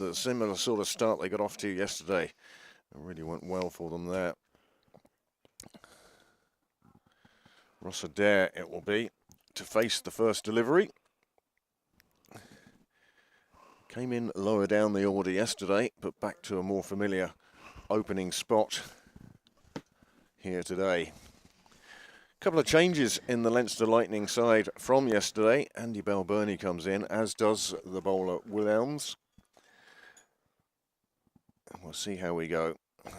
the similar sort of start they got off to yesterday. It really went well for them there. Ross Adair it will be to face the first delivery. Came in lower down the order yesterday, but back to a more familiar opening spot here today. A couple of changes in the Leinster Lightning side from yesterday. Andy Balbirnie comes in, as does the bowler Williams. And we'll see how we go.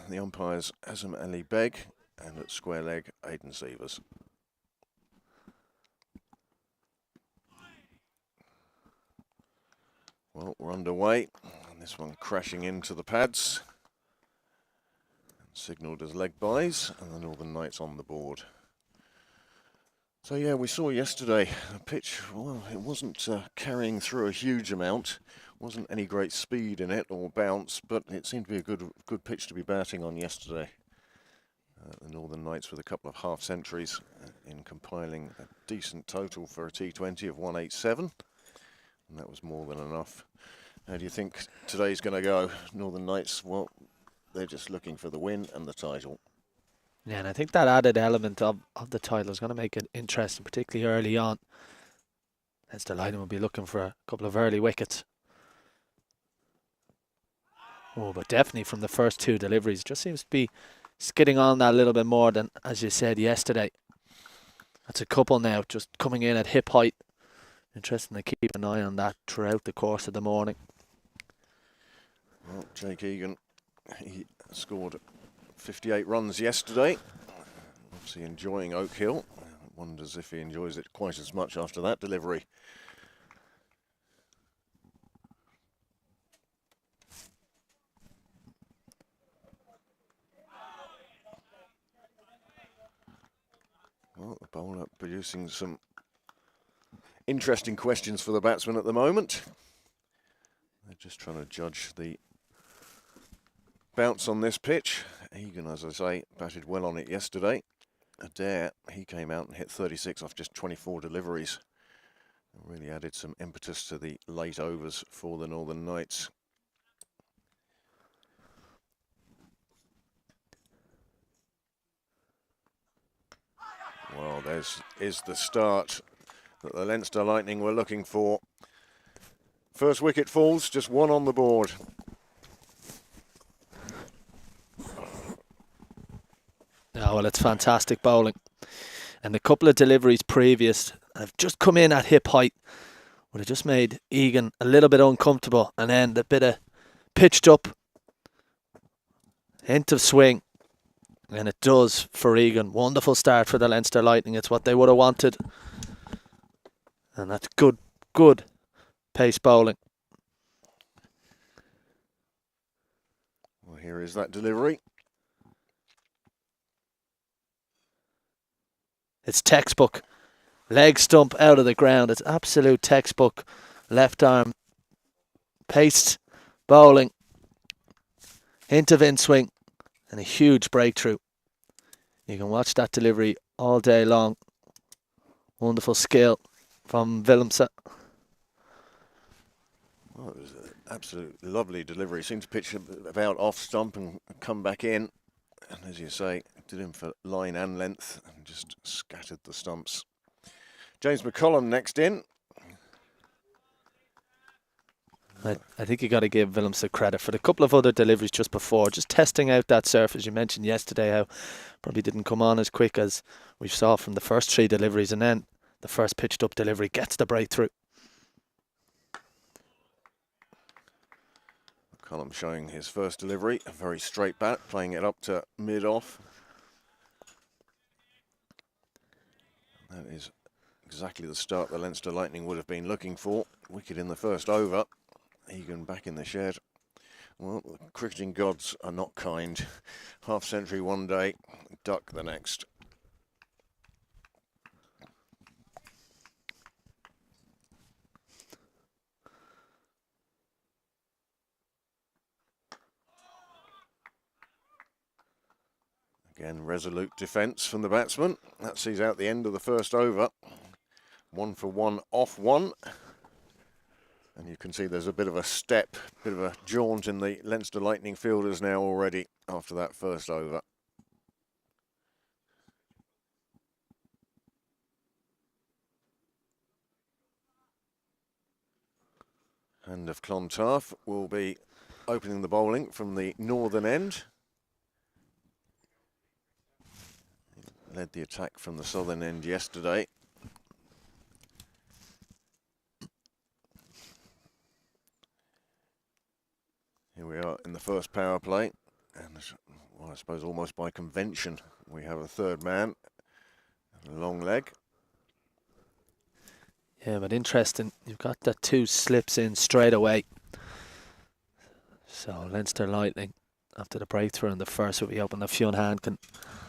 The umpires Azam Ali Beg, and at square leg Aidan Seavers. Well, we're underway, and this one crashing into the pads. Signalled as leg byes, and the Northern Knights on the board. So yeah, we saw yesterday the pitch, well, it wasn't carrying through a huge amount. Wasn't any great speed in it or bounce, but it seemed to be a good pitch to be batting on yesterday. The Northern Knights with a couple of half centuries in compiling a decent total for a T20 of 187. And that was more than enough. How do you think today's going to go? Northern Knights, well, they're just looking for the win and the title. Yeah, and I think that added element of the title is going to make it interesting, particularly early on. Leinster Lightning will be looking for a couple of early wickets. Oh, but definitely from the first two deliveries, just seems to be skidding on that a little bit more than, as you said, yesterday. That's a couple now, just coming in at hip height. Interesting to keep an eye on that throughout the course of the morning. Well, Jake Egan, he scored 58 runs yesterday. Obviously enjoying Oak Hill. Wonders if he enjoys it quite as much after that delivery. Well, the bowler producing some interesting questions for the batsman at the moment. They're just trying to judge the bounce on this pitch. Egan, as I say, batted well on it yesterday. Adair, he came out and hit 36 off just 24 deliveries. Really added some impetus to the late overs for the Northern Knights. Well, is the start that the Leinster Lightning were looking for. First wicket falls, just one on the board. Oh, well, it's fantastic bowling. And the couple of deliveries previous have just come in at hip height. Would have just made Egan a little bit uncomfortable. And then the bit of pitched up hint of swing. And it does for Egan. Wonderful start for the Leinster Lightning. It's what they would have wanted. And that's good pace bowling. Well, here is that delivery. It's textbook. Leg stump out of the ground. It's absolute textbook. Left arm paced bowling. Hint of in swing. And a huge breakthrough. You can watch that delivery all day long. Wonderful skill from Willemse. Well, it was an absolutely lovely delivery. Seemed to pitch about off stump and come back in. And as you say, did him for line and length and just scattered the stumps. James McCollum next in. I think you got to give Willemse credit for the couple of other deliveries just before, just testing out that surface. You mentioned yesterday how probably didn't come on as quick as we saw from the first three deliveries, and then the first pitched up delivery gets the breakthrough. McCollum showing his first delivery, a very straight bat, playing it up to mid-off. That is exactly the start the Leinster Lightning would have been looking for. Wicket in the first over. Egan back in the shed. Well, the cricketing gods are not kind. Half century one day, duck the next. Again, resolute defence from the batsman. That sees out the end of the first over. 1 for 1 off 1. And you can see there's a bit of a step, bit of a jaunt in the Leinster Lightning fielders now already after that first over. And of Clontarf will be opening the bowling from the northern end. Led the attack from the southern end yesterday. Here we are in the first power play, and well, I suppose almost by convention we have a third man, a long leg. Yeah, but interesting, you've got the two slips in straight away. So Leinster Lightning, after the breakthrough in the first, will be hoping that Fionn Hand can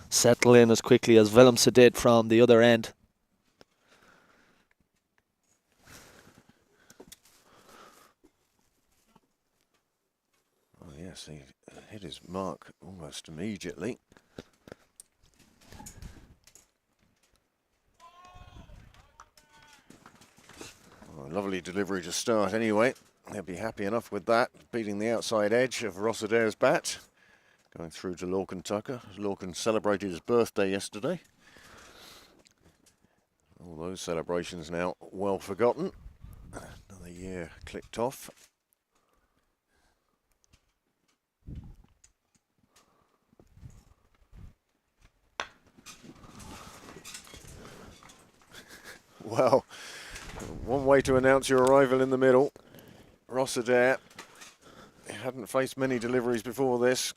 settle in as quickly as Willemse did from the other end. Oh yes, he hit his mark almost immediately. Oh, lovely delivery to start anyway. They'll be happy enough with that, beating the outside edge of Rossadair's bat. Going through to Lorcan Tucker. Lorcan celebrated his birthday yesterday. All those celebrations now well forgotten. Another year clicked off. Well, one way to announce your arrival in the middle. Rossadair hadn't faced many deliveries before this,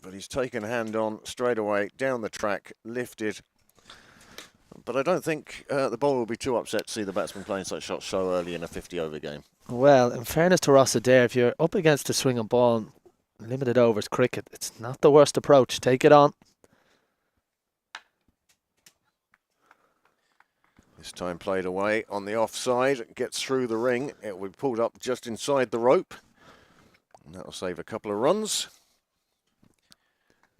but he's taken hand on straight away, down the track, lifted. But I don't think the bowler will be too upset to see the batsman playing such shots so early in a 50-over game. Well, in fairness to Rossadair, if you're up against a swinging ball in limited overs cricket, it's not the worst approach. Take it on. This time played away on the offside, gets through the ring. It will be pulled up just inside the rope. And that'll save a couple of runs.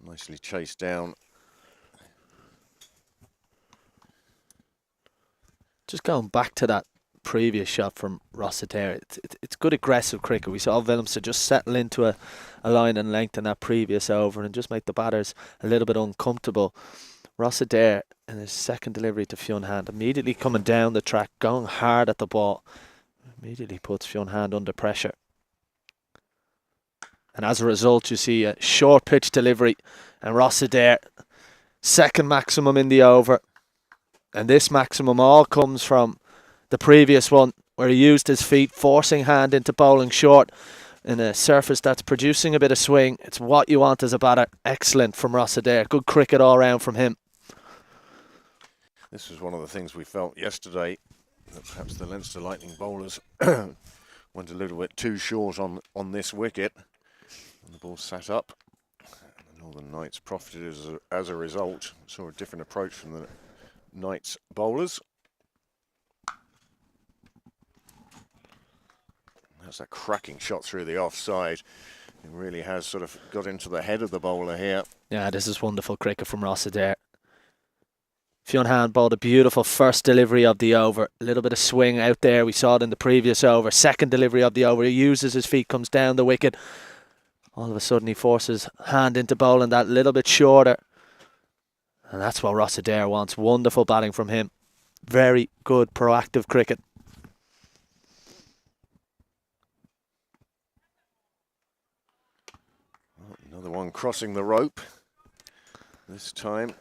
Nicely chased down. Just going back to that previous shot from Rossadair, it's good aggressive cricket. We saw Willemse just settle into a line and length in that previous over and just make the batters a little bit uncomfortable. Rossadair in his second delivery to Fionn Hand, immediately coming down the track, going hard at the ball, immediately puts Fionn Hand under pressure. And as a result, you see a short pitch delivery, and Rossadair, second maximum in the over. And this maximum all comes from the previous one, where he used his feet, forcing Hand into bowling short in a surface that's producing a bit of swing. It's what you want as a batter. Excellent from Rossadair. Good cricket all round from him. This was one of the things we felt yesterday, that perhaps the Leinster Lightning bowlers went a little bit too short on this wicket. And the ball sat up. And the Northern Knights profited as a result. Saw a different approach from the Knights bowlers. That's a cracking shot through the offside. It really has sort of got into the head of the bowler here. Yeah, this is wonderful cricket from Rossadair. Fionn Hand bowled a beautiful first delivery of the over. A little bit of swing out there. We saw it in the previous over. Second delivery of the over. He uses his feet, comes down the wicket. All of a sudden he forces Hand into bowling that little bit shorter. And that's what Rossadair wants. Wonderful batting from him. Very good proactive cricket. Another one crossing the rope. This time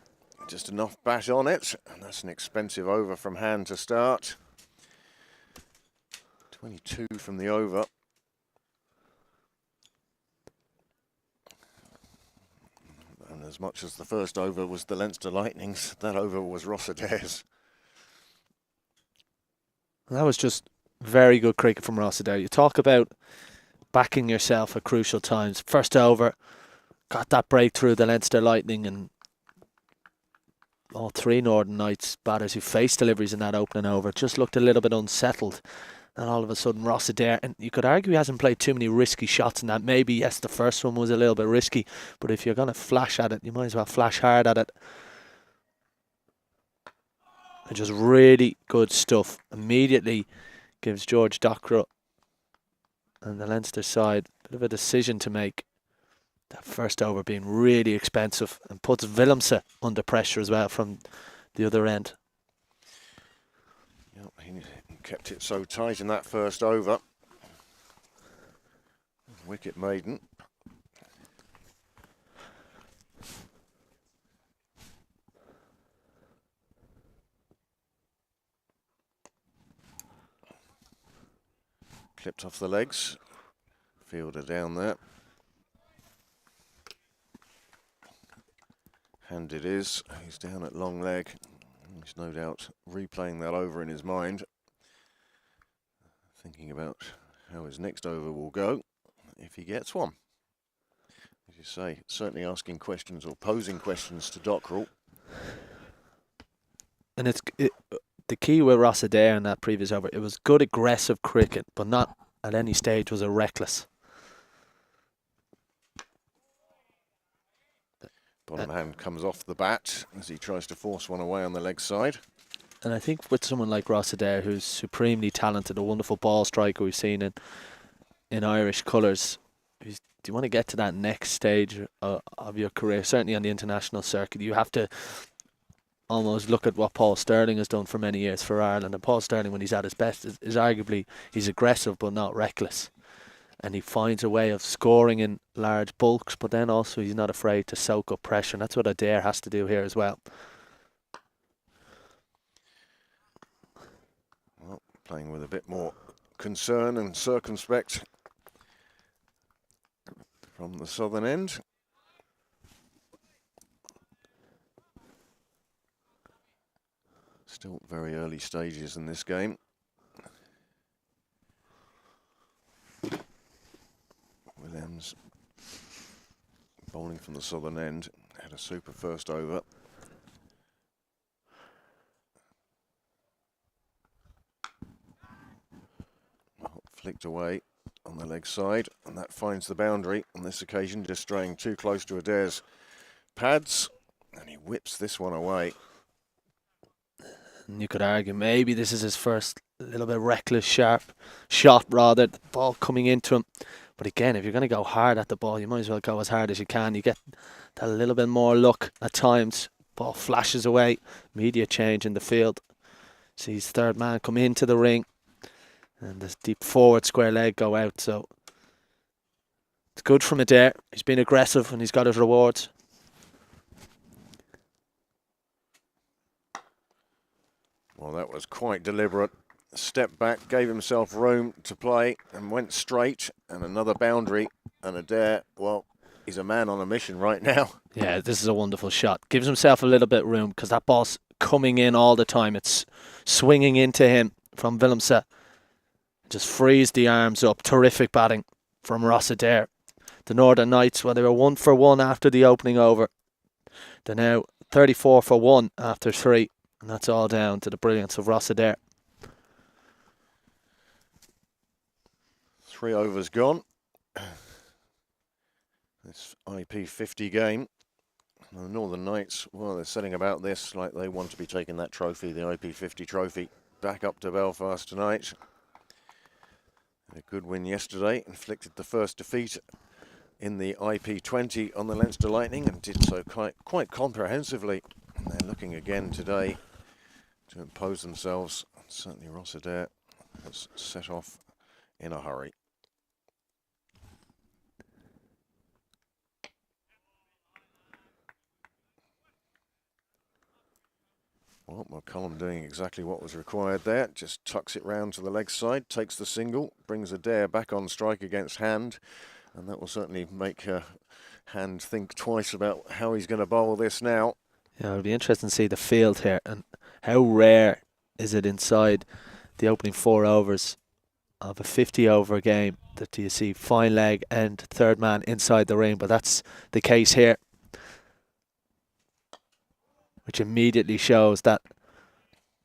just enough bat on it, and that's an expensive over from Hand to start. 22 from the over. And as much as the first over was the Leinster Lightning's, that over was Rossadair's. That was just very good cricket from Rossadair. You talk about backing yourself at crucial times. First over, got that breakthrough, the Leinster Lightning, and all three Northern Knights batters who faced deliveries in that opening over just looked a little bit unsettled. And all of a sudden Rossadair, and you could argue he hasn't played too many risky shots in that. Maybe, yes, the first one was a little bit risky, but if you're going to flash at it, you might as well flash hard at it. And just really good stuff. Immediately gives George Dockrell And the Leinster side, bit of a decision to make. That first over being really expensive and puts Willemse under pressure as well from the other end. Yep, he kept it so tight in that first over. Wicket maiden. Clipped off the legs. Fielder down there. Hand it is. He's down at long leg. He's no doubt replaying that over in his mind. Thinking about how his next over will go, if he gets one. As you say, certainly asking questions or posing questions to Dockrell. And the key with Ross Adair in that previous over, it was good aggressive cricket, but not at any stage was it reckless. Bottom hand comes off the bat as he tries to force one away on the leg side. And I think with someone like Ross Adair, who's supremely talented, a wonderful ball striker we've seen in Irish colours, do you want to get to that next stage of your career, certainly on the international circuit, you have to almost look at what Paul Sterling has done for many years for Ireland. And Paul Sterling, when he's at his best, is arguably, he's aggressive but not reckless. And he finds a way of scoring in large bulks, but then also he's not afraid to soak up pressure. And that's what Adair has to do here as well. Well, playing with a bit more concern and circumspect from the southern end. Still very early stages in this game. Williams bowling from the southern end, had a super first over. Flicked away on the leg side, and that finds the boundary on this occasion, just straying too close to Adair's pads, and he whips this one away. And you could argue maybe this is his first little bit reckless, sharp shot, rather, the ball coming into him. But again, if you're going to go hard at the ball, you might as well go as hard as you can. You get that little bit more luck at times. Ball flashes away. Media change in the field. Sees third man come into the ring. And this deep forward square leg go out. So it's good from Adair. He's been aggressive and he's got his rewards. Well, that was quite deliberate. Stepped back, gave himself room to play and went straight, and another boundary. And Adair, well, he's a man on a mission right now. Yeah, this is a wonderful shot. Gives himself a little bit of room because that ball's coming in all the time. It's swinging into him from Willemse. Just frees the arms up. Terrific batting from Ross Adair. The Northern Knights, well, they were 1 for 1 after the opening over. They're now 34 for 1 after 3. And that's all down to the brilliance of Ross Adair. 3 overs gone. This IP50 game. And the Northern Knights, well, they're setting about this like they want to be taking that trophy, the IP50 trophy, back up to Belfast tonight. A good win yesterday, inflicted the first defeat in the IP20 on the Leinster Lightning and did so quite comprehensively. And they're looking again today to impose themselves. Certainly Ross Adair has set off in a hurry. Well, McCullum doing exactly what was required there. Just tucks it round to the leg side, takes the single, brings Adair back on strike against Hand. And that will certainly make Hand think twice about how he's going to bowl this now. Yeah, it'll be interesting to see the field here. And how rare is it inside the opening 4 overs of a 50-over game that you see fine leg and third man inside the ring. But that's the case here, which immediately shows that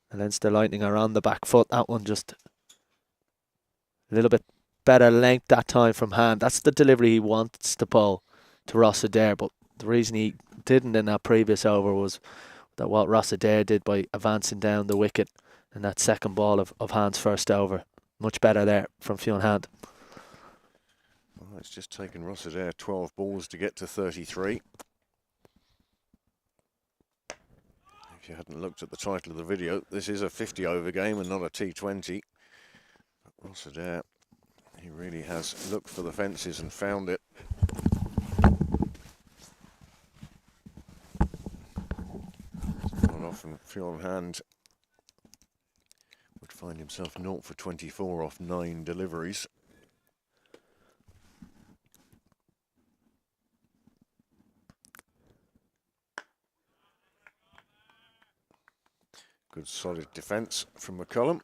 the Leinster Lightning are on the back foot. That one just a little bit better length that time from Hand. That's the delivery he wants to bowl to Ross Adair, but the reason he didn't in that previous over was that what Ross Adair did by advancing down the wicket in that second ball of Hand's first over. Much better there from Fionn Hand. Well, it's just taken Rossadair 12 balls to get to 33. If you hadn't looked at the title of the video, this is a 50 over game and not a T20. Rossadair, he really has looked for the fences and found it. Not often Fionn Hand would find himself 0 for 24 off 9 deliveries. Good solid defence from McCullum.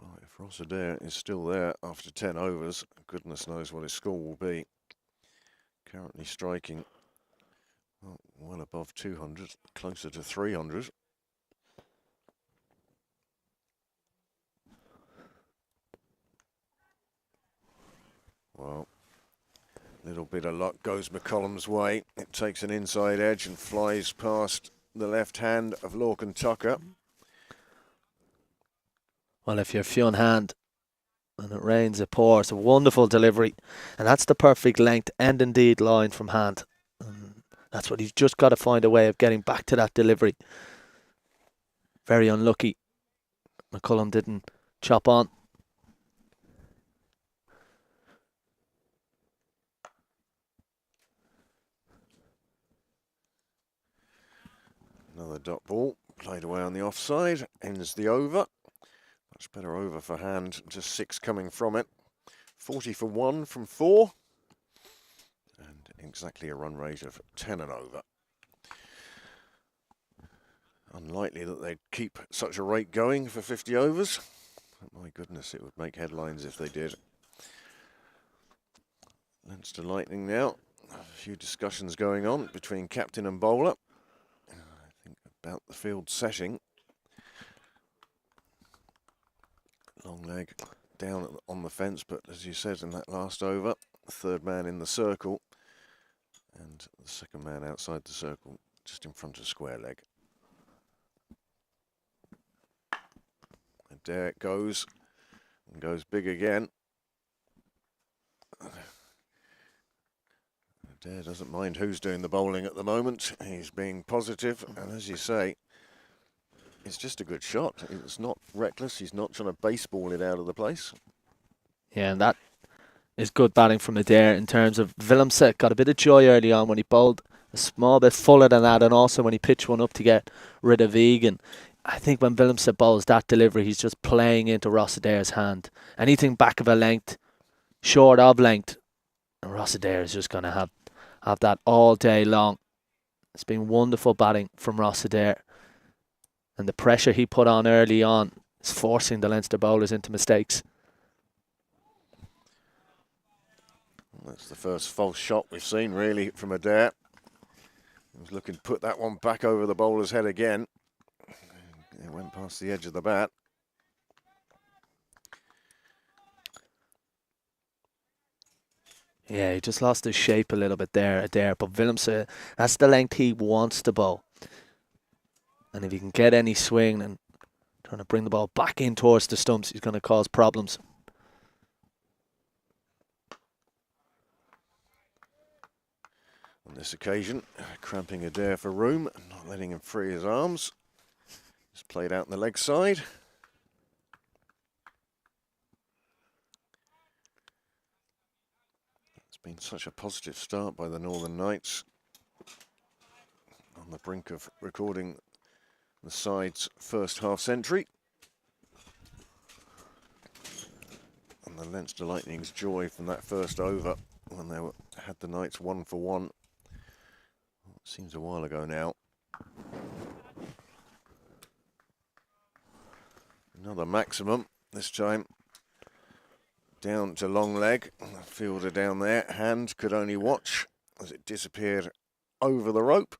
Well, if Rossadair is still there after 10 overs, goodness knows what his score will be. Currently striking well above 200, closer to 300. Well, little bit of luck goes McCullum's way. It takes an inside edge and flies past the left hand of Lorcan Tucker. Well, if you're Fionn Hand and it rains, it pours. A wonderful delivery. And that's the perfect length and indeed line from Hand. And that's what he's just got to find a way of getting back to that delivery. Very unlucky. McCullum didn't chop on. Another dot ball, played away on the offside, ends the over. Much better over for Hand, just 6 coming from it. 40 for 1 from 4. And exactly a run rate of 10 and over. Unlikely that they'd keep such a rate going for 50 overs. But my goodness, it would make headlines if they did. Leinster Lightning now. A few discussions going on between captain and bowler. About the field setting. Long leg down on the fence, but as you said in that last over, the third man in the circle and the second man outside the circle, just in front of square leg. And there it goes, and goes big again. Dare doesn't mind who's doing the bowling at the moment. He's being positive, and as you say, it's just a good shot. It's not reckless. He's not trying to baseball it out of the place. Yeah, and that is good batting from Adair in terms of Willemse got a bit of joy early on when he bowled a small bit fuller than that, and also when he pitched one up to get rid of Egan. I think when Willemse bowls that delivery, he's just playing into Rossadair's hand. Anything back of a length, short of length, and Rossadair is just going to have that all day long. It's been wonderful batting from Rossadair. And the pressure he put on early on is forcing the Leinster bowlers into mistakes. That's the first false shot we've seen, really, from Adair. He was looking to put that one back over the bowler's head again. It went past the edge of the bat. Yeah, he just lost his shape a little bit there, Adair. But Willemse, that's the length he wants to bowl. And if he can get any swing and trying to bring the ball back in towards the stumps, he's going to cause problems. On this occasion, cramping Adair for room, not letting him free his arms. Just played out in the leg side. It's been such a positive start by the Northern Knights. On the brink of recording the side's first half century. And the Leinster Lightning's joy from that first over when they had the Knights 1 for 1. Well, it seems a while ago now. Another maximum, this time down to long leg. The fielder down there, Hand could only watch as it disappeared over the rope.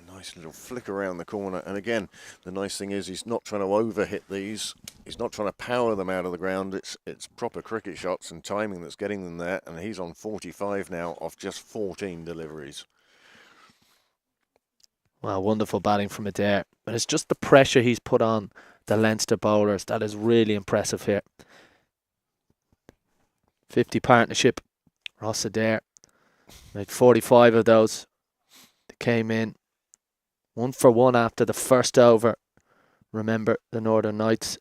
Nice little flick around the corner, and again, the nice thing is he's not trying to overhit these. He's not trying to power them out of the ground. It's proper cricket shots and timing that's getting them there, and he's on 45 now off just 14 deliveries. Wow, wonderful batting from Adair. But it's just the pressure he's put on the Leinster bowlers. That is really impressive here. 50 partnership. Ross Adair made 45 of those. They came in 1 for 1 after the first over. Remember, the Northern Knights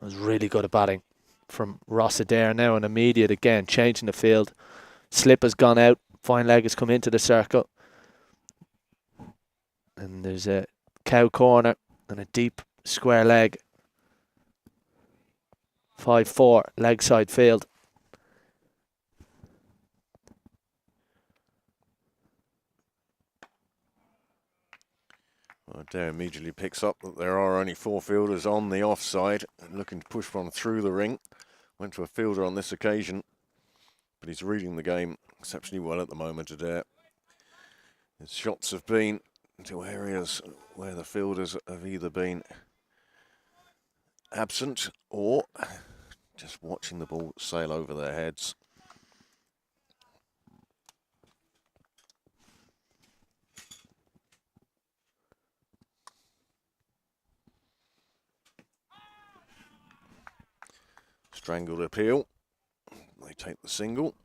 was really good at batting from Ross Adair. Now an immediate again, changing the field. Slip has gone out. Fine leg has come into the circle. And there's a cow corner and a deep square leg. 5-4, leg side field. Well, Adair immediately picks up that there are only 4 fielders on the offside and looking to push one through the ring. Went to a fielder on this occasion, but he's reading the game exceptionally well at the moment, Adair. His shots have been into areas where the fielders have either been absent or just watching the ball sail over their heads. Strangled appeal. They take the single.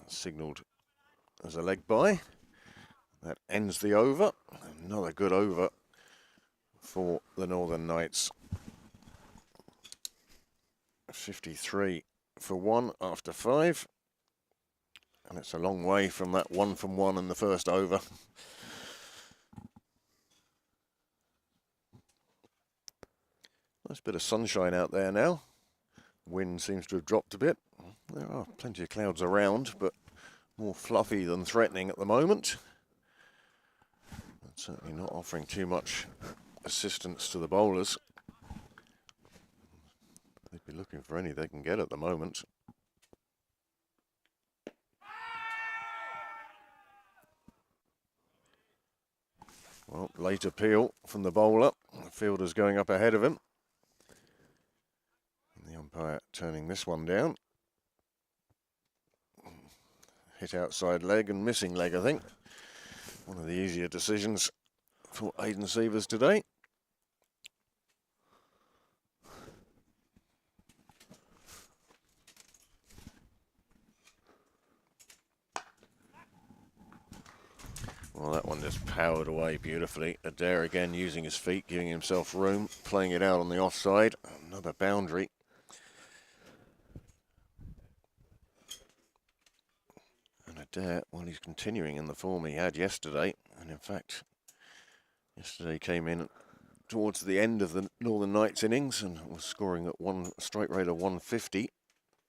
Signalled as a leg bye. That ends the over. Another good over for the Northern Knights. 53 for 1 after 5. And it's a long way from that 1 from 1 in the first over. Nice bit of sunshine out there now. Wind seems to have dropped a bit. There are plenty of clouds around, but more fluffy than threatening at the moment. Certainly not offering too much assistance to the bowlers. They'd be looking for any they can get at the moment. Well, late appeal from the bowler. The fielder's going up ahead of him. And the umpire turning this one down. Hit outside leg and missing leg, I think. One of the easier decisions for Aidan Seavers today. Well, that one just powered away beautifully. Adair again using his feet, giving himself room, playing it out on the offside. Another boundary. And Adair, well, he's continuing in the form he had yesterday. And in fact, yesterday came in towards the end of the Northern Knights innings and was scoring at one strike rate of 150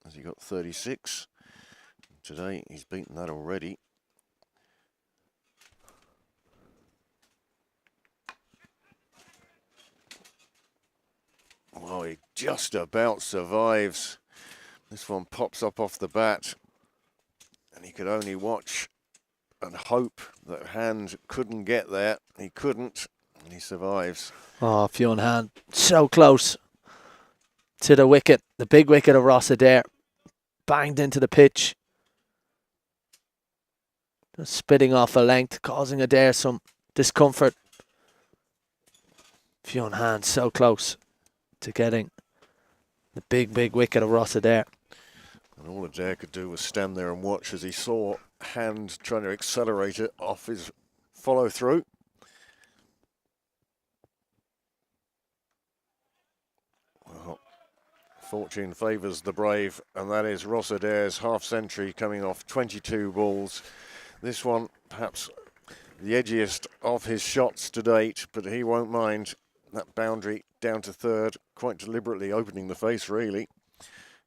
as he got 36. Today he's beaten that already. Well, he just about survives. This one pops up off the bat and he could only watch and hope that Hand couldn't get there. He couldn't, and he survives. Oh, Fionn Hand, so close to the wicket. The big wicket of Ross Adair. Banged into the pitch. Just spitting off a length, causing Adair some discomfort. Fionn Hand, so close to getting the big wicket of Ross Adair. And all Adair could do was stand there and watch as he saw Hand trying to accelerate it off his follow through. Well, fortune favours the brave, and that is Ross Adair's half century coming off 22 balls. This one perhaps the edgiest of his shots to date, but he won't mind. That boundary down to third, quite deliberately opening the face really.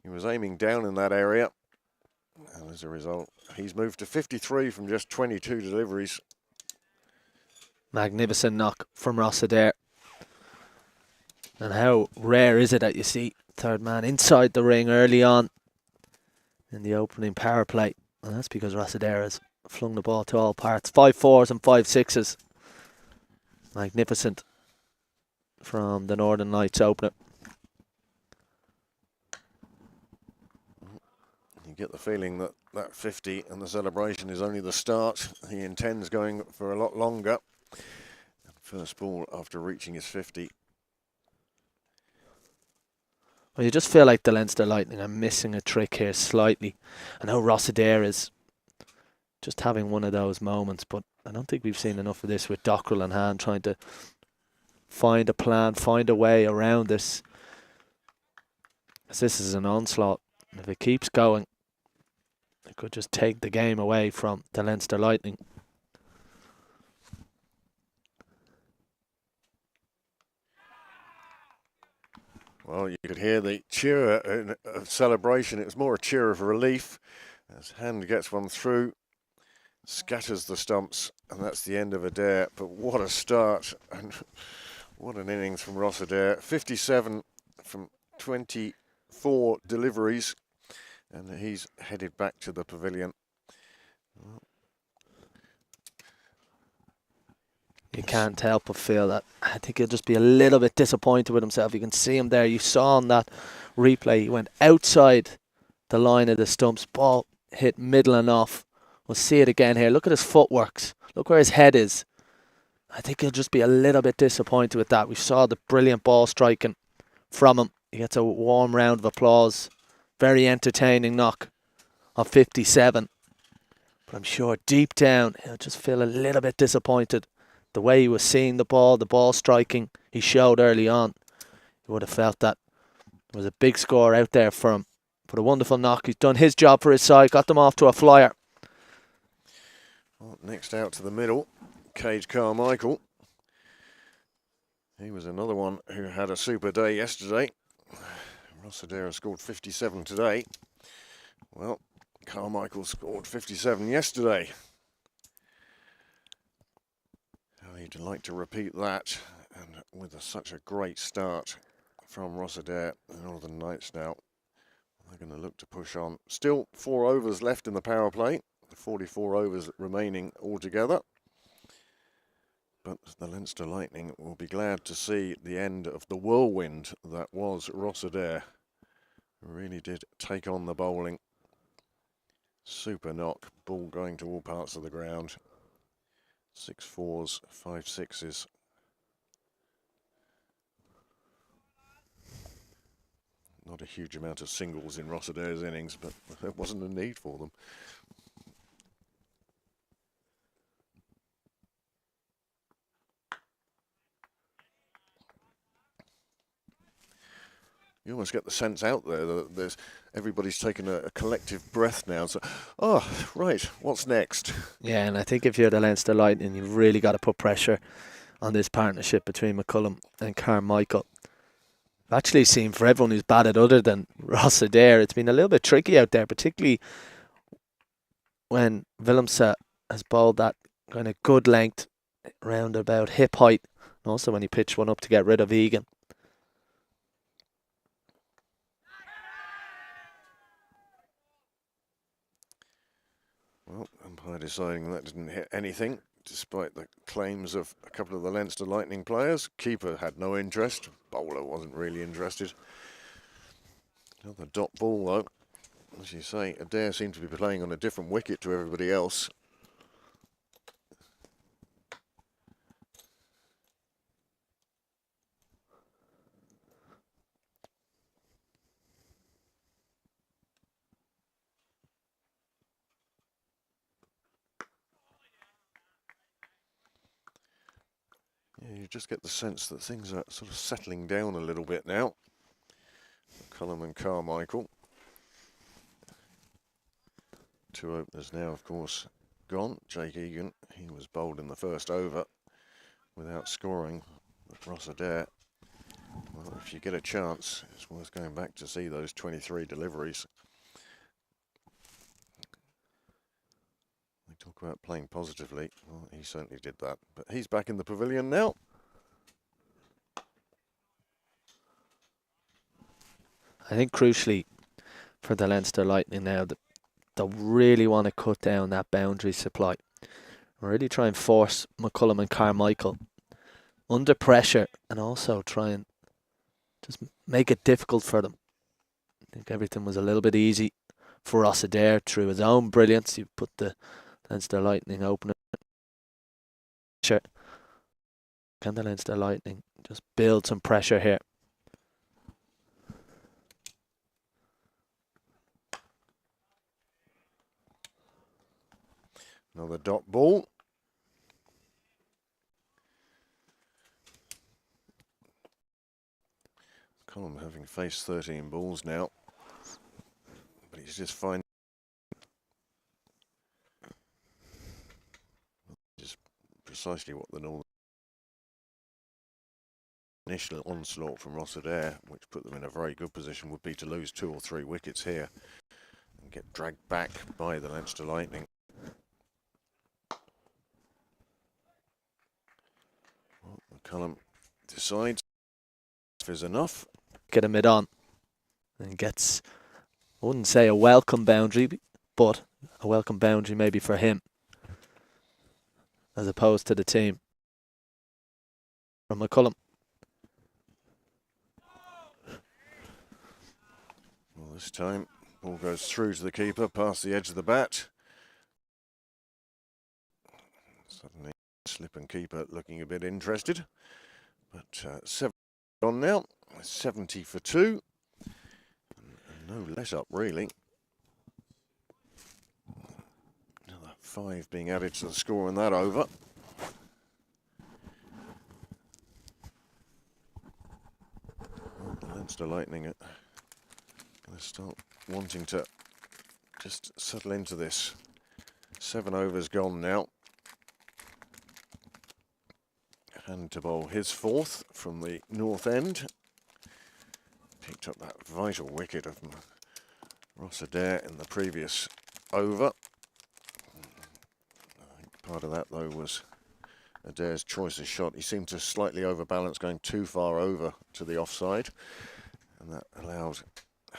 He was aiming down in that area, and as a result, he's moved to 53 from just 22 deliveries. Magnificent knock from Ross Adair. And how rare is it that you see third man inside the ring early on in the opening power play? And that's because Ross Adair has flung the ball to all parts. 5 4s and 5 6s. Magnificent from the Northern Knights opener. You get the feeling that that 50 and the celebration is only the start. He intends going for a lot longer. First ball after reaching his 50 Well, you just feel like the Leinster Lightning are missing a trick here slightly. I know Rossadair is just having one of those moments, but I don't think we've seen enough of this with Dockrell in hand, trying to find a plan, find a way around this. As this is an onslaught. If it keeps going, it could just take the game away from the Leinster Lightning. Well, you could hear the cheer of celebration. It was more a cheer of relief as Hand gets one through, scatters the stumps, and that's the end of Adair. But what a start, and what an innings from Ross Adair. 57 from 24 deliveries, and he's headed back to the pavilion. You can't help but feel that. I think he'll just be a little bit disappointed with himself. You can see him there. You saw on that replay, he went outside the line of the stumps. Ball hit middle and off. We'll see it again here. Look at his footworks. Look where his head is. I think he'll just be a little bit disappointed with that. We saw the brilliant ball striking from him. He gets a warm round of applause. Very entertaining knock of 57. But I'm sure deep down he'll just feel a little bit disappointed. The way he was seeing the ball striking he showed early on. He would have felt that there was a big score out there for him. But a wonderful knock. He's done his job for his side. Got them off to a flyer. Well, next out to the middle, Cage Carmichael. He was another one who had a super day yesterday. Ross Adair scored 57 today. Well, Carmichael scored 57 yesterday. He'd like to repeat that, and with such a great start from Ross Adair, the Northern Knights now, they're going to look to push on. Still 4 overs left in the power play, 44 overs remaining altogether. But the Leinster Lightning will be glad to see the end of the whirlwind that was Ross Adair. Really did take on the bowling. Super knock, ball going to all parts of the ground. 6 fours, 5 sixes. Not a huge amount of singles in Ross Adair's innings, but there wasn't a need for them. You almost get the sense out there that everybody's taken a collective breath now. So, oh, right, what's next? Yeah, and I think if you're the Leinster Lightning, you've really got to put pressure on this partnership between McCullum and Carmichael. I've actually seen for everyone who's batted other than Ross Adair, it's been a little bit tricky out there, particularly when Willemse has bowled that kind of good length round about hip height, and also when he pitched one up to get rid of Egan. Well, umpire deciding that didn't hit anything, despite the claims of a couple of the Leinster Lightning players. Keeper had no interest. Bowler wasn't really interested. Another dot ball, though. As you say, Adair seemed to be playing on a different wicket to everybody else. Yeah, you just get the sense that things are sort of settling down a little bit now. McCullum and Carmichael. 2 openers now, of course, gone. Jake Egan, he was bowled in the first over without scoring. But Ross Adair, well, if you get a chance, it's worth going back to see those 23 deliveries. They talk about playing positively. Well, he certainly did that. But he's back in the pavilion now. I think crucially for the Leinster Lightning now, that they really want to cut down that boundary supply. Really try and force McCullum and Carmichael under pressure, and also try and just make it difficult for them. I think everything was a little bit easy for Ross Adair through his own brilliance. He put the Leinster Lightning opener. Can the Leinster Lightning just build some pressure here? Another dot ball. Colm having faced 13 balls now, but he's just finding just precisely what the Northern initial onslaught from Rossadair, which put them in a very good position, would be to lose 2 or 3 wickets here and get dragged back by the Leinster Lightning. Well, McCullum decides if is enough. Get a mid on and gets, I wouldn't say a welcome boundary, but a welcome boundary maybe for him as opposed to the team. From McCullum. Well, this time, ball goes through to the keeper, past the edge of the bat. Suddenly, slip and keeper looking a bit interested. But 7 on now, 70 for 2. And no let up, really. Another 5 being added to the score in that over. Well, the Leinster Lightning are going to start wanting to just settle into this. 7 overs gone now. And to bowl his 4th from the north end. Picked up that vital wicket of Rossadair in the previous over. I think part of that, though, was Adair's choice of shot. He seemed to slightly overbalance, going too far over to the offside. And that allowed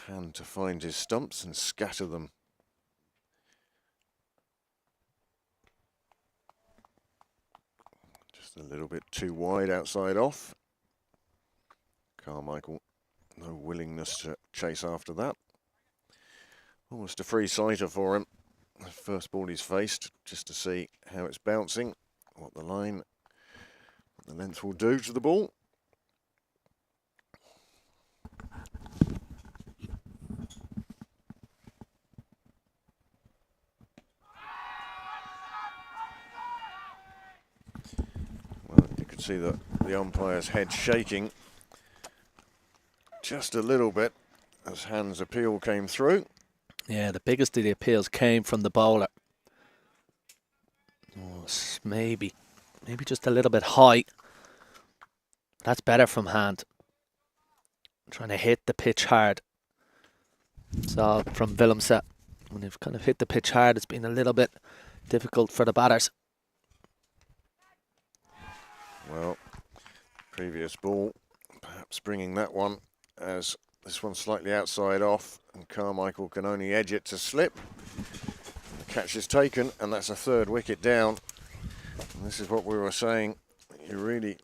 Hand to find his stumps and scatter them. Just a little bit too wide outside off. Carmichael, no willingness to chase after that. Almost a free sighter for him. The first ball he's faced, just to see how it's bouncing, what the line, what the length will do to the ball. Well, you could see the umpire's head shaking just a little bit as Hand's appeal came through. Yeah, the biggest of the appeals came from the bowler. Oh, maybe just a little bit high. That's better from Hand. Trying to hit the pitch hard. So from Willemse, when they've kind of hit the pitch hard, it's been a little bit difficult for the batters. Well, previous ball, perhaps bringing that one as this one's slightly outside off, and Carmichael can only edge it to slip. The catch is taken, and that's a 3rd wicket down. And this is what we were saying. You really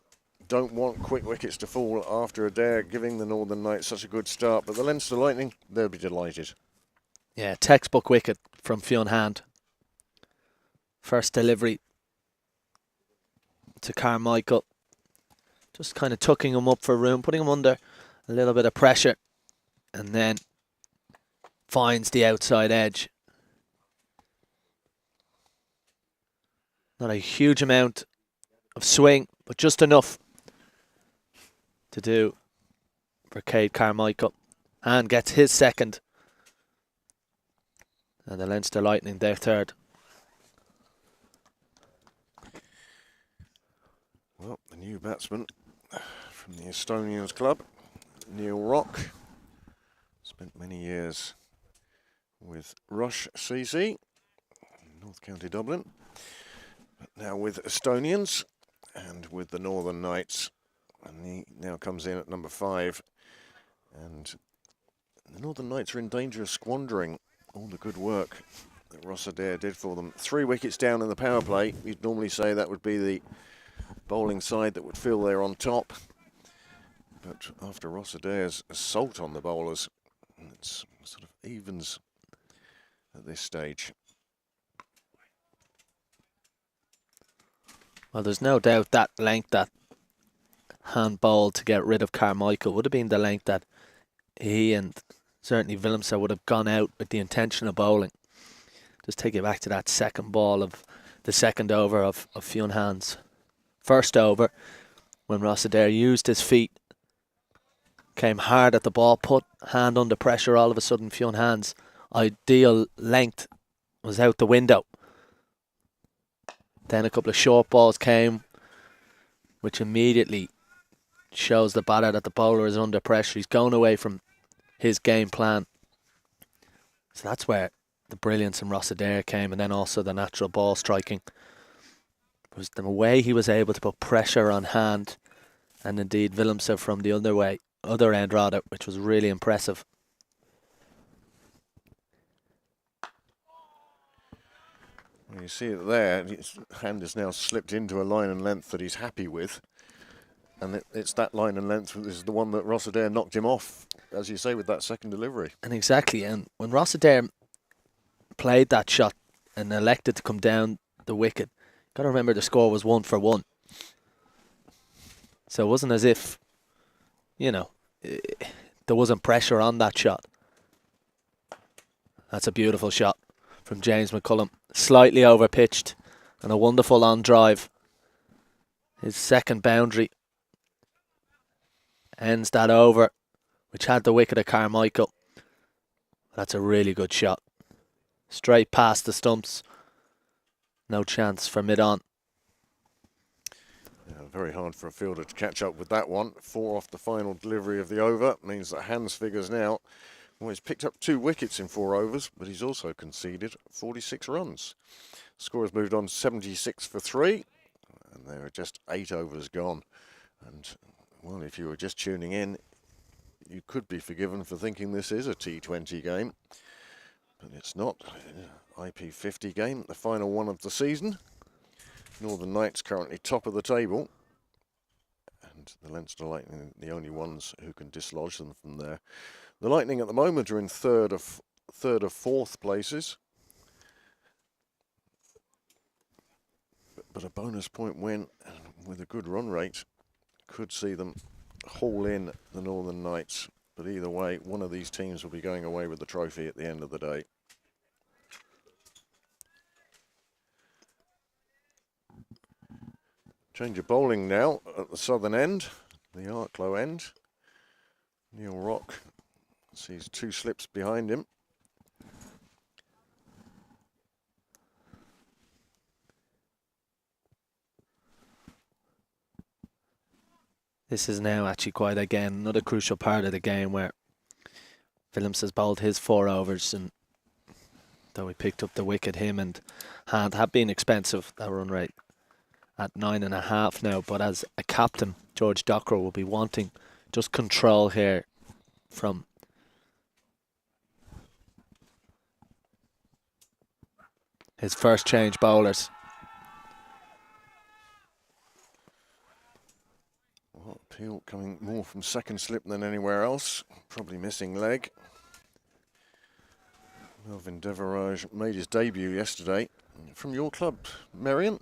don't want quick wickets to fall after Adair giving the Northern Knights such a good start. But the Leinster Lightning, they'll be delighted. Yeah, textbook wicket from Fionn Hand. First delivery to Carmichael. Just kind of tucking him up for room, putting him under a little bit of pressure. And then finds the outside edge. Not a huge amount of swing, but just enough to do for Cade Carmichael. And gets his 2nd. And the Leinster Lightning, their 3rd. Well, the new batsman from the Estonians club, Neil Rock, spent many years with Rush CC, North County Dublin, but now with Estonians and with the Northern Knights, and he now comes in at number 5, and the Northern Knights are in danger of squandering all the good work that Rossadair did for them. 3 wickets down in the power play. You'd normally say that would be the bowling side that would feel they're on top, but after Rossadair's assault on the bowlers, it's sort of evens at this stage. Well, there's no doubt that length that Hand bowled to get rid of Carmichael would have been the length that he and certainly Willemse would have gone out with the intention of bowling. Just take it back to that 2nd ball of the second over of Fionn Hand's first over, when Rossadair used his feet, came hard at the ball, put Hand under pressure. All of a sudden, Fionn Hand's ideal length was out the window. Then a couple of short balls came, which immediately shows the batter that the bowler is under pressure. He's going away from his game plan. So that's where the brilliance in Rossadair came, and then also the natural ball striking. It was the way he was able to put pressure on Hand, and indeed Willemse from the other end rather, which was really impressive. Well, you see it there. His Hand has now slipped into a line and length that he's happy with. And it's that line and length is the one that Rossadair knocked him off, as you say, with that second delivery. And exactly, and when Rossadair played that shot and elected to come down the wicket, got to remember the score was 1-for-1. So it wasn't as if, there wasn't pressure on that shot. That's a beautiful shot from James McCullum. Slightly overpitched and a wonderful on drive. His second boundary ends that over, which had the wicket of Carmichael. That's a really good shot. Straight past the stumps. No chance for mid-on. Yeah, very hard for a fielder to catch up with that one. 4 off the final delivery of the over means that Hand's figures now. Well, he's picked up 2 wickets in 4 overs, but he's also conceded 46 runs. Score has moved on 76 for 3, and there are just 8 overs gone. And, well, if you were just tuning in, you could be forgiven for thinking this is a T20 game. But it's not. IP50 game, the final one of the season. Northern Knights currently top of the table. And the Leinster Lightning, the only ones who can dislodge them from there. The Lightning at the moment are in third or fourth places. But a bonus point win with a good run rate could see them haul in the Northern Knights. But either way, one of these teams will be going away with the trophy at the end of the day. Change of bowling now at the southern end, the Arklow end. Neil Rock sees 2 slips behind him. This is now actually quite, again, another crucial part of the game where Willemse has bowled his 4 overs, and though he picked up the wicket, him and Hand have been expensive, that run rate at 9.5 now. But as a captain, George Dockrell will be wanting just control here from his first change bowlers. Well, Peel coming more from second slip than anywhere else. Probably missing leg. Melvin Deverage made his debut yesterday. From your club, Merion.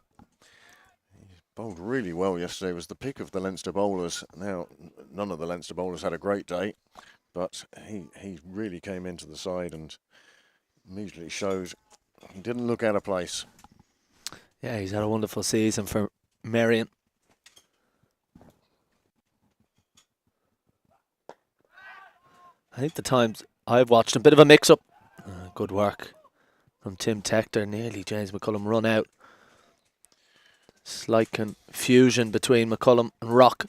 He bowled really well yesterday. Was the pick of the Leinster bowlers. Now, none of the Leinster bowlers had a great day, but he really came into the side and immediately showed he didn't look out of place. Yeah, he's had a wonderful season for Merion. I think the times I've watched a bit of a mix-up. Good work from Tim Tector. Nearly James McCullum run out. Slight confusion between McCullum and Rock.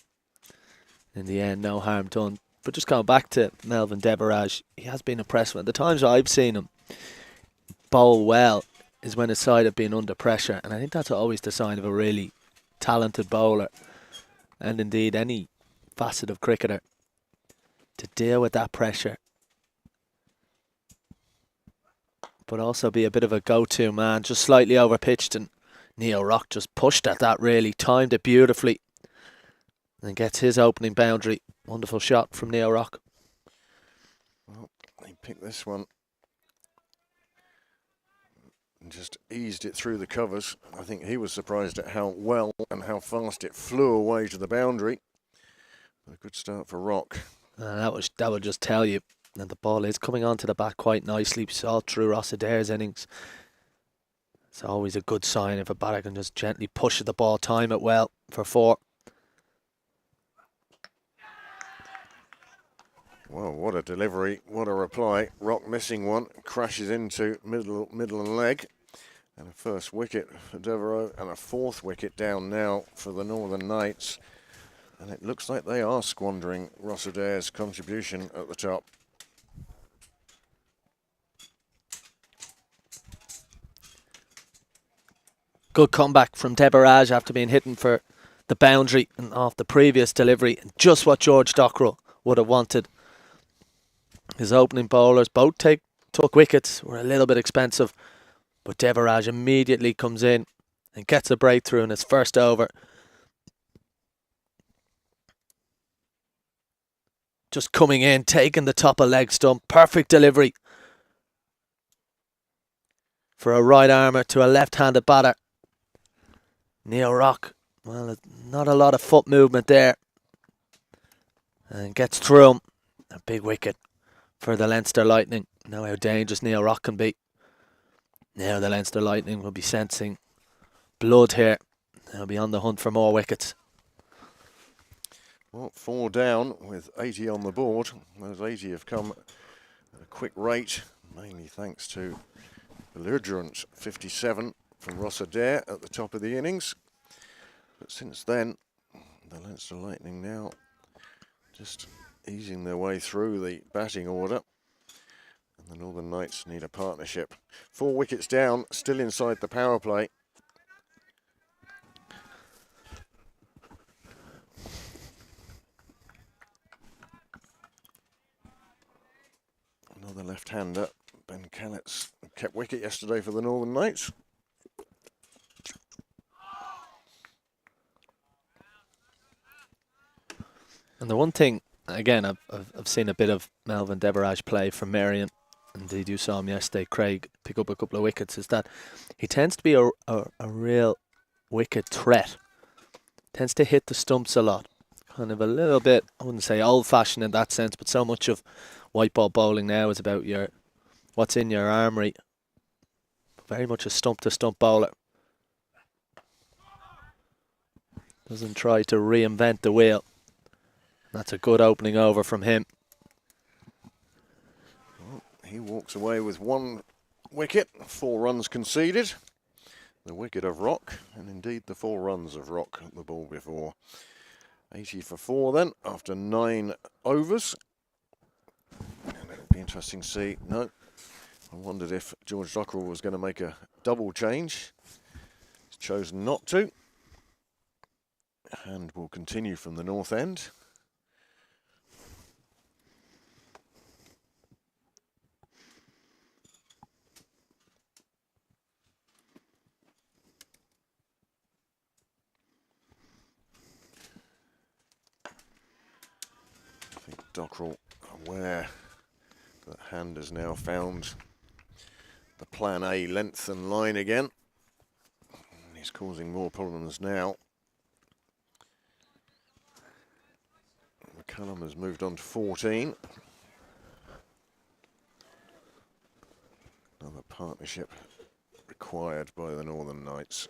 In the end, no harm done. But just going back to Melvin Deverage, he has been impressive. At the times I've seen him bowl well is when his side have been under pressure. And I think that's always the sign of a really talented bowler. And indeed any facet of cricketer. To deal with that pressure, but also be a bit of a go-to man. Just slightly overpitched, and Neil Rock just pushed at that, really timed it beautifully, and gets his opening boundary. Wonderful shot from Neil Rock. Well, he picked this one and just eased it through the covers. I think he was surprised at how well and how fast it flew away to the boundary. A good start for Rock. That would just tell you that the ball is coming onto the bat quite nicely. We saw through Rossadair's innings. It's always a good sign if a batter can just gently push at the ball, time it well for 4. Well, what a delivery, what a reply. Rock missing one, crashes into middle and leg. And a first wicket for Devereux, and a 4th wicket down now for the Northern Knights. And it looks like they are squandering Ross Adair's contribution at the top. Good comeback from Debarrage after being hidden for the boundary and off the previous delivery. And just what George Dockrell would have wanted. His opening bowlers both took wickets, were a little bit expensive. But Debarrage immediately comes in and gets a breakthrough in his first over. Just coming in, taking the top of leg stump. Perfect delivery for a right armour to a left-handed batter. Neil Rock, well, not a lot of foot movement there. And gets through him. A big wicket for the Leinster Lightning. Know how dangerous Neil Rock can be. Now the Leinster Lightning will be sensing blood here. They'll be on the hunt for more wickets. Well, 4 down with 80 on the board. Those 80 have come at a quick rate, mainly thanks to belligerent 57 from Ross Adair at the top of the innings. But since then, the Leinster Lightning now just easing their way through the batting order. And the Northern Knights need a partnership. 4 wickets down, still inside the power play. Another left-hander, Ben Callett's kept wicket yesterday for the Northern Knights. And the one thing, again, I've seen a bit of Melvin Debarrage play from Marion. Indeed, you saw him yesterday, Craig, pick up a couple of wickets, is that he tends to be a real wicket threat. Tends to hit the stumps a lot. Kind of a little bit, I wouldn't say old-fashioned in that sense, but so much of white ball bowling now is about what's in your armoury. Very much a stump-to-stump bowler. Doesn't try to reinvent the wheel. That's a good opening over from him. Well, he walks away with 1 wicket, 4 runs conceded. The wicket of Rock, and indeed the 4 runs of Rock at the ball before. 80 for 4 then, after 9 overs. And it'll be interesting to see. No, I wondered if George Dockrell was going to make a double change. He's chosen not to. And will continue from the north end. I think Dockrell aware that Hand has now found the plan A length and line again. He's causing more problems now. McCullum has moved on to 14. Another partnership required by the Northern Knights.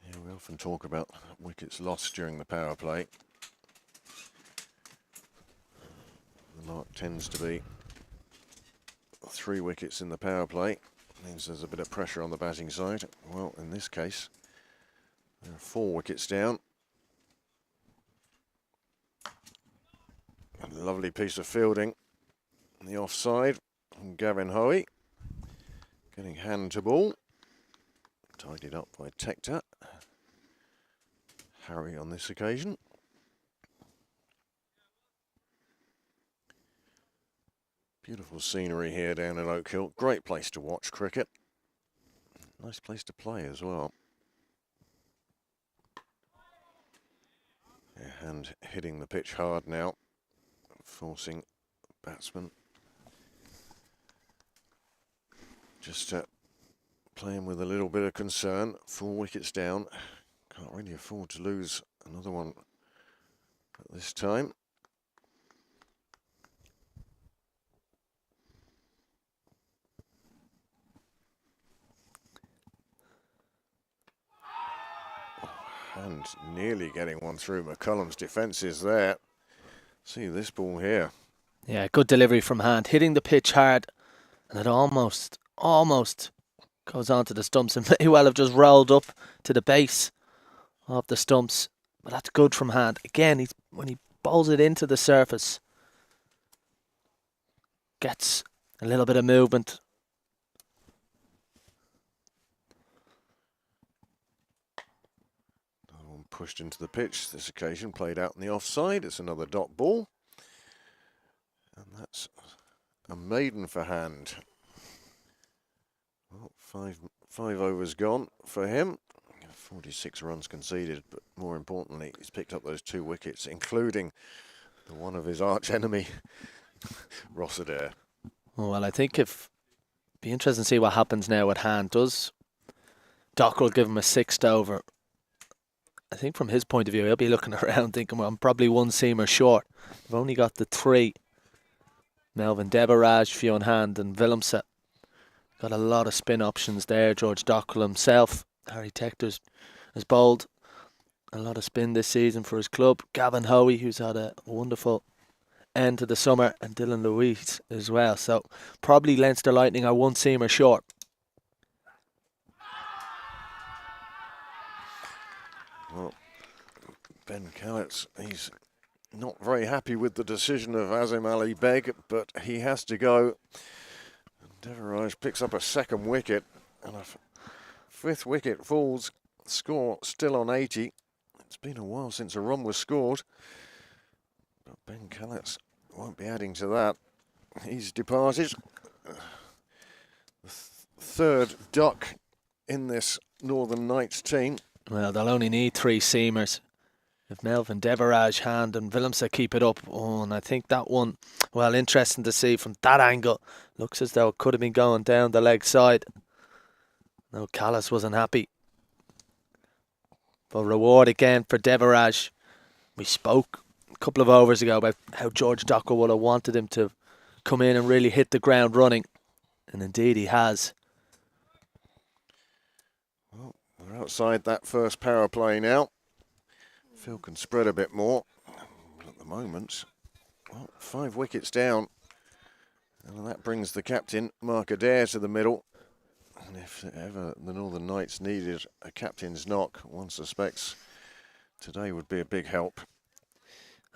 Yeah, we often talk about wickets lost during the power play. The mark tends to be 3 wickets in the power play. Means there's a bit of pressure on the batting side. Well, in this case, there are 4 wickets down. A lovely piece of fielding on the offside from Gavin Hoey. Getting Hand to ball. Tidied up by Tector. Harry on this occasion. Beautiful scenery here down at Oak Hill. Great place to watch cricket. Nice place to play as well. Yeah, Hand hitting the pitch hard now, forcing batsmen just playing with a little bit of concern. 4 wickets down. Can't really afford to lose another one at this time. And nearly getting one through McCullum's defences there. See this ball here. Yeah, good delivery from Hand, hitting the pitch hard, and it almost goes onto the stumps and may well have just rolled up to the base of the stumps. But that's good from Hand. Again, when he bowls it into the surface, gets a little bit of movement. Another one pushed into the pitch. This occasion played out in the offside. It's another dot ball. And that's a maiden for Hand. Well, five overs gone for him. 46 runs conceded, but more importantly, he's picked up those 2 wickets, including the one of his arch enemy, Rossiter. Oh, well, I think be interesting to see what happens now with Hand. Does Dockrell give him a 6th over? I think from his point of view, he'll be looking around thinking, well, I'm probably 1 seamer short. I've only got the 3. Melvin Devaraj, Fionn Hand and Willemse. Got a lot of spin options there. George Dockrell himself. Harry Tector has bowled a lot of spin this season for his club. Gavin Hoey, who's had a wonderful end to the summer, and Dylan Louise as well. So probably Leinster Lightning are 1 seamer short. Well, Ben Cowitz, he's not very happy with the decision of Azim Ali Beg, but he has to go. Devaraj picks up a 2nd wicket, and a 5th wicket falls. Score still on 80. It's been a while since a run was scored, but Ben Cowitz won't be adding to that. He's departed. The 3rd duck in this Northern Knights team. Well, they'll only need 3 seamers. If Melvin Devaraj, Hand and Willemse keep it up, and I think that one, well, interesting to see from that angle. Looks as though it could have been going down the leg side. No, Callis wasn't happy. But reward again for Devaraj. We spoke a couple of overs ago about how George Dockrell would have wanted him to come in and really hit the ground running. And indeed he has. Well, we're outside that first power play now. Phil can spread a bit more. At the moment, well, 5 wickets down. And that brings the captain, Mark Adair, to the middle. And if ever the Northern Knights needed a captain's knock, one suspects today would be a big help.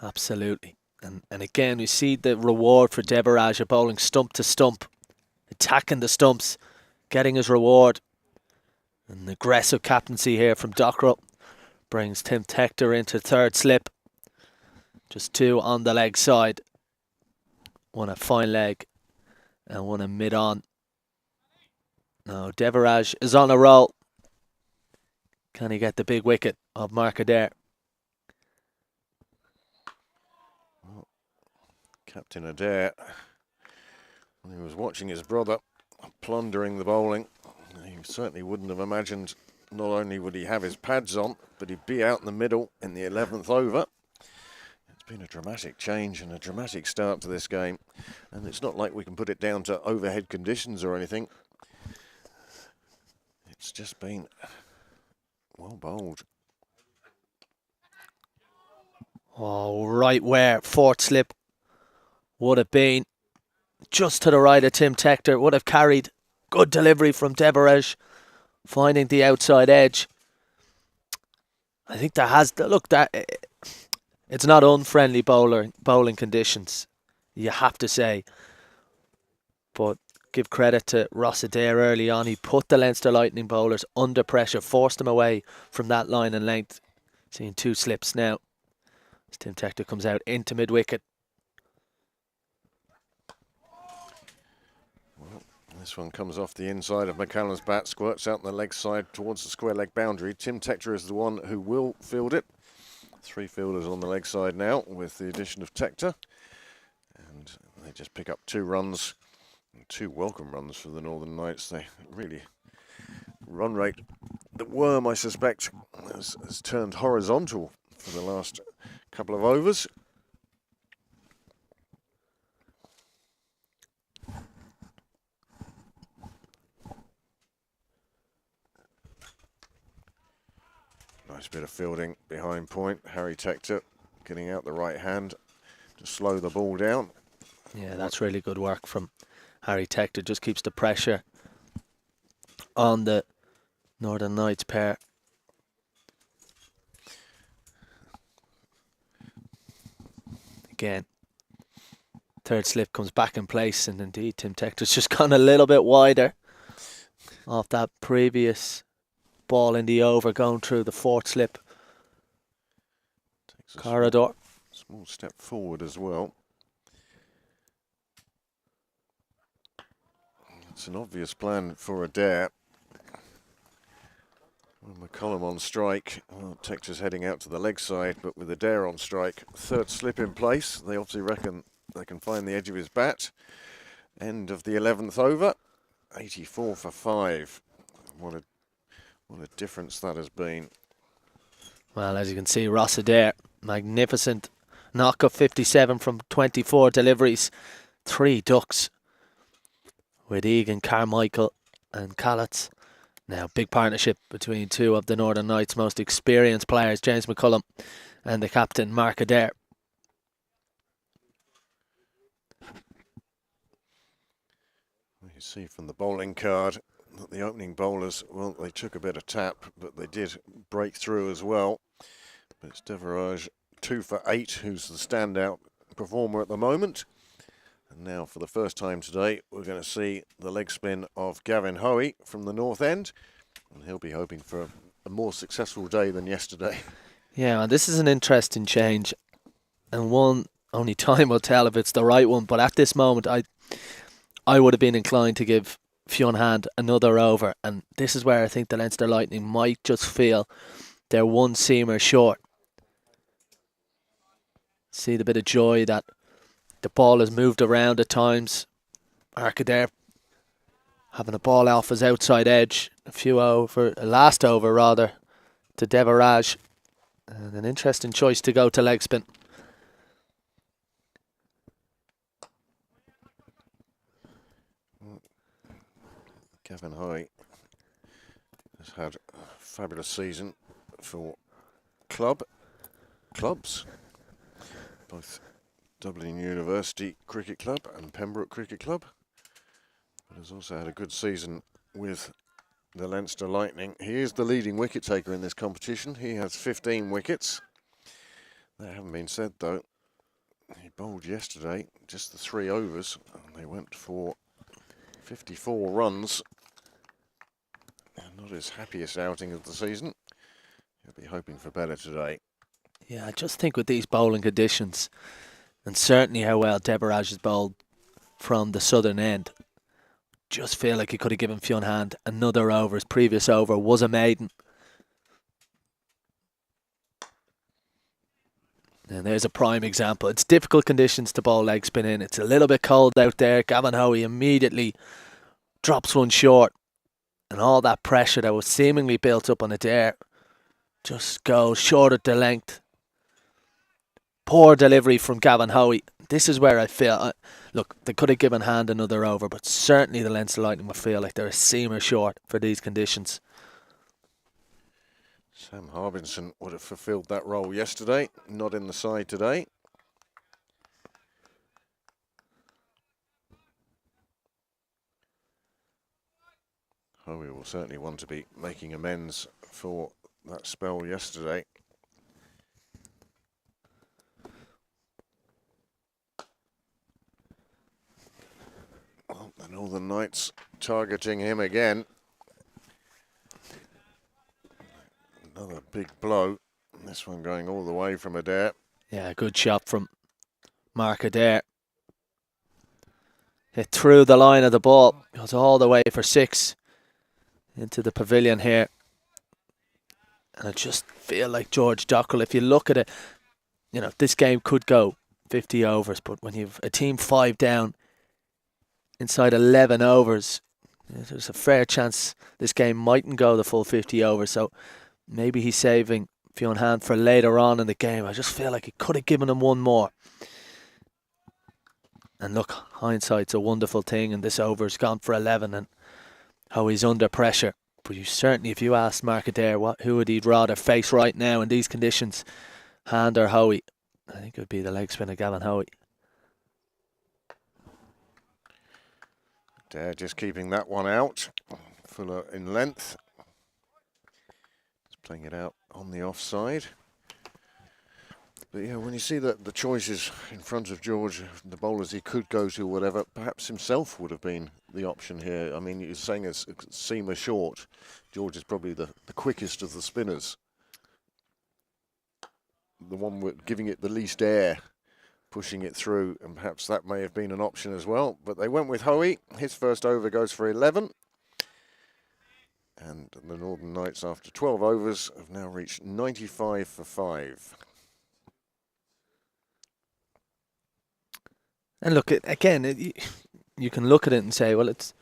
Absolutely. And again, we see the reward for Devaraj bowling stump to stump, attacking the stumps, getting his reward. An aggressive captaincy here from Dockrell brings Tim Tector into 3rd slip. Just 2 on the leg side. One a fine leg and one a mid-on. Now Devaraj is on a roll. Can he get the big wicket of Mark Adair? Well, Captain Adair, when he was watching his brother plundering the bowling, he certainly wouldn't have imagined not only would he have his pads on, but he'd be out in the middle in the 11th over. It's been a dramatic change and a dramatic start to this game, and it's not like we can put it down to overhead conditions or anything. It's just been well bowled. Oh, right where 4th slip would have been. Just to the right of Tim Tector. Would have carried. Good delivery from Devaraj, finding the outside edge. I think there has to look that it's not unfriendly bowling conditions, you have to say. But give credit to Ross Adair early on. He put the Leinster Lightning bowlers under pressure, forced them away from that line and length. Seeing 2 slips now as Tim Tector comes out into mid wicket. This one comes off the inside of McCallum's bat, squirts out on the leg side towards the square leg boundary. Tim Tector is the one who will field it. 3 fielders on the leg side now with the addition of Tector. And they just pick up 2 runs, 2 welcome runs for the Northern Knights. They really, run rate, the worm I suspect has turned horizontal for the last couple of overs. Nice bit of fielding behind point. Harry Tector getting out the right hand to slow the ball down. Yeah, that's really good work from Harry Tector. Just keeps the pressure on the Northern Knights pair. Again, third slip comes back in place, and indeed Tim Tector's just gone a little bit wider off that previous ball in the over, going through the fourth slip Takes a corridor. small step forward as well. It's an obvious plan for Adair. With McCullum on strike, well, Tector's heading out to the leg side, but with Adair on strike, third slip in place. They obviously reckon they can find the edge of his bat. End of the 11th over, 84 for 5. What a difference that has been. Well, as you can see, Ross Adair, magnificent knock of 57 from 24 deliveries. 3 ducks with Egan, Carmichael and Callets. Now, big partnership between two of the Northern Knights' most experienced players, James McCullum and the captain, Mark Adair. You see from the bowling card that the opening bowlers, well, they took a bit of tap, but they did break through as well. But it's Devaraj 2 for 8, who's the standout performer at the moment. And now, for the first time today, we're going to see the leg spin of Gavin Hoey from the North End. And he'll be hoping for a more successful day than yesterday. Yeah, and this is an interesting change. And only time will tell if it's the right one. But at this moment, I would have been inclined to give Fionn Hand another over. And this is where I think the Leinster Lightning might just feel they're one seamer short. See the bit of joy that the ball has moved around at times. Mark Adair having a ball off his outside edge. Last over rather, to Devaraj. And an interesting choice to go to leg spin. Gavin Hoey has had a fabulous season for clubs, both Dublin University Cricket Club and Pembroke Cricket Club, but has also had a good season with the Leinster Lightning. He is the leading wicket taker in this competition. He has 15 wickets. That haven't been said though. He bowled yesterday, just the 3 overs, and they went for 54 runs. Not his happiest outing of the season. He'll be hoping for better today. Yeah, I just think with these bowling conditions, and certainly how well Devaraj has bowled from the southern end, just feel like he could have given Fionn Hand another over. His previous over was a maiden. And there's a prime example. It's difficult conditions to bowl leg spin in. It's a little bit cold out there. Gavin Hoey immediately drops one short. And all that pressure that was seemingly built up on Adair just goes short at the length. Poor delivery from Gavin Hoey. This is where I feel, look, they could have given Hand another over, but certainly the Leinster Lightning will feel like they're a seamer short for these conditions. Sam Harbinson would have fulfilled that role yesterday, not in the side today. Hoey will certainly want to be making amends for that spell yesterday. Well, the Northern Knights targeting him again. Another big blow. This one going all the way from Adair. Yeah, good shot from Mark Adair. Hit through the line of the ball. Goes all the way for 6 into the pavilion here. And I just feel like George Dockrell, if you look at it, you know, this game could go 50 overs, but when you've a team 5 down inside 11 overs, there's a fair chance this game mightn't go the full 50 overs. So maybe he's saving Fionn Hand for later on in the game. I just feel like he could have given him one more. And look, hindsight's a wonderful thing, and this over's gone for 11, and how he's under pressure. But you certainly, if you asked Mark Adair who would he rather face right now in these conditions, Hand or Howie, I think it would be the leg spinner Gavin Howie. Adair just keeping that one out, fuller in length. Just playing it out on the offside. But yeah, when you see that the choices in front of George, the bowlers he could go to, whatever, perhaps himself would have been the option here. I mean, you're saying it's seamer short. George is probably the quickest of the spinners. The one with giving it the least air, pushing it through, and perhaps that may have been an option as well. But they went with Hoey. His first over goes for 11. And the Northern Knights, after 12 overs, have now reached 95 for 5. And look, again, you can look at it and say, well, it's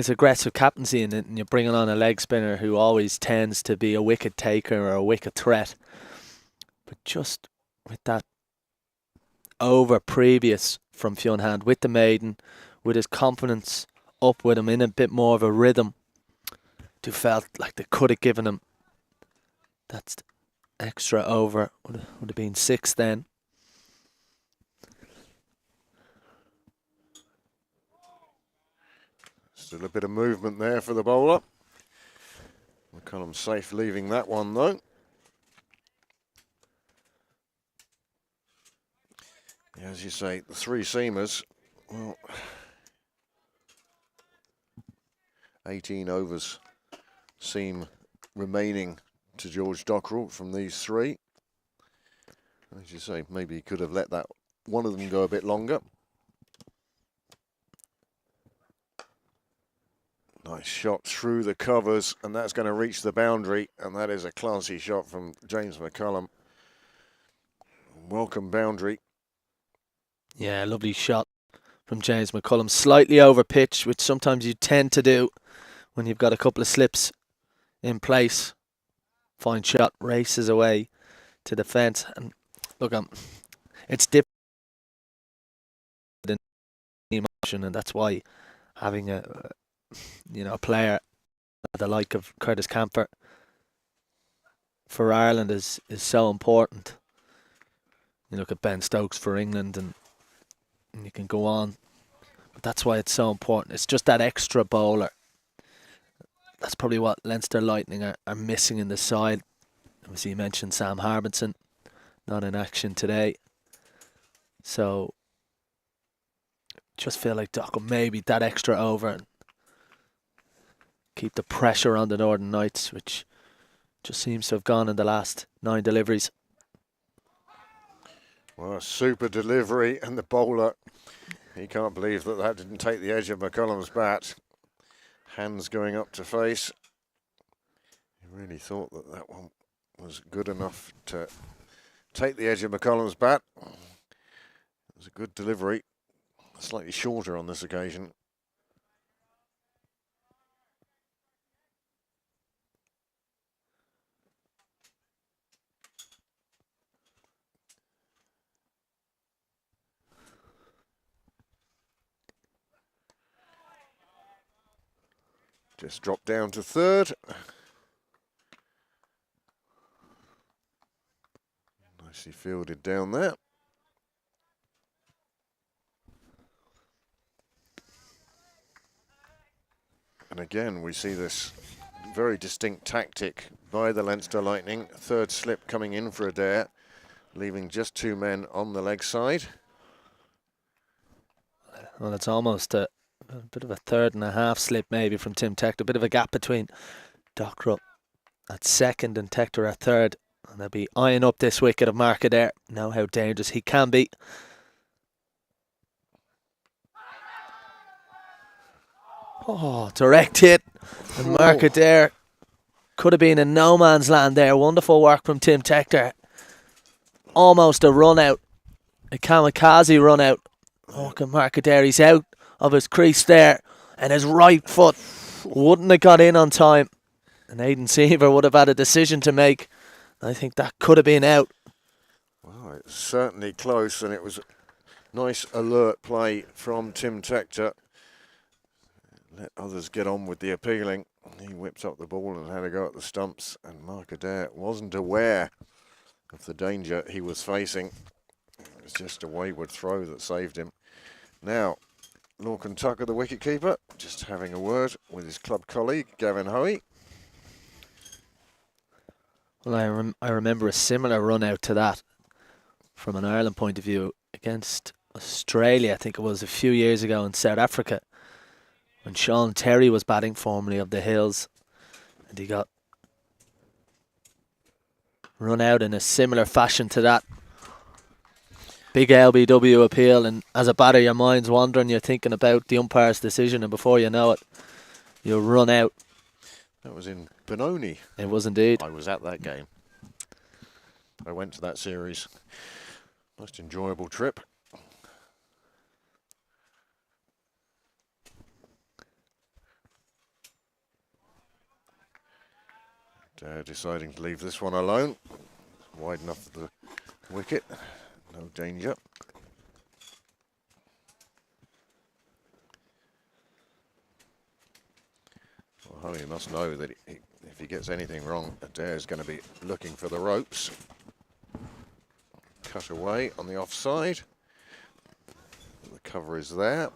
aggressive captaincy in it, and you're bringing on a leg spinner who always tends to be a wicket taker or a wicket threat. But just with that over previous from Fionn Hand, with the maiden, with his confidence up with him in a bit more of a rhythm, do felt like they could have given him that extra over. Would have been 6 then. Still a bit of movement there for the bowler. McCullum safe leaving that one though. As you say, the 3 seamers, well, 18 overs seem remaining to George Dockrell from these 3. As you say, maybe he could have let that one of them go a bit longer. Nice shot through the covers, and that's going to reach the boundary, and that is a classy shot from James McCullum. Welcome boundary. Yeah, lovely shot from James McCullum. Slightly over pitch, which sometimes you tend to do when you've got a couple of slips in place. Fine shot, races away to the fence. And look, it's different than emotion, and that's why having a player the like of Curtis Camphor for Ireland is so important. You look at Ben Stokes for England, and you can go on, but that's why it's so important. It's just that extra bowler. That's probably what Leinster Lightning are missing in the side. Obviously, you mentioned Sam Harbinson, not in action today. So, just feel like Doc maybe that extra over and keep the pressure on the Northern Knights, which just seems to have gone in the last 9 deliveries. Well, a super delivery, and the bowler, he can't believe that didn't take the edge of McCullum's bat. Hands going up to face. He really thought that one was good enough to take the edge of McCullum's bat. It was a good delivery, slightly shorter on this occasion. Just dropped down to 3rd. Nicely fielded down there. And again, we see this very distinct tactic by the Leinster Lightning. 3rd slip coming in for Adair, leaving just 2 men on the leg side. Well, it's almost a bit of a 3rd and a half slip maybe from Tim Tector. A bit of a gap between Dockrell at 2nd and Tector at 3rd. And they'll be eyeing up this wicket of Mark Adair. Know how dangerous he can be. Oh, direct hit. And Mark Adair could have been in no man's land there. Wonderful work from Tim Tector. Almost a run out. A kamikaze run out. Oh, Mark Adair, he's out of his crease there, and his right foot wouldn't have got in on time, and Aidan Seaver would have had a decision to make. I think that could have been out. Well, it's certainly close, and it was nice alert play from Tim Tector. Let others get on with the appealing. He whipped up the ball and had a go at the stumps, and Mark Adair wasn't aware of the danger he was facing. It was just a wayward throw that saved him. Now, Lorcan Tucker, the wicketkeeper, just having a word with his club colleague, Gavin Hoey. Well, I remember a similar run out to that from an Ireland point of view against Australia. I think it was a few years ago in South Africa when Sean Terry was batting, formerly of the Hills, and he got run out in a similar fashion to that. Big LBW appeal, and as a batter your mind's wandering, you're thinking about the umpire's decision, and before you know it, you'll run out. That was in Benoni. It was indeed. I was at that game. I went to that series. Most enjoyable trip. Deciding to leave this one alone. Wide enough for the wicket. No danger. Well, Hoey must know that if he gets anything wrong, Adair's going to be looking for the ropes. Cut away on the offside. The cover is there.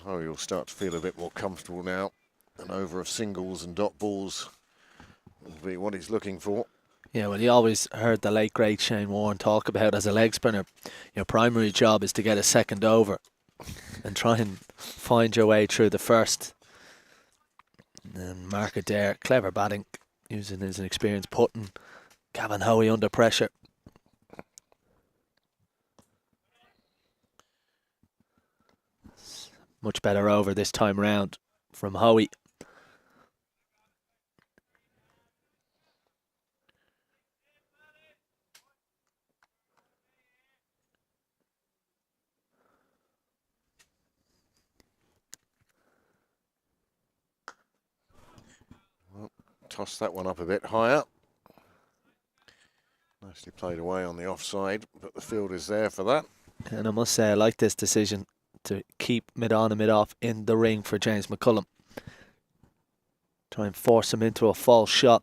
Hoey will start to feel a bit more comfortable now. An over of singles and dot balls will be what he's looking for. Yeah, well, you always heard the late great Shane Warne talk about as a leg spinner, your primary job is to get a second over and try and find your way through the first. And Mark Adair, clever batting, using his experience, putting Gavin Hoey under pressure. Much better over this time round from Hoey. Well, toss that one up a bit higher. Nicely played away on the offside, but the field is there for that. And I must say, I like this decision to keep mid-on and mid-off in the ring for James McCullum. Try and force him into a false shot.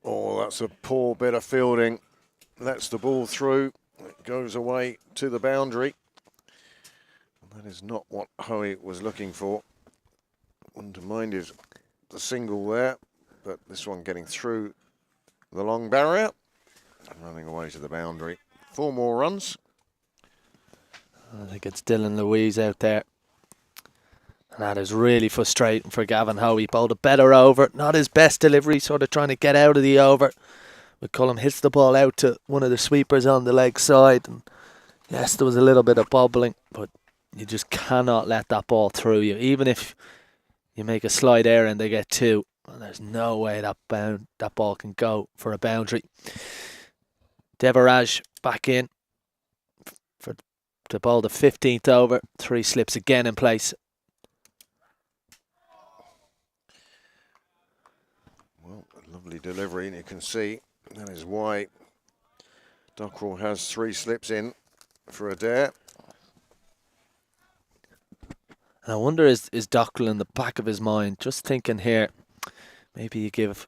Oh, that's a poor bit of fielding. Lets the ball through. It goes away to the boundary. And that is not what Hoey was looking for. Wouldn't have minded the single there, but this one getting through the long barrier and running away to the boundary. 4 more runs. I think it's Dylan Louise out there. And that is really frustrating for Gavin Hoey. Bowled a better over, not his best delivery, sort of trying to get out of the over. McCullum hits the ball out to one of the sweepers on the leg side. And yes, there was a little bit of bobbling, but you just cannot let that ball through you. Even if you make a slight error and they get 2, well, there's no way that ball can go for a boundary. Devaraj back in to bowl the 15th over. 3 slips again in place. Well, a lovely delivery, and you can see that is why Dockrell has 3 slips in for Adair. And I wonder, is Dockrell in the back of his mind just thinking here, maybe you give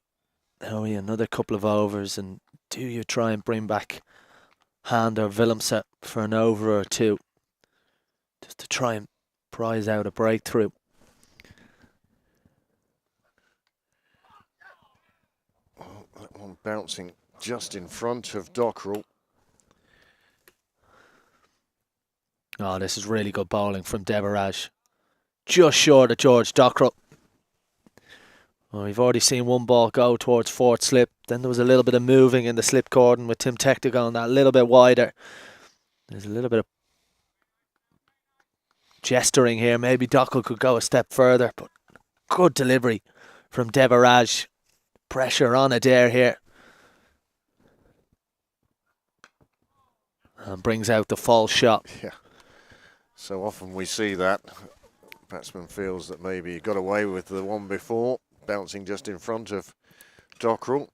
Hoey another couple of overs, and do you try and bring back Hand or Willemse for an over or 2, just to try and prize out a breakthrough. Oh, that one bouncing just in front of Dockrell. Oh, this is really good bowling from Devaraj. Just short of George Dockrell. Well, we've already seen one ball go towards 4th slip. Then there was a little bit of moving in the slip cordon with Tim Tector going that little bit wider. There's a little bit of gesturing here. Maybe Dockrell could go a step further, but good delivery from Devaraj. Pressure on Adair here. And brings out the false shot. Yeah. So often we see that. batsman feels that maybe he got away with the one before, bouncing just in front of Dockrell.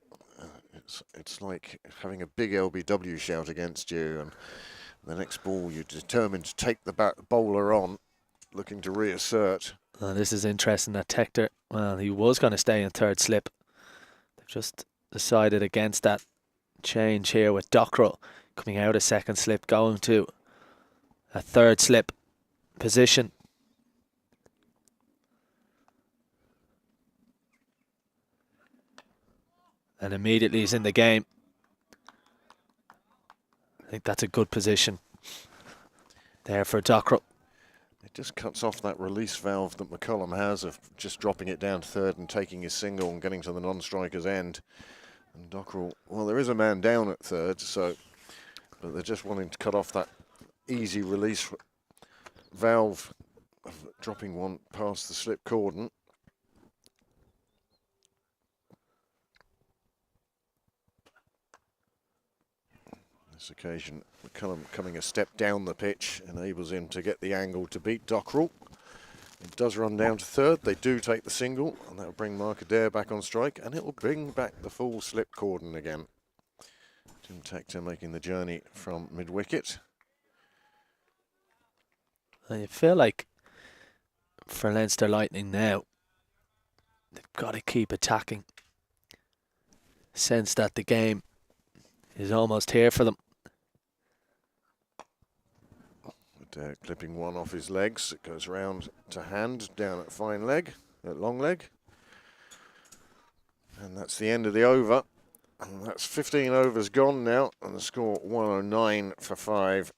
It's like having a big LBW shout against you, and the next ball you're determined to take the bowler on, looking to reassert. This is interesting that Tector, well, he was going to stay in third slip. They've just decided against that change here with Dockrell coming out of second slip, going to a third slip position. And immediately he's in the game. I think that's a good position there for Dockrell. It just cuts off that release valve that McCullum has of just dropping it down to third and taking his single and getting to the non-striker's end. And Dockrell, well, there is a man down at third, but they're just wanting to cut off that easy release valve of dropping one past the slip cordon. This occasion, McCullum coming a step down the pitch enables him to get the angle to beat Dockrell. It does run down to third. They do take the single, and that'll bring Mark Adair back on strike, and it will bring back the full slip cordon again. Tim Tector making the journey from mid-wicket. I feel like for Leinster Lightning now, they've got to keep attacking. Sense that the game is almost here for them. Clipping one off his legs. It goes round to hand, down at fine leg, at long leg. And that's the end of the over. And that's 15 overs gone now, and the score 109 for 5.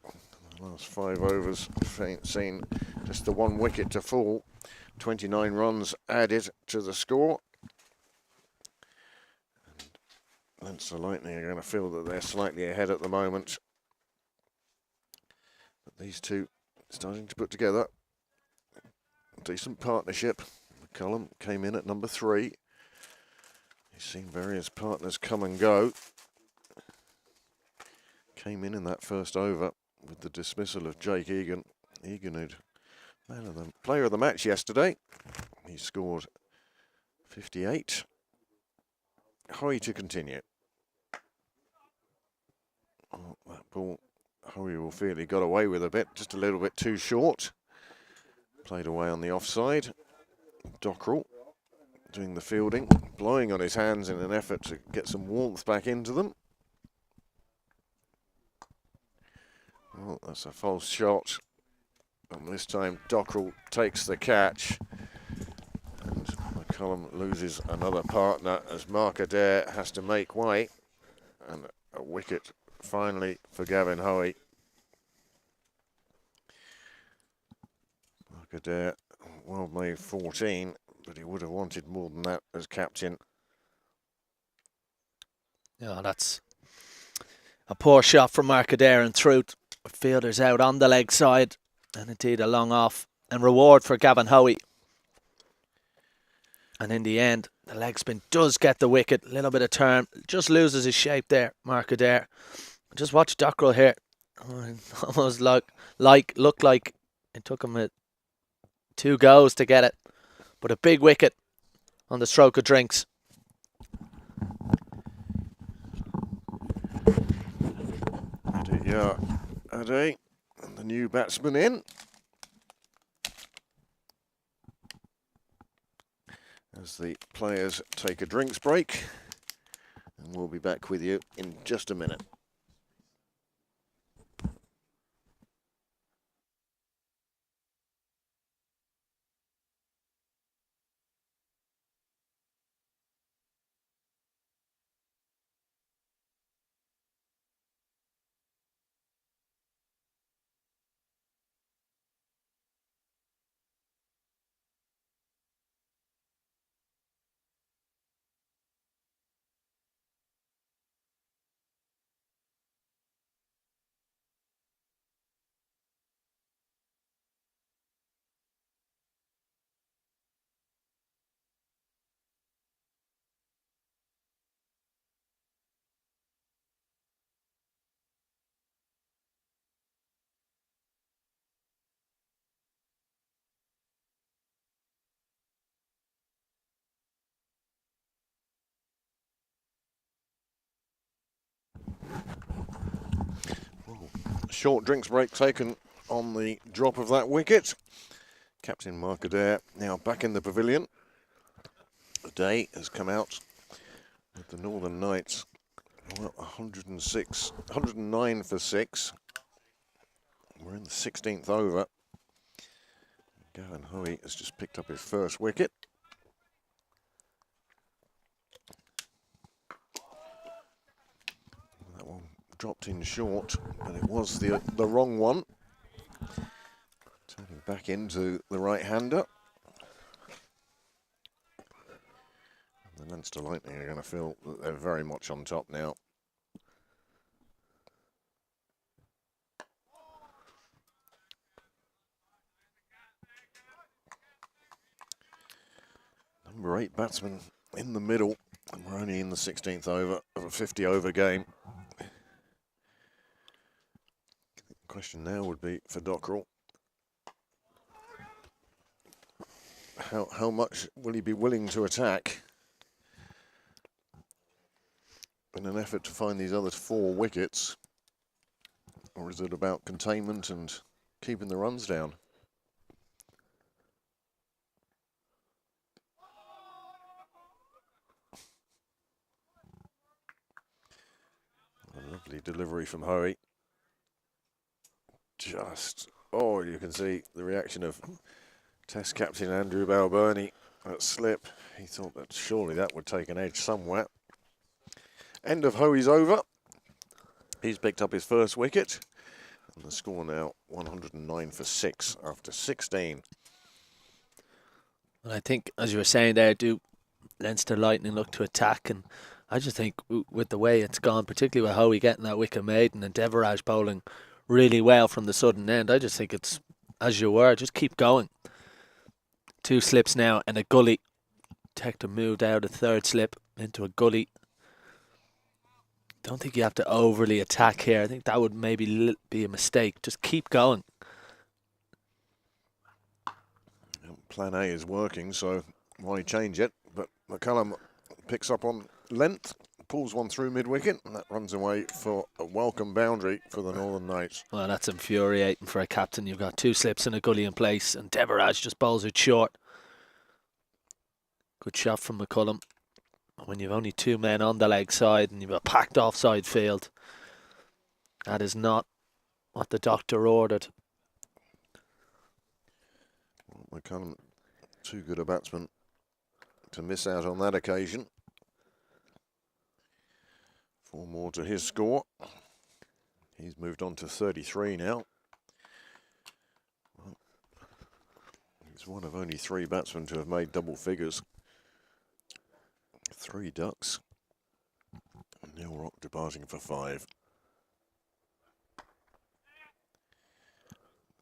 The last 5 overs seen just the 1 wicket to fall. 29 runs added to the score. Leinster Lightning are going to feel that they're slightly ahead at the moment. But these two starting to put together a decent partnership. McCullum came in at number 3. He's seen various partners come and go. Came in that first over with the dismissal of Jake Egan. Egan, who'd player of the match yesterday. He scored 58. Hoy to continue. Oh, that ball, Hoy will feel he got away with a bit, just a little bit too short. Played away on the offside. Dockrell doing the fielding, blowing on his hands in an effort to get some warmth back into them. Well, that's a false shot. And this time Dockrell takes the catch. And McCullum loses another partner as Mark Adair has to make way. And a wicket finally for Gavin Hoey. Mark Adair, well made 14, but he would have wanted more than that as captain. Yeah, that's a poor shot from Mark Adair in truth. Fielders out on the leg side, and indeed a long off. And reward for Gavin Hoey. And in the end, the leg spin does get the wicket. A little bit of turn. Just loses his shape there, Mark Adair. Just watch Dockrell here. Oh, almost looked like it took him 2 goes to get it. But a big wicket on the stroke of drinks. Ade, and the new batsman in. As the players take a drinks break. And we'll be back with you in just a minute. Short drinks break taken on the drop of that wicket. Captain Mark Adair now back in the pavilion. The day has come out with the Northern Knights. Well, 109 for 6. We're in the 16th over. Gavin Hoey has just picked up his first wicket. That one dropped in short, but it was the wrong one. Turning back into the right-hander. The Leinster Lightning are going to feel that they're very much on top now. Number 8 batsman in the middle, and we're only in the 16th over of a 50-over game. The question now would be for Dockrell. How much will he be willing to attack in an effort to find these other 4 wickets? Or is it about containment and keeping the runs down? A lovely delivery from Hoey. Oh, you can see the reaction of Test captain Andrew Balbirnie at slip. He thought that surely that would take an edge somewhere. End of Hoey's over. He's picked up his first wicket. And the score now 109 for 6 after 16. And I think, as you were saying there, do Leinster Lightning look to attack? And I just think with the way it's gone, particularly with Hoey getting that wicket maiden and Deverage bowling really well from the sudden end, I just think it's, as you were, just keep going. 2 slips now and a gully. Tech moved out a 3rd slip into a gully. Don't think you have to overly attack here. I think that would maybe be a mistake. Just keep going. Plan A is working, so why change it? But McCullum picks up on length, pulls one through mid-wicket, and that runs away for a welcome boundary for the Northern Knights. Well, that's infuriating for a captain. You've got 2 slips and a gully in place, and Deverage just bowls it short. Good shot from McCullum. When you've only 2 men on the leg side and you've a packed offside field, that is not what the doctor ordered. Well, McCullum, too good a batsman to miss out on that occasion. 4 more to his score. He's moved on to 33 now. Well, he's one of only 3 batsmen to have made double figures. 3 ducks. Neil Rock departing for 5.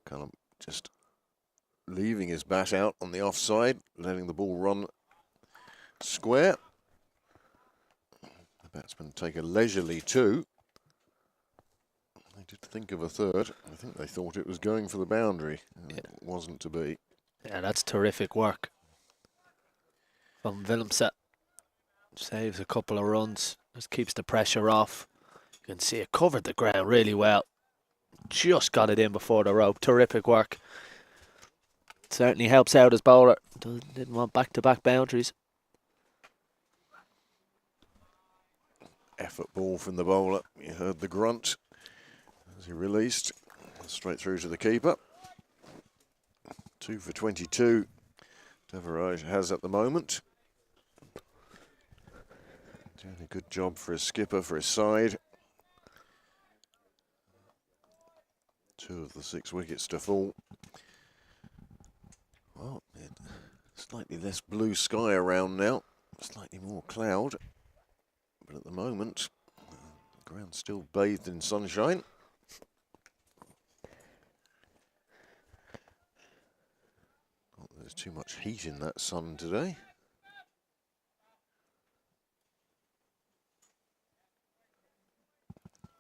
McCullum just leaving his bat out on the offside, letting the ball run square. The batsmen take a leisurely 2. They did think of a 3rd. I think they thought it was going for the boundary. It wasn't to be. Yeah, that's terrific work from Willemse. Saves a couple of runs, just keeps the pressure off. You can see it covered the ground really well. Just got it in before the rope. Terrific work. Certainly helps out as bowler. Didn't want back-to-back boundaries. Effort ball from the bowler. You heard the grunt as he released. Straight through to the keeper. 2 for 22. Deverage has at the moment. Doing a good job for his skipper, for his side. 2 of the 6 wickets to fall. Well, slightly less blue sky around now, slightly more cloud. But at the moment, the ground's still bathed in sunshine. Not that there's too much heat in that sun today.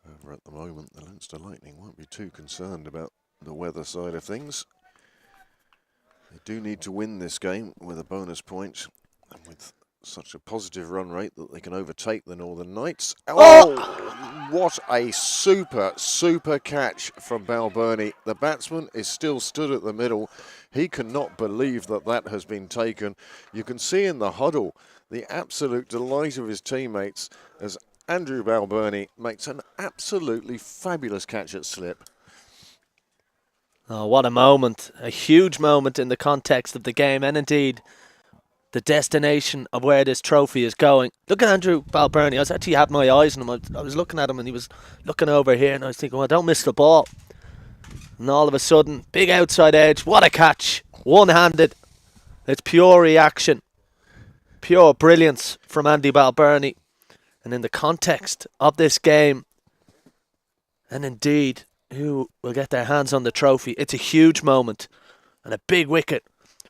However, at the moment, the Leinster Lightning won't be too concerned about the weather side of things. They do need to win this game with a bonus point and with such a positive run rate that they can overtake the Northern Knights. Oh! What a super catch from Balbirnie. The batsman is still stood at the middle. He cannot believe that that has been taken. You can see in the huddle the absolute delight of his teammates as Andrew Balbirnie makes an absolutely fabulous catch at slip. Oh, what a moment. A huge moment in the context of the game and indeed the destination of where this trophy is going. Look at Andrew Balbirnie. I was actually had my eyes on him. I was looking at him and he was looking over here and I was thinking, well, don't miss the ball. And all of a sudden, big outside edge. What a catch. One-handed. It's pure reaction. Pure brilliance from Andy Balbirnie. And in the context of this game, and indeed, who will get their hands on the trophy, it's a huge moment. And a big wicket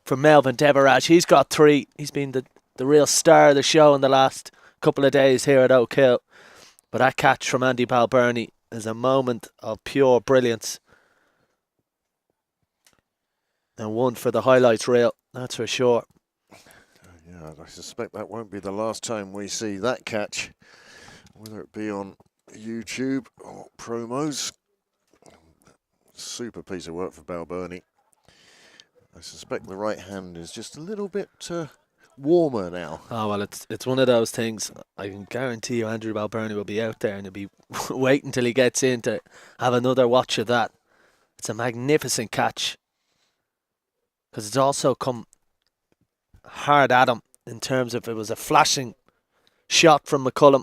for Melvin Deveraj. He's got 3. He's been the real star of the show in the last couple of days here at Oak Hill. But that catch from Andy Balbirnie is a moment of pure brilliance. And one for the highlights reel, that's for sure. Yeah, I suspect that won't be the last time we see that catch, whether it be on YouTube or promos. Super piece of work for Balbirnie. I suspect the right hand is just a little bit warmer now. Oh, well, it's one of those things. I can guarantee you Andrew Balbirnie will be out there and he'll be waiting till he gets in to have another watch of that. It's a magnificent catch. Because it's also come hard at him in terms of it was a flashing shot from McCullum.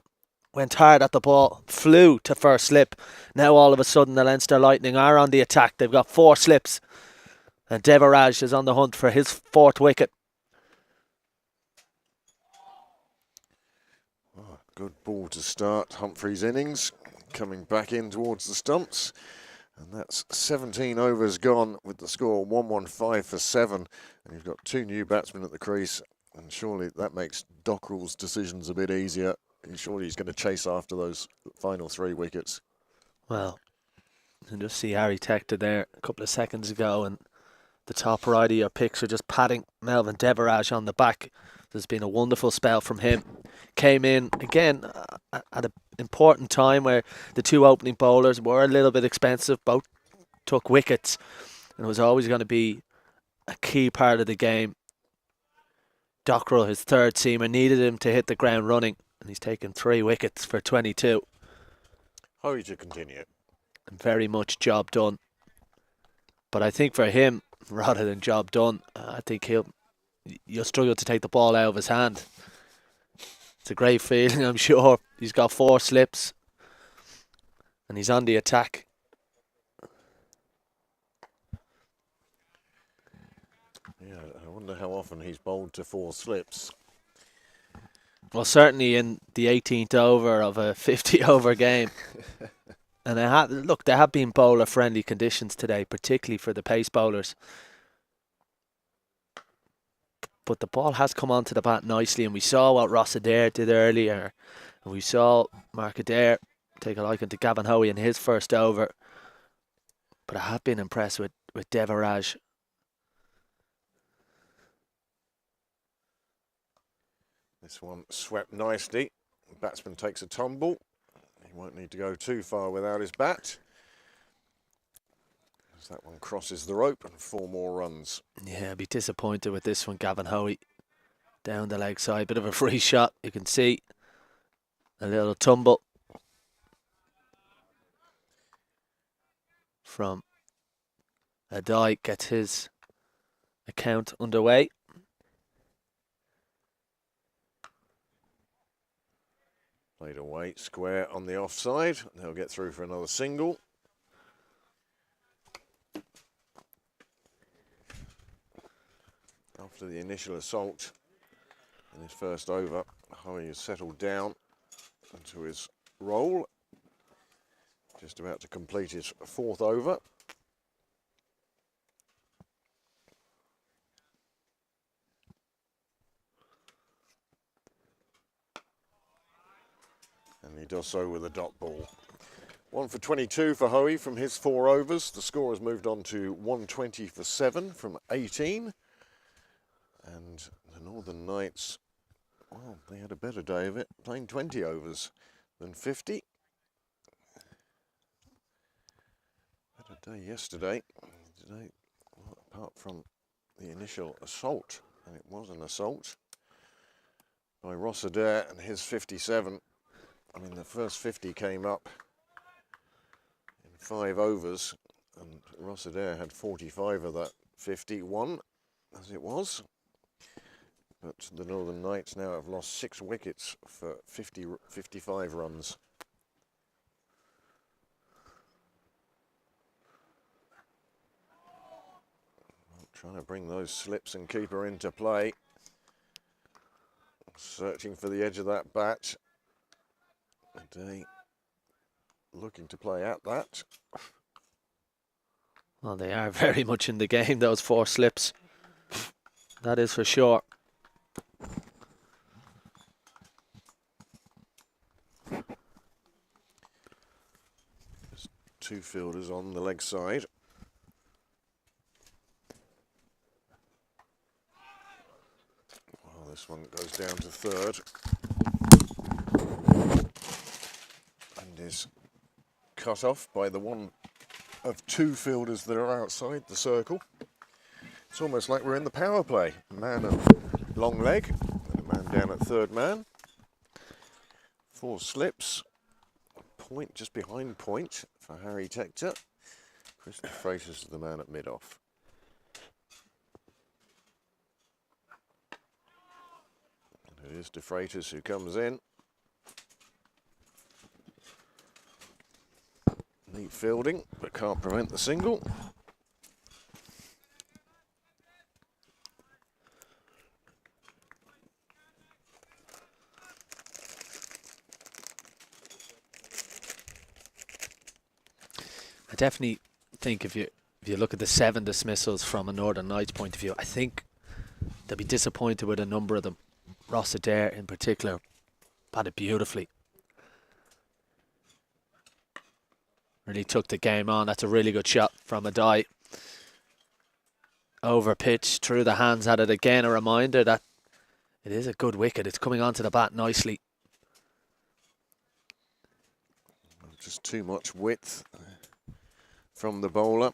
Went hard at the ball, flew to first slip. Now all of a sudden the Leinster Lightning are on the attack. They've got 4 slips. And Deveraj is on the hunt for his 4th wicket. Oh, good ball to start Humphrey's innings. Coming back in towards the stumps. And that's 17 overs gone with the score 115 for 7. And you've got 2 new batsmen at the crease. And surely that makes Dockrell's decisions a bit easier. And surely he's going to chase after those final 3 wickets. Well, you can just see Harry Tector there a couple of seconds ago. And the top right of your picture just patting Melvin Deveraj on the back. There's been a wonderful spell from him. Came in again at an important time where the 2 opening bowlers were a little bit expensive. Both took wickets. And it was always going to be a key part of the game. Dockrell, his 3rd seamer, needed him to hit the ground running. And he's taken 3 wickets for 22. Hurry to continue. And very much job done. But I think for him, rather than job done, I think you'll struggle to take the ball out of his hand. It's a great feeling, I'm sure. He's got 4 slips. And he's on the attack. Yeah, I wonder how often he's bowled to 4 slips. Well, certainly in the 18th over of a 50-over game. And there have been bowler-friendly conditions today, particularly for the pace bowlers. But the ball has come onto the bat nicely, and we saw what Ross Adair did earlier. And we saw Mark Adair take a liking to Gavin Hoey in his first over. But I have been impressed with Deveraj. This one swept nicely. The batsman takes a tumble. He won't need to go too far without his bat. As that one crosses the rope and 4 more runs. Yeah, I'd be disappointed with this one, Gavin Hoey. Down the leg side, bit of a free shot. You can see a little tumble from Adai. Gets his account underway. Played away, square on the offside. They'll get through for another single. After the initial assault in his first over, Hoey has settled down into his role. Just about to complete his 4th over. And he does so with a dot ball. 1 for 22 for Hoey from his 4 overs. The score has moved on to 120 for 7 from 18. And the Northern Knights well, they had a better day of it, playing 20 overs than 50. Had a day yesterday. Today, well, apart from the initial assault, and it was an assault, by Ross Adair and his 57. I mean, the first 50 came up in 5 overs, and Ross Adair had 45 of that 51, as it was. But the Northern Knights now have lost 6 wickets for 55 runs. Trying to bring those slips and keeper into play. Searching for the edge of that bat. Adair looking to play at that. Well, they are very much in the game, those 4 slips. That is for sure. There's 2 fielders on the leg side. Well, this one goes down to third. And is cut off by the one of 2 fielders that are outside the circle. It's almost like we're in the power play. A man at long leg and a man down at third man. 4 slips. Point just behind point for Harry Tector. Chris de Freitas is the man at mid-off. And it is de Freitas who comes in. Neat fielding, but can't prevent the single. I definitely think if you look at the 7 dismissals from a Northern Knights point of view, I think they'll be disappointed with a number of them. Ross Adair in particular batted beautifully. Really took the game on. That's a really good shot from Adai. Over pitch, through the hands at it again. A reminder that it is a good wicket. It's coming onto the bat nicely. Just too much width from the bowler.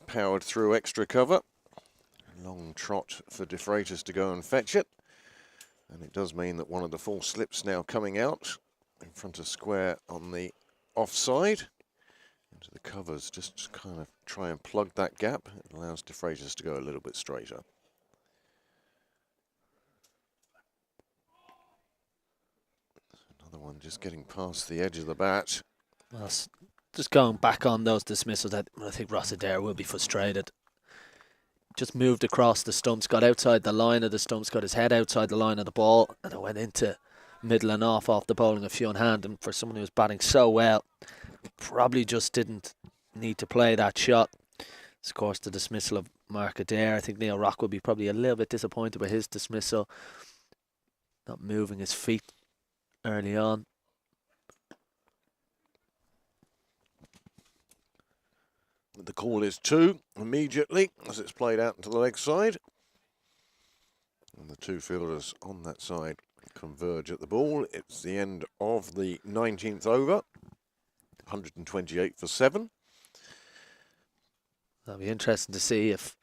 Powered through extra cover. Long trot for de Freitas to go and fetch it. And it does mean that one of the 4 slips now coming out in front of square on the offside. Into the covers, just to kind of try and plug that gap. It allows de Freitas to go a little bit straighter. Another one just getting past the edge of the bat. Well, just going back on those dismissals, I think Ross Adair will be frustrated. Just moved across the stumps, got outside the line of the stumps, got his head outside the line of the ball, and it went into middle and off the bowling of Fionn Hand. And for someone who was batting so well, probably just didn't need to play that shot. Of course, the dismissal of Mark Adair. I think Neil Rock would be probably a little bit disappointed with his dismissal. Not moving his feet early on. The call is 2 immediately as it's played out into the leg side. And the 2 fielders on that side converge at the ball. It's the end of the 19th over. 128 for 7. That'll be interesting to see if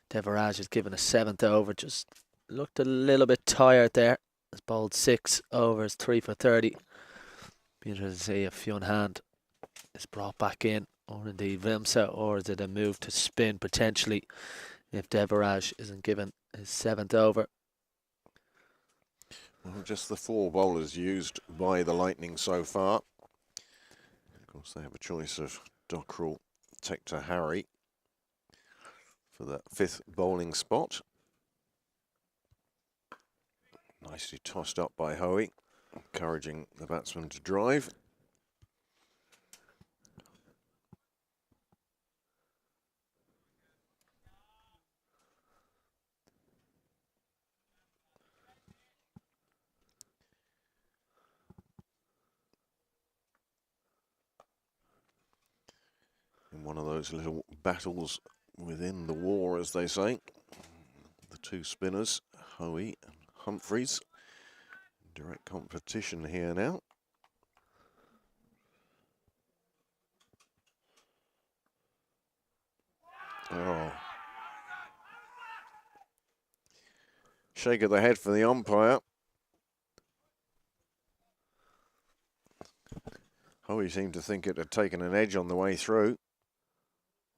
Devaraj is given a 7th over. Just looked a little bit tired there. Has bowled 6 overs, 3 for 30. Be interesting to see if Fionn Hand is brought back in, or indeed Vimsa, or is it a move to spin potentially if Devaraj isn't given his 7th over. Well, just the 4 bowlers used by the Lightning so far. Of course, they have a choice of Dockrell, Tector, Harry for the 5th bowling spot. Nicely tossed up by Hoey, encouraging the batsman to drive. In one of those little battles within the war, as they say, the 2 spinners, Hoey and Humphreys, Direct competition here now. Oh. Shake of the head for the umpire. He seemed to think it had taken an edge on the way through.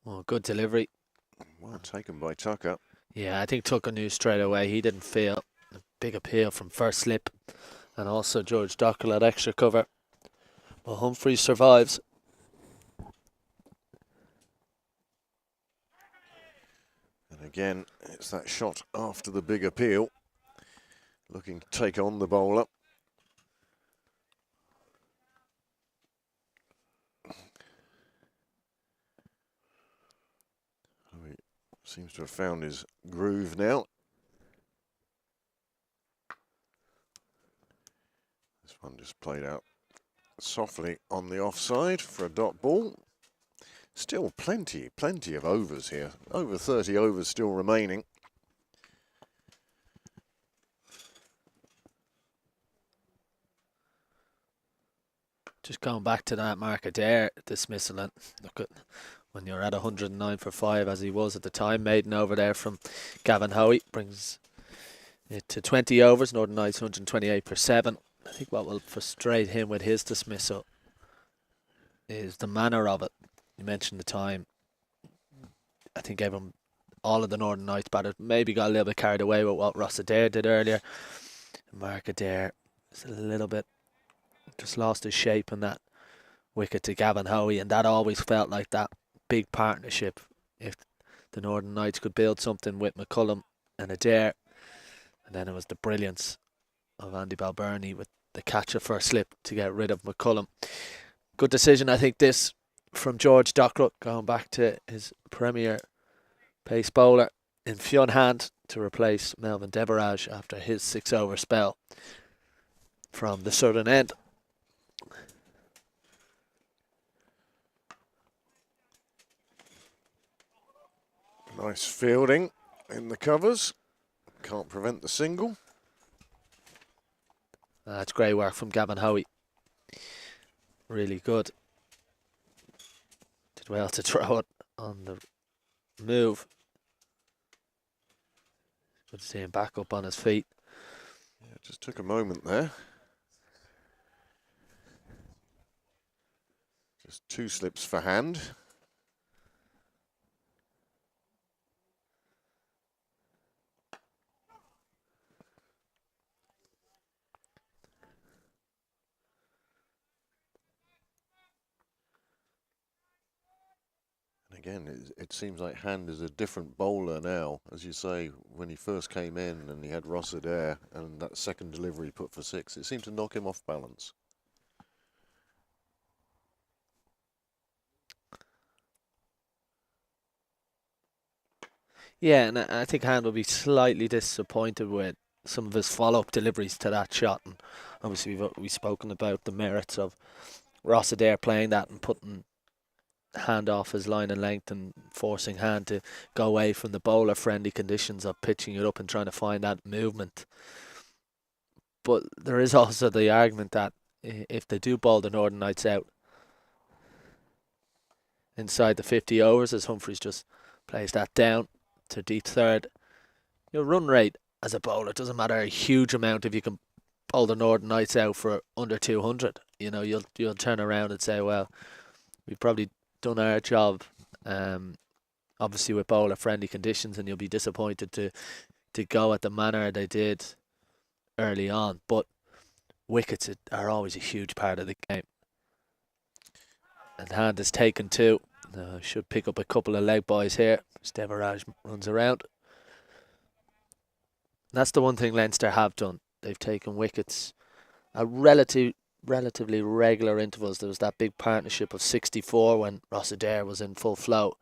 Well, good delivery. Well taken by Tucker. Yeah, I think Tucker knew straight away. He didn't feel a big appeal from first slip. And also George Dockrell had extra cover. But Humphreys survives. And again, it's that shot after the big appeal. Looking to take on the bowler. He seems to have found his groove now. This one just played out softly on the offside for a dot ball. Still plenty of overs here. Over 30 overs still remaining. Just going back to that Mark Adair dismissal, and look at when you're at 109 for 5 as he was at the time. Maiden over there from Gavin Hoey brings it to 20 overs. Northern Knights 128 for 7. I think what will frustrate him with his dismissal is the manner of it. You mentioned the time. I think gave him all of the Northern Knights batters. Maybe got a little bit carried away with what Ross Adair did earlier. Mark Adair is a little bit just lost his shape in that wicket to Gavin Hoey, and that always felt like that big partnership. If the Northern Knights could build something with McCullum and Adair, and then it was the brilliance of Andy Balbirnie with the catch of first slip to get rid of McCullum. Good decision, I think, this from George Dockrell, going back to his premier pace bowler in Fionn Hand to replace Melvin Deverage after his 6-over spell from the southern end. Nice fielding in the covers. Can't prevent the single. That's great work from Gavin Hoey. Really good. Did well to throw it on the move. Good to see him back up on his feet. Yeah, it just took a moment there. Just 2 slips for Hand. Again, it seems like Hand is a different bowler now. As you say, when he first came in and he had Ross Adair and that second delivery put for 6, it seemed to knock him off balance. Yeah, and I think Hand will be slightly disappointed with some of his follow-up deliveries to that shot. And obviously we've spoken about the merits of Ross Adair playing that and putting Hand off his line and length and forcing Hand to go away from the bowler-friendly conditions of pitching it up and trying to find that movement. But there is also the argument that if they do bowl the Northern Knights out inside the 50 overs, as Humphreys just plays that down to deep third, your run rate as a bowler doesn't matter a huge amount if you can bowl the Northern Knights out for under 200. You know, you'll turn around and say, well, we've probably done our job, obviously with bowler friendly conditions, and you'll be disappointed to go at the manner they did early on. But wickets are always a huge part of the game, and Hand has taken 2. Should pick up a couple of leg boys here. Steverage runs around. That's the one thing Leinster have done. They've taken wickets at relatively regular intervals. There was that big partnership of 64 when Ross Adair was in full flow.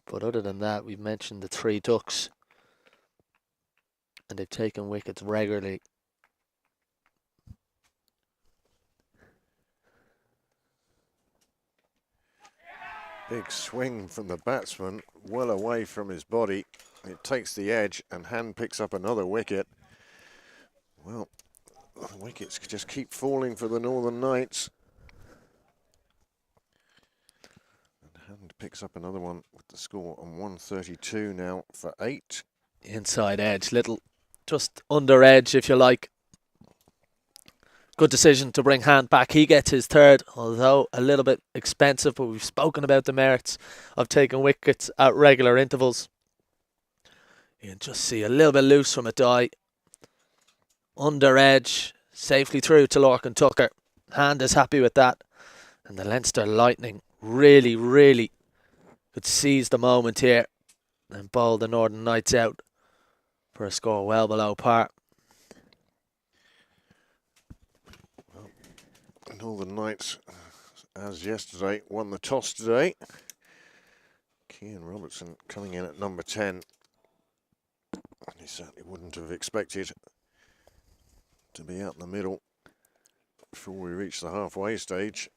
But other than that, we've mentioned the 3 ducks, and they've taken wickets regularly. Big swing from the batsman, well away from his body. It takes the edge, and Hand picks up another wicket. Well, wickets just keep falling for the Northern Knights. And Hand picks up another one with the score on 132 now for 8. Inside edge, little just under edge if you like. Good decision to bring Hand back. He gets his third, although a little bit expensive, but we've spoken about the merits of taking wickets at regular intervals. You can just see a little bit loose from a die. Under edge, safely through to Lorcan Tucker. Hand is happy with that. And the Leinster Lightning really, really could seize the moment here and bowl the Northern Knights out for a score well below par. Northern Knights, as yesterday, won the toss today. Cian Robertson coming in at number 10. He certainly wouldn't have expected to be out in the middle before we reach the halfway stage.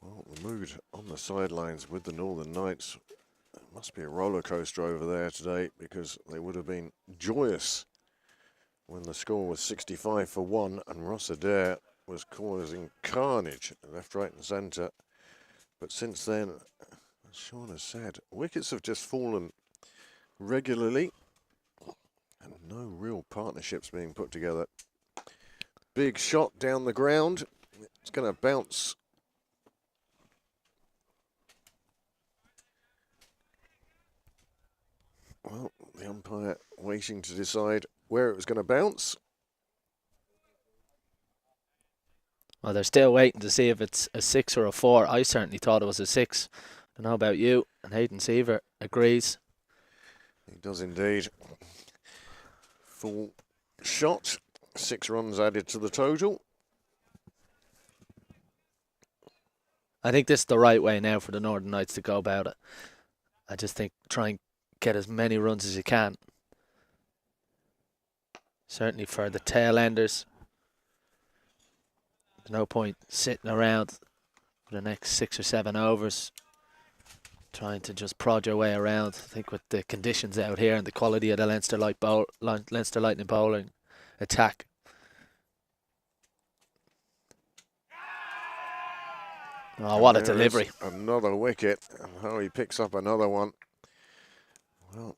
Well, the mood on the sidelines with the Northern Knights, it must be a roller coaster over there today, because they would have been joyous when the score was 65 for 1 and Ross Adair was causing carnage left, right and centre. But since then, as Sean has said, wickets have just fallen regularly and no real partnerships being put together. Big shot down the ground. It's going to bounce. Well, the umpire waiting to decide where it was going to bounce. Well, they're still waiting to see if it's a 6 or a 4. I certainly thought it was a 6. I don't know about you. And Hayden Seaver agrees. He does indeed. Full shot. 6 runs added to the total. I think this is the right way now for the Northern Knights to go about it. I just think try and get as many runs as you can. Certainly for the tail enders. There's no point sitting around for the next 6 or 7 overs trying to just prod your way around. I think with the conditions out here and the quality of the Leinster Lightning bowling attack. Oh, what a delivery. Another wicket, and how he picks up another one. Well,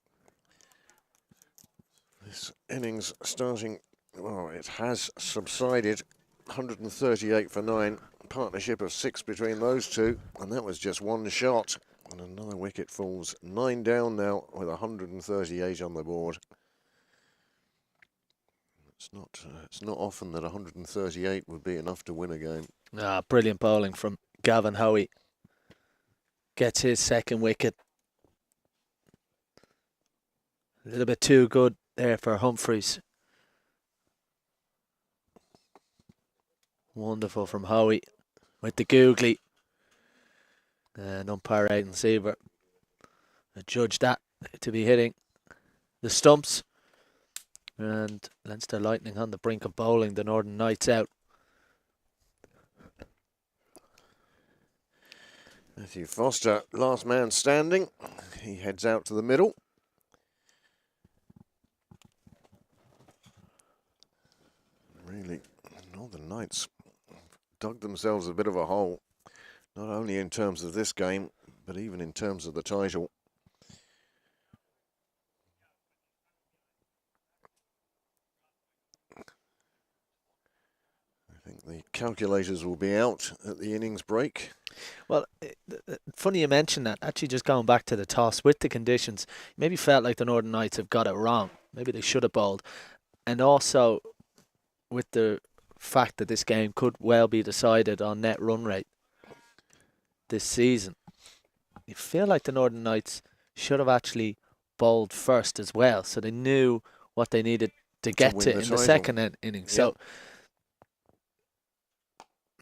this innings starting, well, it has subsided. 138 for 9, partnership of 6 between those two, and that was just one shot. And another wicket falls. 9 down now with 138 on the board. It's not often that 138 would be enough to win a game. Brilliant bowling from Gavin Hoey. Gets his second wicket. A little bit too good there for Humphreys. Wonderful from Hoey with the googly. And umpire Aidan Seaver judged that to be hitting the stumps. And Leinster Lightning on the brink of bowling the Northern Knights out. Matthew Foster, last man standing. He heads out to the middle. Really, Northern Knights dug themselves a bit of a hole, not only in terms of this game, but even in terms of the title. I think the calculators will be out at the innings break. Well, funny you mention that. Actually, just going back to the toss with the conditions, maybe felt like the Northern Knights have got it wrong. Maybe they should have bowled. And also, with the fact that this game could well be decided on net run rate this season, you feel like the Northern Knights should have actually bowled first as well, so they knew what they needed to get to in the second inning. Yep. So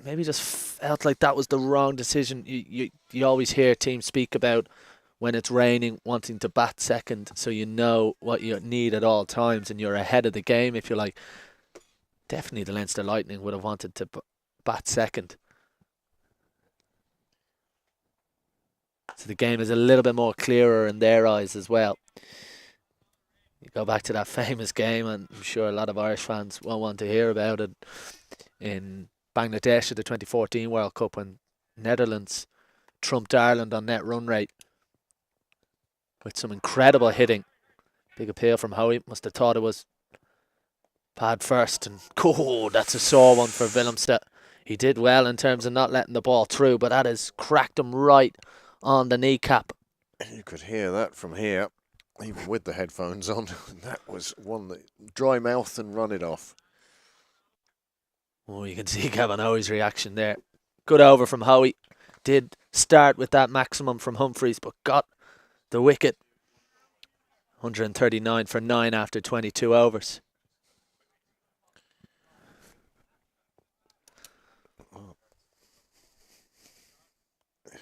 maybe just felt like that was the wrong decision. You always hear teams speak about when it's raining wanting to bat second, so you know what you need at all times and you're ahead of the game, if you like. Definitely the Leinster Lightning would have wanted to bat second. So the game is a little bit more clearer in their eyes as well. You Go back to that famous game, and I'm sure a lot of Irish fans won't want to hear about it, in Bangladesh at the 2014 World Cup when Netherlands trumped Ireland on net run rate with some incredible hitting. Big appeal from Howie. Must have thought it was pad first, and that's a sore one for Willemstad. He did well in terms of not letting the ball through, but that has cracked him right on the kneecap. You could hear that from here, even with the headphones on. That was one that dry mouth and run it off. Oh, you can see Gavin Howie's reaction there. Good over from Howie. Did start with that maximum from Humphreys, but got the wicket. 139 for 9 after 22 overs.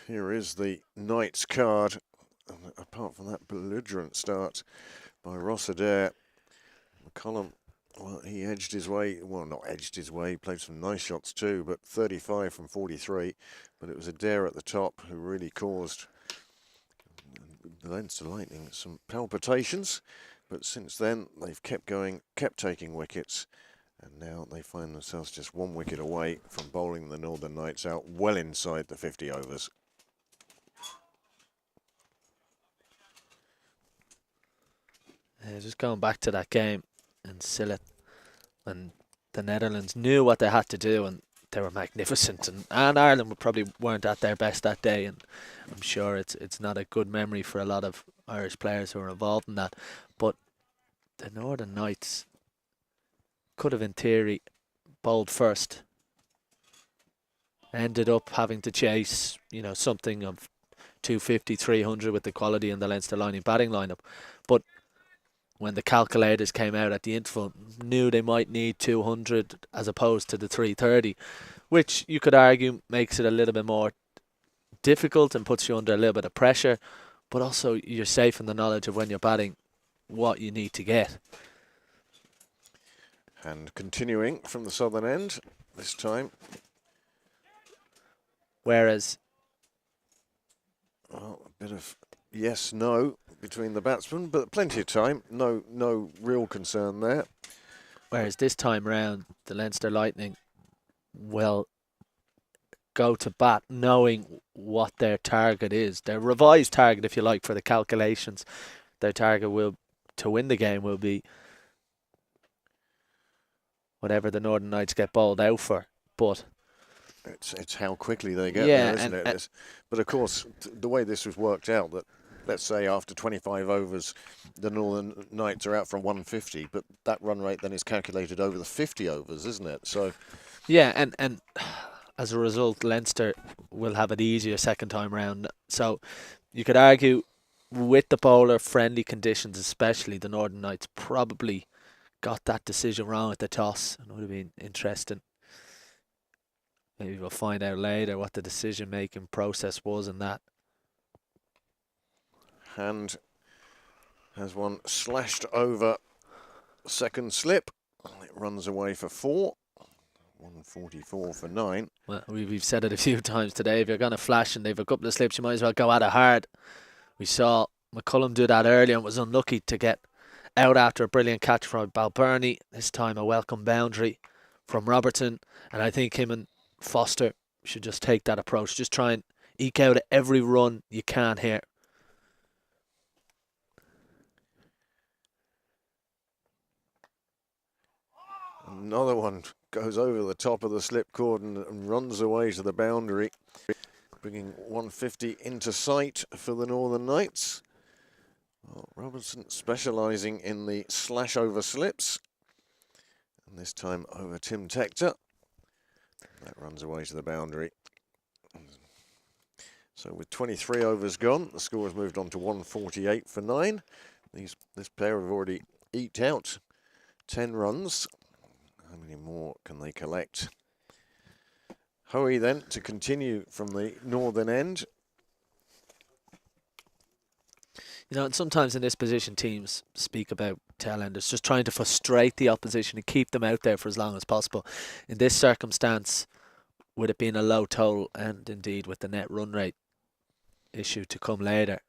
Here is the Knights card. Apart from that belligerent start by Ross Adair, McCullum, well, he edged his way. Well, not edged his way. He played some nice shots too, but 35 from 43. But it was Adair at the top who really caused the Leinster Lightning some palpitations. But since then, they've kept going, kept taking wickets. And now they find themselves just 1 wicket away from bowling the Northern Knights out well inside the 50 overs. Just going back to that game in Sylhet, and the Netherlands knew what they had to do, and they were magnificent. And Ireland probably weren't at their best that day, and I'm sure it's not a good memory for a lot of Irish players who were involved in that. But the Northern Knights could have, in theory, bowled first. Ended up having to chase, something of 250, 300 with the quality in the Leinster Lightning batting lineup. But when the calculators came out at the interval, knew they might need 200 as opposed to the 330, which you could argue makes it a little bit more difficult and puts you under a little bit of pressure, but also you're safe in the knowledge of when you're batting what you need to get. And continuing from the southern end this time. Whereas, well, a bit of yes, no between the batsmen, but plenty of time. No real concern there. Whereas this time round, the Leinster Lightning will go to bat knowing what their target is. Their revised target, if you like, for the calculations. Their target to win the game will be whatever the Northern Knights get bowled out for. But it's how quickly they get there, isn't it? But of course, the way this was worked out, that let's say after 25 overs, the Northern Knights are out from 150, but that run rate then is calculated over the 50 overs, isn't it? So, yeah, and as a result, Leinster will have it easier second time round. So you could argue, with the bowler-friendly conditions especially, the Northern Knights probably got that decision wrong at the toss. It would have been interesting. Maybe we'll find out later what the decision-making process was in that. Hand has one slashed over second slip. It runs away for 4. 144 for 9. Well, we've said it a few times today. If you're going to flash and they've a couple of slips, you might as well go at it hard. We saw McCullum do that earlier and was unlucky to get out after a brilliant catch from Balbirnie. This time a welcome boundary from Robertson. And I think him and Foster should just take that approach. Just try and eke out every run you can here. Another one goes over the top of the slip cord and runs away to the boundary, bringing 150 into sight for the Northern Knights. Well, Robertson specialising in the slash over slips, and this time over Tim Tector. That runs away to the boundary. So with 23 overs gone, the score has moved on to 148 for 9. This pair have already eked out 10 runs. How many more can they collect? Hoey then to continue from the northern end. And sometimes in this position, teams speak about tail-enders, just trying to frustrate the opposition and keep them out there for as long as possible. In this circumstance, with it being a low total and indeed with the net run rate issue to come later,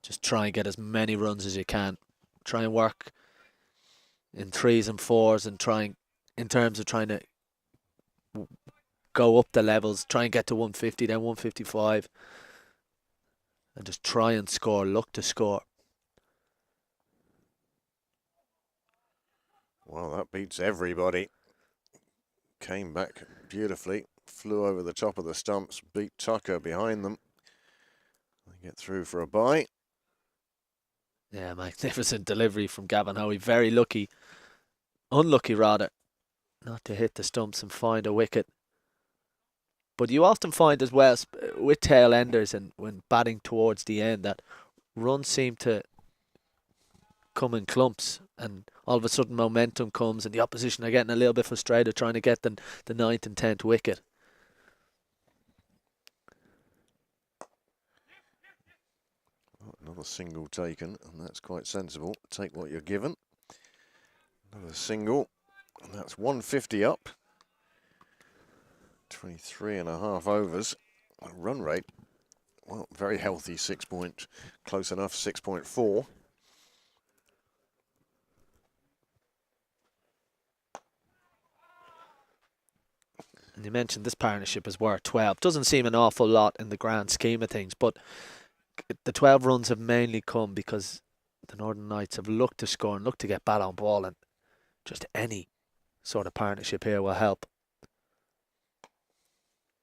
just try and get as many runs as you can try and work in threes and fours and in terms of trying to go up the levels, try and get to 150, then 155, and just try and score, look to score. Well, that beats everybody. Came back beautifully, flew over the top of the stumps, beat Tucker behind them. They get through for a bye. Yeah, magnificent delivery from Gavin Hoey. Very unlucky rather, not to hit the stumps and find a wicket. But you often find as well with tail enders and when batting towards the end that runs seem to come in clumps, and all of a sudden momentum comes and the opposition are getting a little bit frustrated trying to get the ninth and 10th wicket. Another single taken, and that's quite sensible. Take what you're given. Another single, and that's 150 up. 23 and a half overs. Run rate, well, very healthy, close enough, 6.4. And you mentioned this partnership is worth 12. Doesn't seem an awful lot in the grand scheme of things, but the 12 runs have mainly come because the Northern Knights have looked to score and looked to get bat on ball, and just any sort of partnership here will help.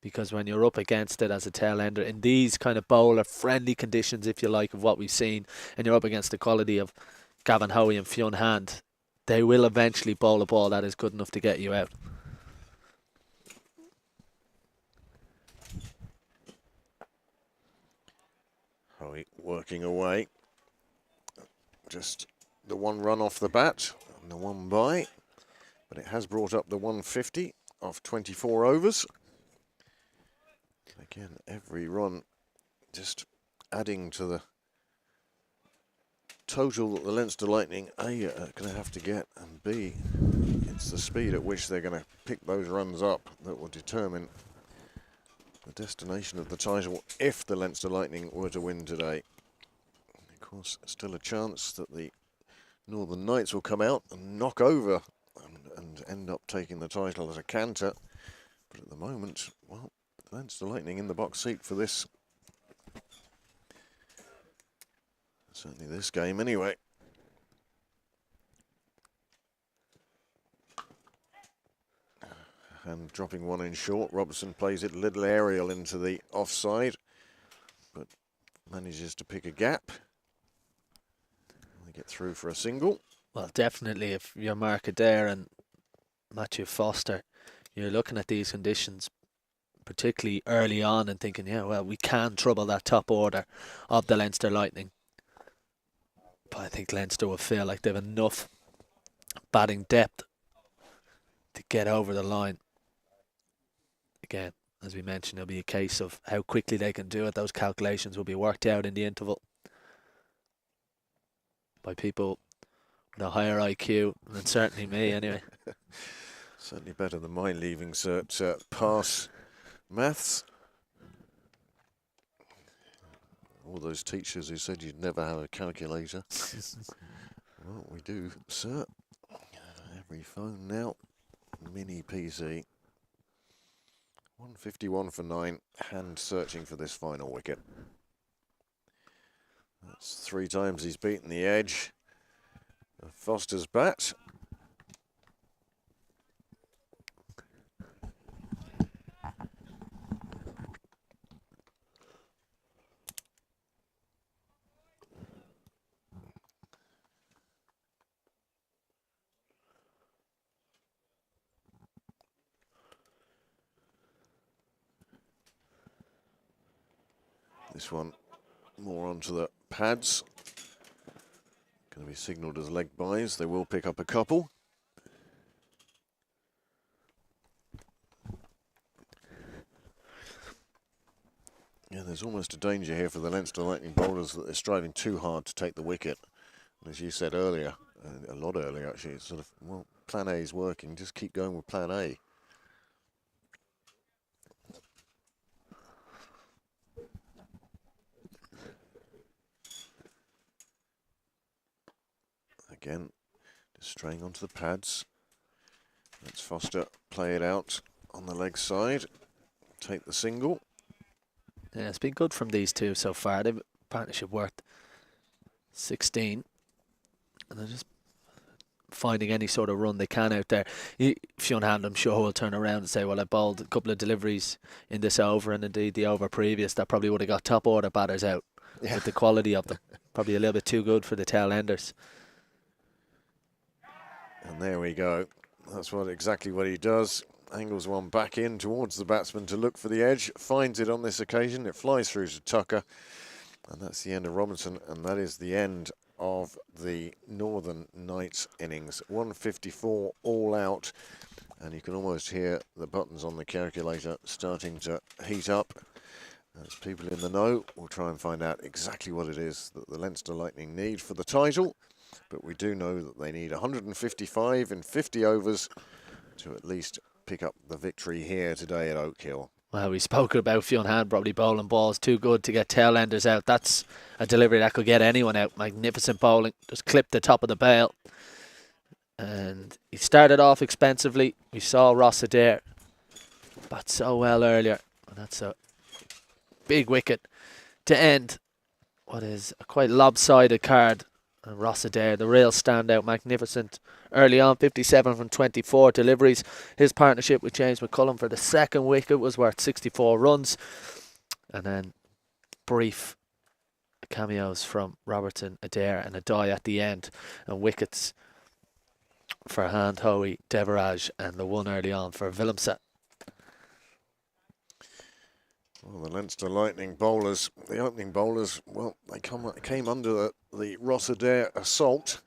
Because when you're up against it as a tail ender in these kind of bowler friendly conditions, if you like, of what we've seen, and you're up against the quality of Gavin Hoey and Fionn Hand, they will eventually bowl a ball that is good enough to get you out. Hoey working away. Just the one run off the bat and the one bye, but it has brought up the 150 off 24 overs. Again, every run just adding to the total that the Leinster Lightning A are going to have to get, and B, it's the speed at which they're going to pick those runs up that will determine the destination of the title if the Leinster Lightning were to win today. Of course, still a chance that the Northern Knights will come out and knock over and end up taking the title as a canter. But at the moment, well, the Leinster Lightning in the box seat for this. Certainly this game anyway. And dropping one in short, Robertson plays it little aerial into the offside, but manages to pick a gap. They get through for a single. Well, definitely if you're Mark Adair and Matthew Foster, you're looking at these conditions, particularly early on, and thinking, yeah, well, we can trouble that top order of the Leinster Lightning. But I think Leinster will feel like they have enough batting depth to get over the line. Again, as we mentioned, it'll be a case of how quickly they can do it. Those calculations will be worked out in the interval by people with a higher IQ than certainly me, anyway. Certainly better than my leaving cert pass maths. All those teachers who said you'd never have a calculator. Well, we do, sir. Every phone now, mini PC. 151 for 9, Hand searching for this final wicket. That's 3 times he's beaten the edge of Foster's bat. This one more onto the pads. Going to be signalled as leg byes. They will pick up a couple. Yeah, there's almost a danger here for the Leinster Lightning bowlers that they're striving too hard to take the wicket. And as you said earlier, a lot earlier actually, it's sort of, well, plan A is working, just keep going with plan A. Again, just straying onto the pads. Let's Foster play it out on the leg side. Take the single. Yeah, it's been good from these two so far. They've partnership worth 16. And they're just finding any sort of run they can out there. Fionn Hand, I'm sure, will turn around and say, well, I bowled a couple of deliveries in this over, and indeed the over previous that probably would have got top order batters out with the quality of them. Probably a little bit too good for the tail enders. And there we go. That's exactly what he does. Angles one back in towards the batsman to look for the edge. Finds it on this occasion. It flies through to Tucker. And that's the end of Robinson. And that is the end of the Northern Knights innings. 154 all out. And you can almost hear the buttons on the calculator starting to heat up. As people in the know will try and find out exactly what it is that the Leinster Lightning need for the title. But we do know that they need 155 in 50 overs to at least pick up the victory here today at Oak Hill. Well, we spoke about Fionn Hand probably bowling balls too good to get tail enders out. That's a delivery that could get anyone out. Magnificent bowling. Just clipped the top of the bail. And he started off expensively. We saw Ross Adair bat so well earlier. And that's a big wicket to end what is a quite lopsided card. And Ross Adair, the real standout, magnificent early on, 57 from 24 deliveries. His partnership with James McCullum for the second wicket was worth 64 runs. And then brief cameos from Robertson, Adair and Adai at the end. And wickets for Hand, Hoey, Devaraj and the one early on for Willemse. Well, the Leinster Lightning bowlers, the opening bowlers, well, they came under the Ross Adair assault,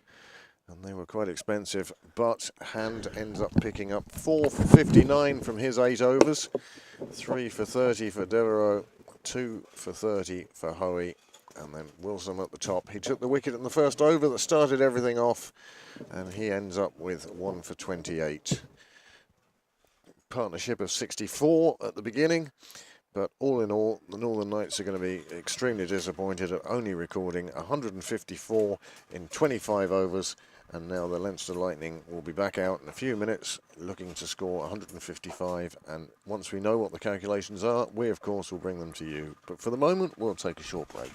and they were quite expensive, but Hand ends up picking up 4 for 59 from his 8 overs, 3 for 30 for Devereux, 2 for 30 for Hoey, and then Wilson at the top. He took the wicket in the first over that started everything off, and he ends up with 1 for 28. Partnership of 64 at the beginning. But all in all, the Northern Knights are going to be extremely disappointed at only recording 154 in 25 overs. And now the Leinster Lightning will be back out in a few minutes looking to score 155. And once we know what the calculations are, we, of course, will bring them to you. But for the moment, we'll take a short break.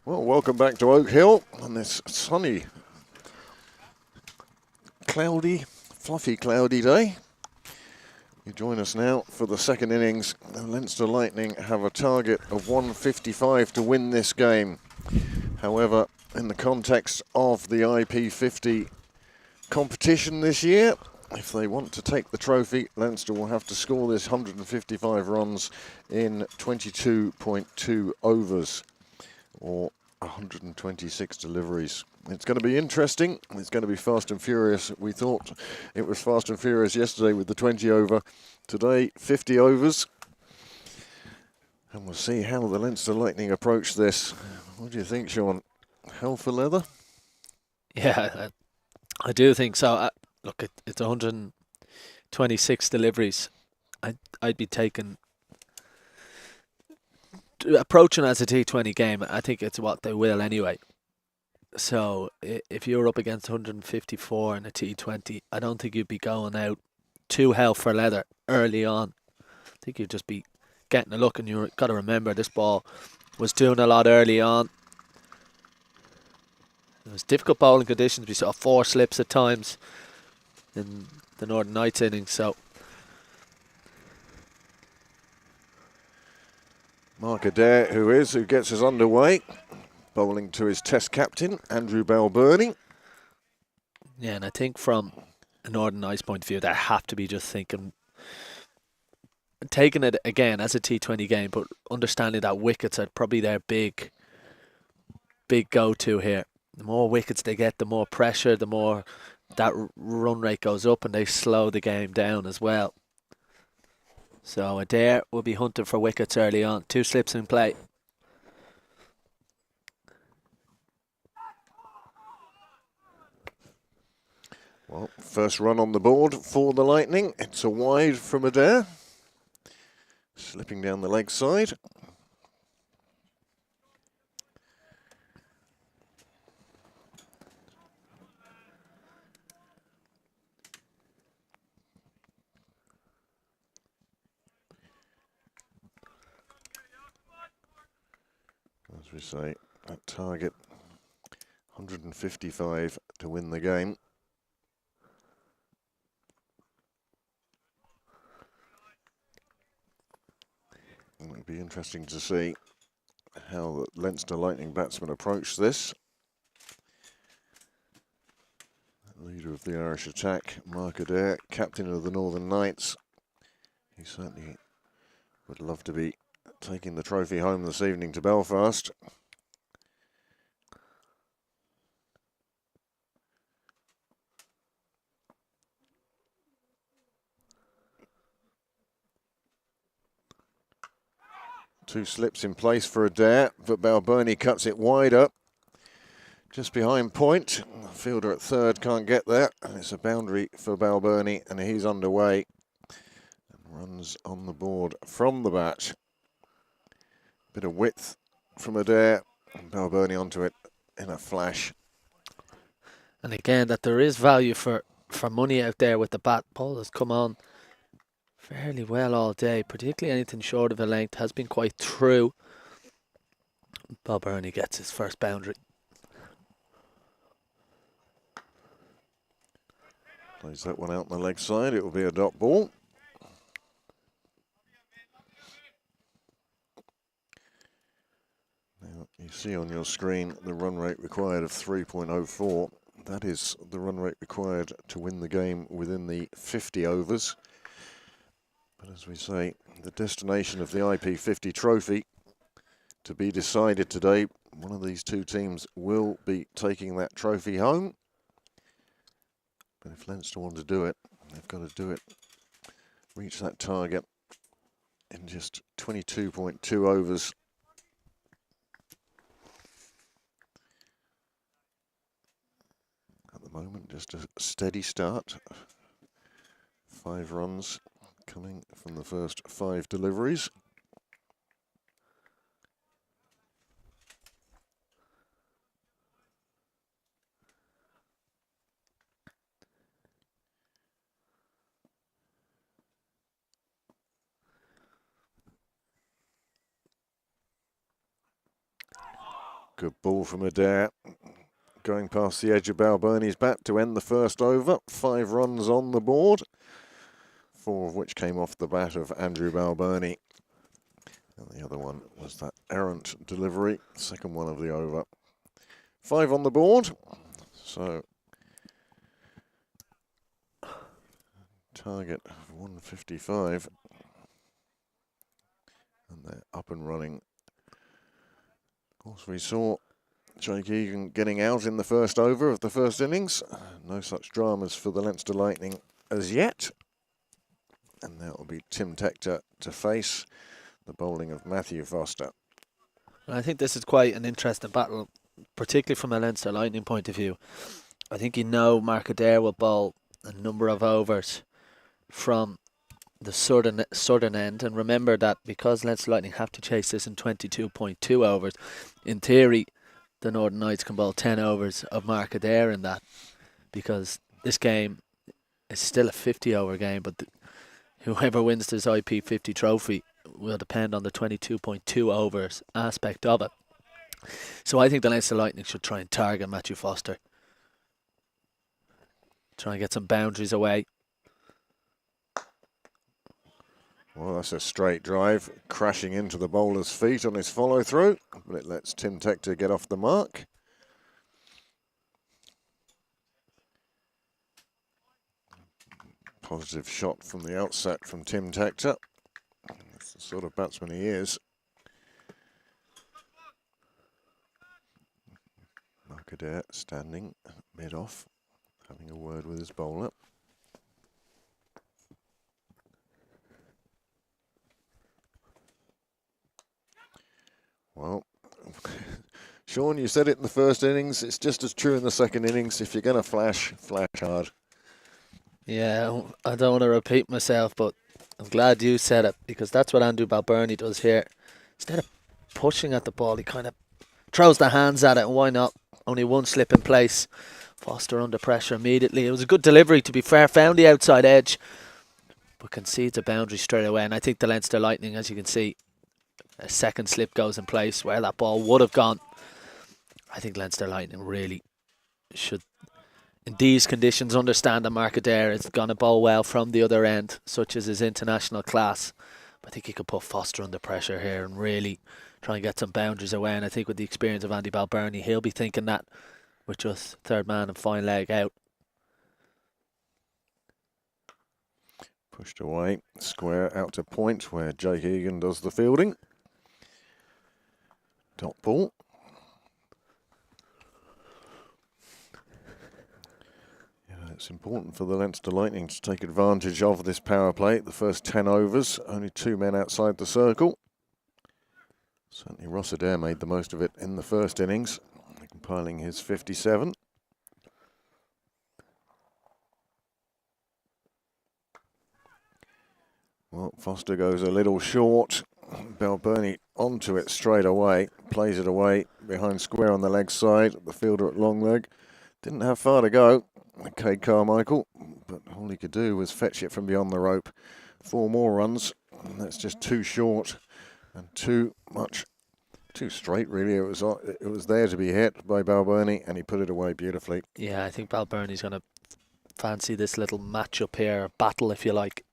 Well, welcome back to Oak Hill on this sunny, cloudy, fluffy cloudy day. You join us now for the second innings. The Leinster Lightning have a target of 155 to win this game. However, in the context of the IP50 competition this year, if they want to take the trophy, Leinster will have to score this 155 runs in 22.2 overs, or 126 deliveries. It's going to be interesting. It's going to be fast and furious. We thought it was fast and furious yesterday with the 20 over. Today, 50 overs. And we'll see how the Leinster Lightning approach this. What do you think, Sean? Hell for leather? Yeah, I do think so. Look, it's 126 deliveries. I'd be approaching as a T20 game. I think it's what they will anyway. So if you're up against 154 in a T20, I don't think you'd be going out too hell for leather early on. I think you'd just be getting a look, and you've got to remember this ball was doing a lot early on. It was difficult bowling conditions. We saw 4 slips at times in the Northern Knights innings. So Mark Adair, who gets us underway, bowling to his test captain, Andrew Balbirnie. yeah, and I think from a Northern Knights point of view, they have to be just taking it again as a T20 game, but understanding that wickets are probably their big go-to here. The more wickets they get, the more pressure, the more that run rate goes up, and they slow the game down as well. So Adair will be hunting for wickets early on. 2 slips in play. Well, first run on the board for the Lightning. It's a wide from Adair. Slipping down the leg side. As we say, that target 155 to win the game. It'll be interesting to see how the Leinster Lightning batsmen approach this. Leader of the Irish attack, Mark Adair, captain of the Northern Knights. He certainly would love to be taking the trophy home this evening to Belfast. Two slips in place for Adair, but Balbirnie cuts it wide up. Just behind point. The fielder at third can't get there. And it's a boundary for Balbirnie, and he's underway. And runs on the board from the bat. Bit of width from Adair, and Balbirnie onto it in a flash. And again, that there is value for money out there with the bat. Ball has come on fairly well all day, particularly anything short of a length has been quite true. Balbirnie gets his first boundary. Plays that one out on the leg side. It will be a dot ball. Now you see on your screen the run rate required of 3.04. That is the run rate required to win the game within the 50 overs. But as we say, the destination of the IP50 trophy to be decided today. One of these two teams will be taking that trophy home. But if Leinster want to do it, they've got to do it, reach that target in just 22.2 overs. At the moment, just a steady start. 5 runs coming from the first 5 deliveries. Good ball from Adair. Going past the edge of Balbirnie's bat to end the first over. 5 runs on the board, 4 of which came off the bat of Andrew Balbirnie. And the other one was that errant delivery, second one of the over. 5 on the board, so target of 155. And they're up and running. Of course, we saw Jake Egan getting out in the first over of the first innings. No such dramas for the Leinster Lightning as yet. And that will be Tim Tector to face the bowling of Matthew Foster. I think this is quite an interesting battle, particularly from a Leinster Lightning point of view. I think Mark Adair will bowl a number of overs from the southern end, and remember that because Leinster Lightning have to chase this in 22.2 overs, in theory the Northern Knights can bowl 10 overs of Mark Adair in that, because this game is still a 50-over game, but whoever wins this IP50 trophy will depend on the 22.2 overs aspect of it. So I think the Leinster Lightning should try and target Matthew Foster, try and get some boundaries away. Well, that's a straight drive, crashing into the bowler's feet on his follow-through, but it lets Tim Tector get off the mark. Positive shot from the outset from Tim Tector. That's the sort of batsman he is. Mark Adair standing mid-off, having a word with his bowler. Well, Sean, you said it in the first innings. It's just as true in the second innings. If you're going to flash, flash hard. Yeah, I don't want to repeat myself, but I'm glad you said it, because that's what Andrew Balbirnie does here. Instead of pushing at the ball, he kind of throws the hands at it, and why not? Only one slip in place. Foster under pressure immediately. It was a good delivery, to be fair. Found the outside edge, but concedes a boundary straight away. And I think the Leinster Lightning, as you can see, a second slip goes in place where that ball would have gone. I think Leinster Lightning really should, in these conditions, understand that Mark Adair is going to bowl well from the other end, such as his international class. But I think he could put Foster under pressure here and really try and get some boundaries away. And I think with the experience of Andy Balbirnie, he'll be thinking that with just third man and fine leg out. Pushed away, square out to point where Jake Egan does the fielding. Dot ball. Yeah, it's important for the Leinster Lightning to take advantage of this power play. The first 10 overs, only 2 men outside the circle. Certainly Ross Adair made the most of it in the first innings, compiling his 57. Well, Foster goes a little short. Balbirnie onto it straight away, plays it away behind square on the leg side. The fielder at long leg didn't have far to go, Cade Carmichael, but all he could do was fetch it from beyond the rope. 4 more runs, and that's just too short and too straight, really. It was there to be hit by Balbirnie, and he put it away beautifully. Yeah, I think Balbirnie's going to fancy this little match-up here, battle if you like.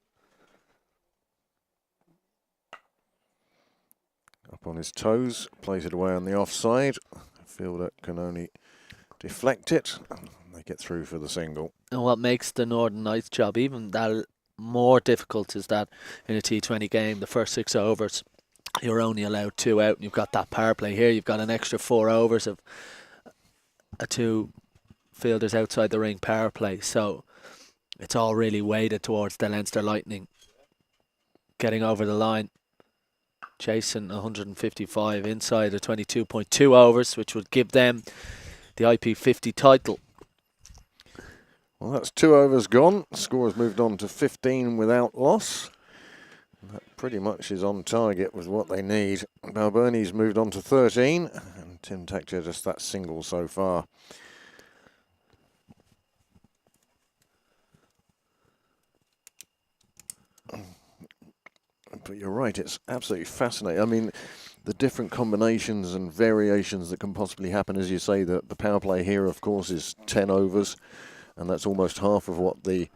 Up on his toes, plays it away on the offside. The fielder can only deflect it. They get through for the single. And what makes the Northern Knights job even that more difficult is that in a T20 game, the first 6 overs, you're only allowed 2 out, and you've got that power play here. You've got an extra 4 overs of 2 fielders outside the ring power play. So it's all really weighted towards the Leinster Lightning getting over the line, chasing 155 inside of 22.2 overs, which would give them the IP50 title. Well, that's 2 overs gone. Score has moved on to 15 without loss. That pretty much is on target with what they need. Balbirnie's moved on to 13, and Tim Tector just that single so far. But you're right, it's absolutely fascinating. I mean, the different combinations and variations that can possibly happen. As you say, the power play here, of course, is 10 overs, and that's almost half of what the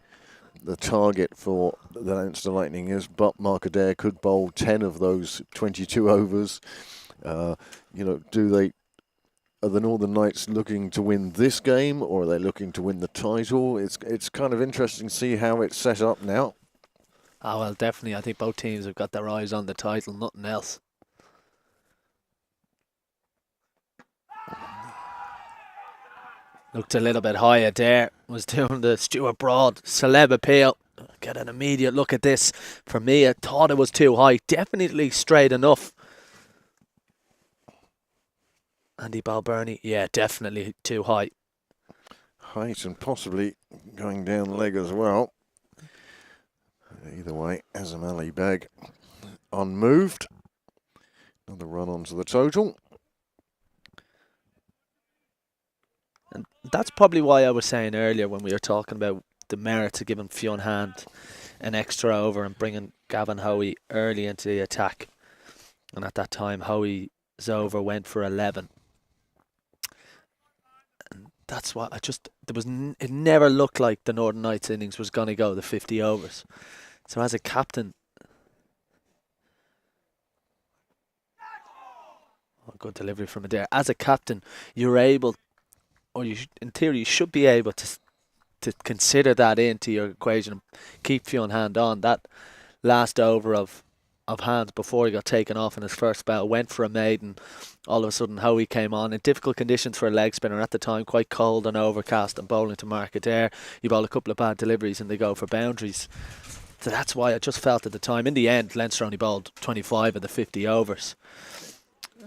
target for the Leinster Lightning is. But Mark Adair could bowl 10 of those 22 overs. Are the Northern Knights looking to win this game, or are they looking to win the title? It's kind of interesting to see how it's set up now. Oh, well, definitely. I think both teams have got their eyes on the title, nothing else. Looked a little bit higher there. Was doing the Stuart Broad celeb appeal. Get an immediate look at this. For me, I thought it was too high. Definitely straight enough. Andy Balbirnie, yeah, definitely too high. Height and possibly going down leg as well. Either way, Azam Ali Beg unmoved. Another run onto the total. And that's probably why I was saying earlier when we were talking about the merits of giving Fionn Hand an extra over and bringing Gavin Hoey early into the attack. And at that time, Hoey's over went for 11. And that's what it never looked like the Northern Knights innings was going to go the 50 overs. So as a captain, good delivery from Adair. As a captain, you're able, or in theory, you should be able to consider that into your equation and keep Fionn Hand on. That last over of Hand before he got taken off in his first spell went for a maiden. All of a sudden, Hoey came on in difficult conditions for a leg spinner at the time, quite cold and overcast, and bowling to Mark Adair. You bowl a couple of bad deliveries and they go for boundaries. So that's why I just felt at the time. In the end, Leinster only bowled 25 of the 50 overs.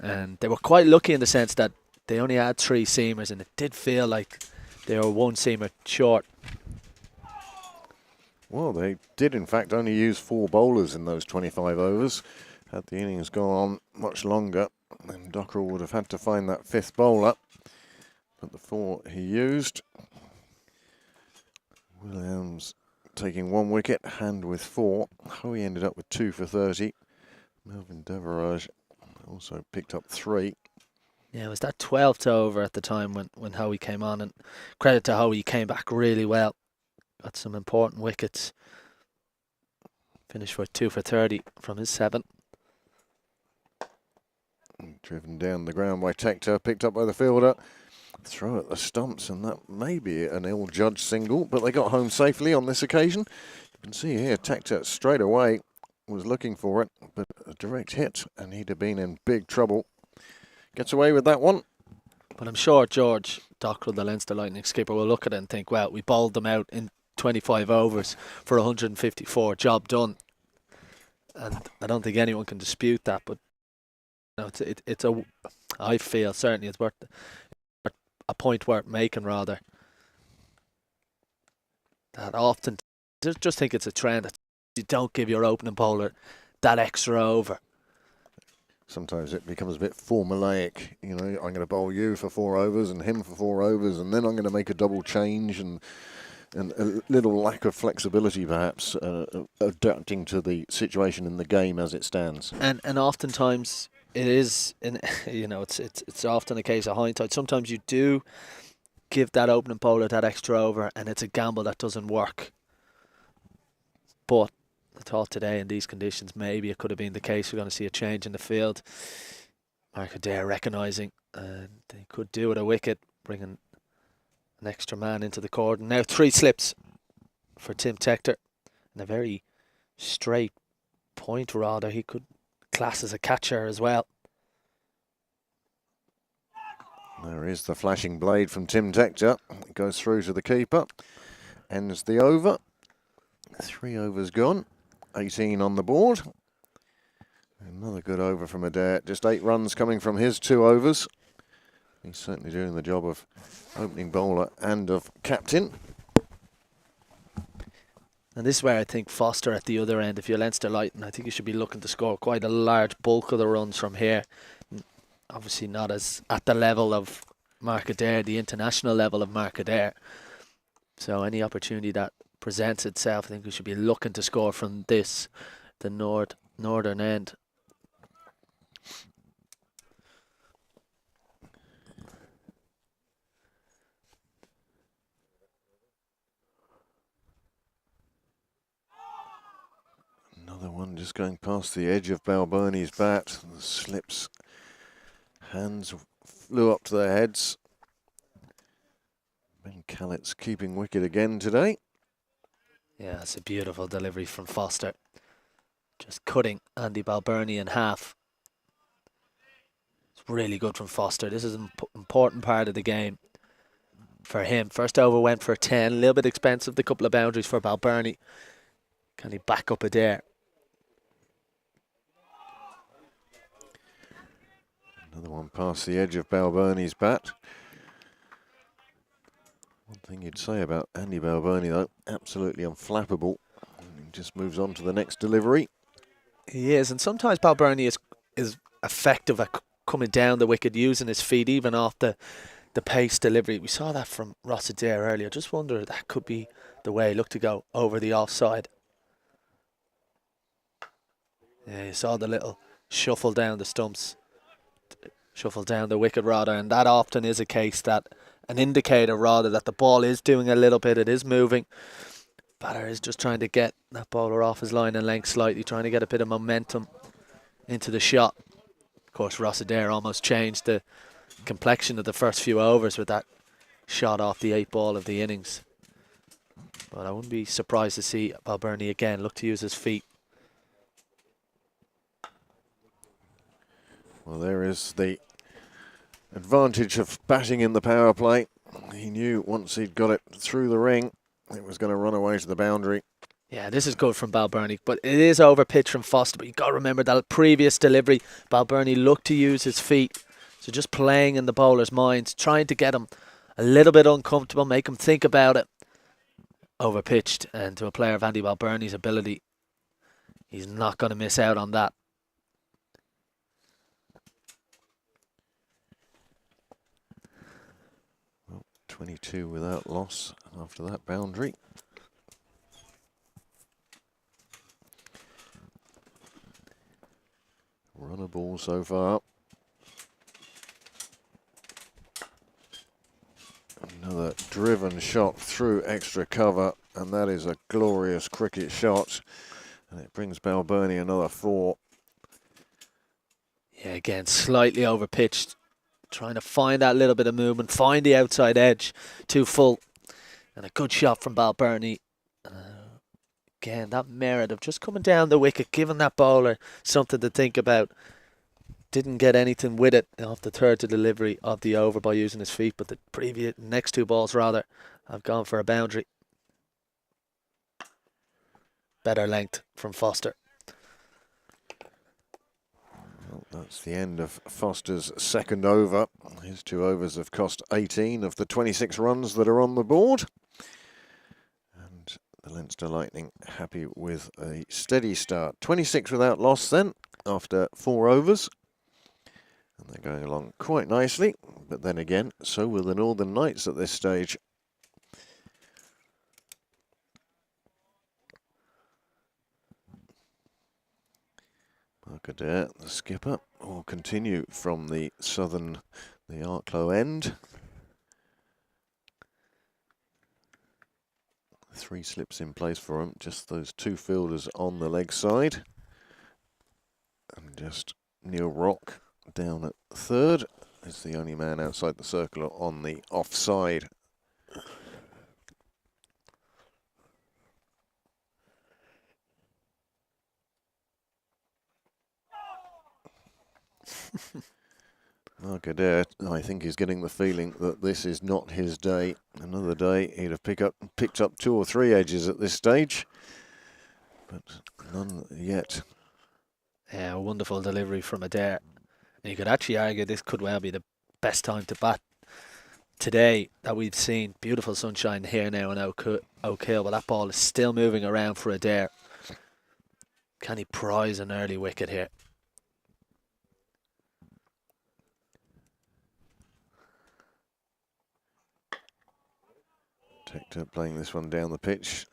And they were quite lucky in the sense that they only had 3 seamers, and it did feel like they were 1 seamer short. Well, they did in fact only use 4 bowlers in those 25 overs. Had the innings gone on much longer, then Dockrell would have had to find that 5th bowler. But the 4 he used. Williams taking 1 wicket, Hand with 4. Hoey ended up with 2 for 30. Melvin Deverage also picked up 3. Yeah, it was that 12th over at the time when Hoey came on, and credit to Hoey, he came back really well. Got some important wickets. Finished with 2 for 30 from his 7. Driven down the ground by Tector, picked up by the fielder. Throw at the stumps, and that may be an ill-judged single, but they got home safely on this occasion. You can see here, Tector straight away was looking for it, but a direct hit, and he'd have been in big trouble. Gets away with that one. But I'm sure George Dockrell, the Leinster Lightning skipper, will look at it and think, well, we bowled them out in 25 overs for 154, job done. And I don't think anyone can dispute that, but I feel certainly it's worth a point worth making, rather. That often, just think it's a trend that you don't give your opening bowler that extra over. Sometimes it becomes a bit formulaic. You know, I'm going to bowl you for 4 overs and him for 4 overs, and then I'm going to make a double change, and a little lack of flexibility perhaps, adapting to the situation in the game as it stands. And oftentimes it is, it's often a case of hindsight. Sometimes you do give that opening bowler that extra over, and it's a gamble that doesn't work. But I thought today in these conditions, maybe it could have been the case. We're going to see a change in the field. Mark Adair recognising they could do with a wicket, bringing an extra man into the cordon. Now 3 slips for Tim Tector, and a very straight point, rather. He could class as a catcher as well. There is the flashing blade from Tim Tector. It goes through to the keeper. Ends the over. 3 overs gone. 18 on the board. Another good over from Adair. Just 8 runs coming from his 2 overs. He's certainly doing the job of opening bowler and of captain. And this is where I think Foster at the other end, if you're Leinster Lightning, I think you should be looking to score quite a large bulk of the runs from here. Obviously not as at the level of Mark Adair, the international level of Mark Adair. So any opportunity that presents itself, I think we should be looking to score from this, the northern end. Another one just going past the edge of Balboni's bat. The slips. Hands flew up to their heads. Ben Callett's keeping wicket again today. Yeah, it's a beautiful delivery from Foster. Just cutting Andy Balbirnie in half. It's really good from Foster. This is an important part of the game for him. First over went for 10. A little bit expensive, the couple of boundaries for Balbirnie. Can he back up Adair? Another one past the edge of Balboni's bat. One thing you'd say about Andy Balboni, though, absolutely unflappable. He just moves on to the next delivery. He is, and sometimes Balbirnie is effective at coming down the wicket, using his feet, even off the pace delivery. We saw that from Ross Adair earlier. Just wonder if that could be the way he looked to go over the offside. Yeah, you saw the little shuffle down the stumps, shuffle down the wicket rather, and that often is a case that an indicator rather that the ball is doing a little bit, it is moving. Batter is just trying to get that bowler off his line and length slightly, trying to get a bit of momentum into the shot. Of course, Ross Adair almost changed the complexion of the first few overs with that shot off the 8th ball of the innings. But I wouldn't be surprised to see Balbirnie again look to use his feet. Well, there is the advantage of batting in the power play. He knew once he'd got it through the ring, it was going to run away to the boundary. Yeah, this is good from Balbirnie, but it is over pitch from Foster. But you've got to remember that previous delivery, Balbirnie looked to use his feet. So just playing in the bowler's minds, trying to get him a little bit uncomfortable, make him think about it. Over pitched, and to a player of Andy Balbirnie's ability, he's not going to miss out on that. 22 without loss after that boundary. Run a ball so far. Another driven shot through extra cover, and that is a glorious cricket shot. And it brings Balbirnie another 4. Yeah, again, slightly over pitched. Trying to find that little bit of movement, find the outside edge, too full. And a good shot from Balbirnie. Again, that merit of just coming down the wicket, giving that bowler something to think about. Didn't get anything with it off the third delivery of the over by using his feet, but the next 2 balls rather have gone for a boundary. Better length from Foster. Well, that's the end of Foster's second over. His 2 overs have cost 18 of the 26 runs that are on the board. And the Leinster Lightning happy with a steady start. 26 without loss then, after 4 overs. And they're going along quite nicely. But then again, so will the Northern Knights at this stage. Adair, the skipper, will continue from the Arklow end. 3 slips in place for him, just those 2 fielders on the leg side. And just Neil Rock down at third is the only man outside the circle on the offside. Mark Adair, I think, is getting the feeling that this is not his day. Another day, he'd have picked up 2 or 3 edges at this stage, but none yet. Yeah, a wonderful delivery from Adair. And you could actually argue this could well be the best time to bat today that we've seen. Beautiful sunshine here now in Oak Hill, but that ball is still moving around for Adair. Can he prize an early wicket here? Tector playing this one down the pitch,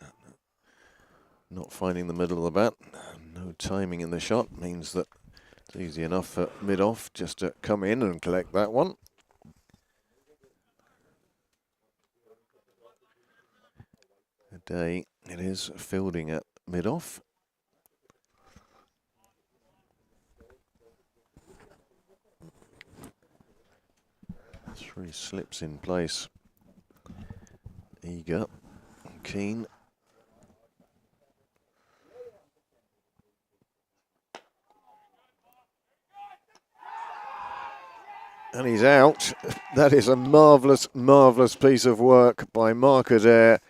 not finding the middle of the bat. No timing in the shot means that it's easy enough for mid-off just to come in and collect that one. Day it is fielding at mid-off. 3 slips in place. Eager, keen. And he's out. That is a marvellous, marvellous piece of work by Mark Adair.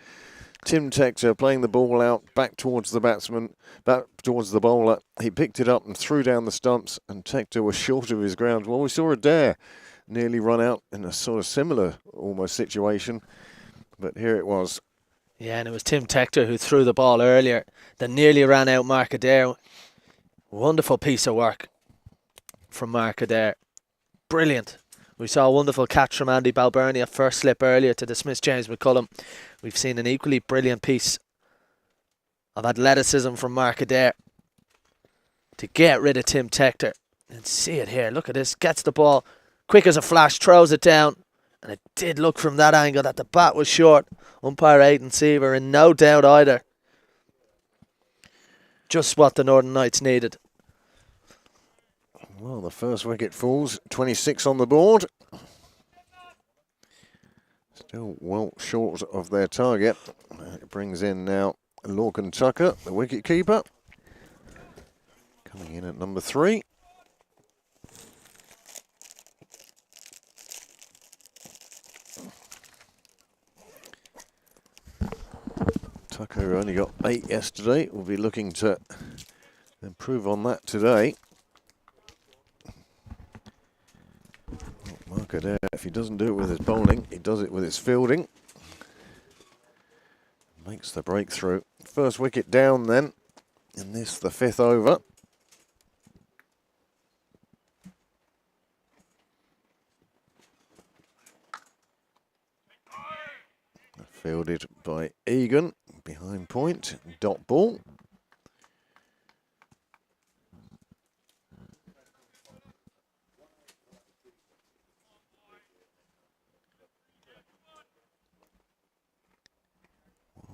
Tim Tector playing the ball out back towards the batsman, back towards the bowler. He picked it up and threw down the stumps, and Tector was short of his ground. Well, we saw Adair nearly run out in a sort of similar almost situation, but here it was. Yeah, and it was Tim Tector who threw the ball earlier that nearly ran out Mark Adair. Wonderful piece of work from Mark Adair. Brilliant. We saw a wonderful catch from Andy Balbirnie at first slip earlier to dismiss James McCullum. We've seen an equally brilliant piece of athleticism from Mark Adair to get rid of Tim Tector. And see it here. Look at this. Gets the ball quick as a flash, throws it down. And it did look from that angle that the bat was short. Umpire Aidan Seaver in no doubt either. Just what the Northern Knights needed. Well, the first wicket falls, 26 on the board. Still well short of their target. It brings in now Lorcan Tucker, the wicket-keeper. Coming in at number 3. Tucker only got 8 yesterday. We'll be looking to improve on that today. Mark Adair, if he doesn't do it with his bowling, he does it with his fielding. Makes the breakthrough. First wicket down then, in this, the 5th over. Fielded by Egan, behind point, dot ball.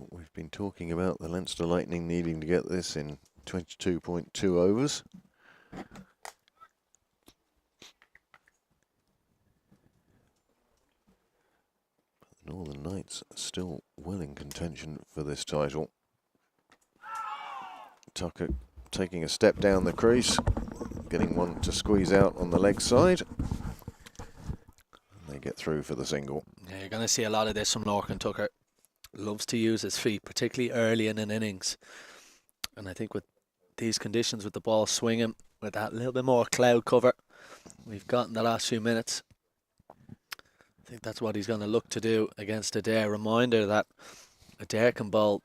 We've been talking about the Leinster Lightning needing to get this in 22.2 overs. The Northern Knights are still well in contention for this title. Tucker taking a step down the crease, getting one to squeeze out on the leg side. And they get through for the single. Yeah, you're going to see a lot of this from Lorcan Tucker. Loves to use his feet, particularly early in an innings. And I think with these conditions, with the ball swinging, with that little bit more cloud cover we've got in the last few minutes, I think that's what he's going to look to do against Adair. Reminder that Adair can bowl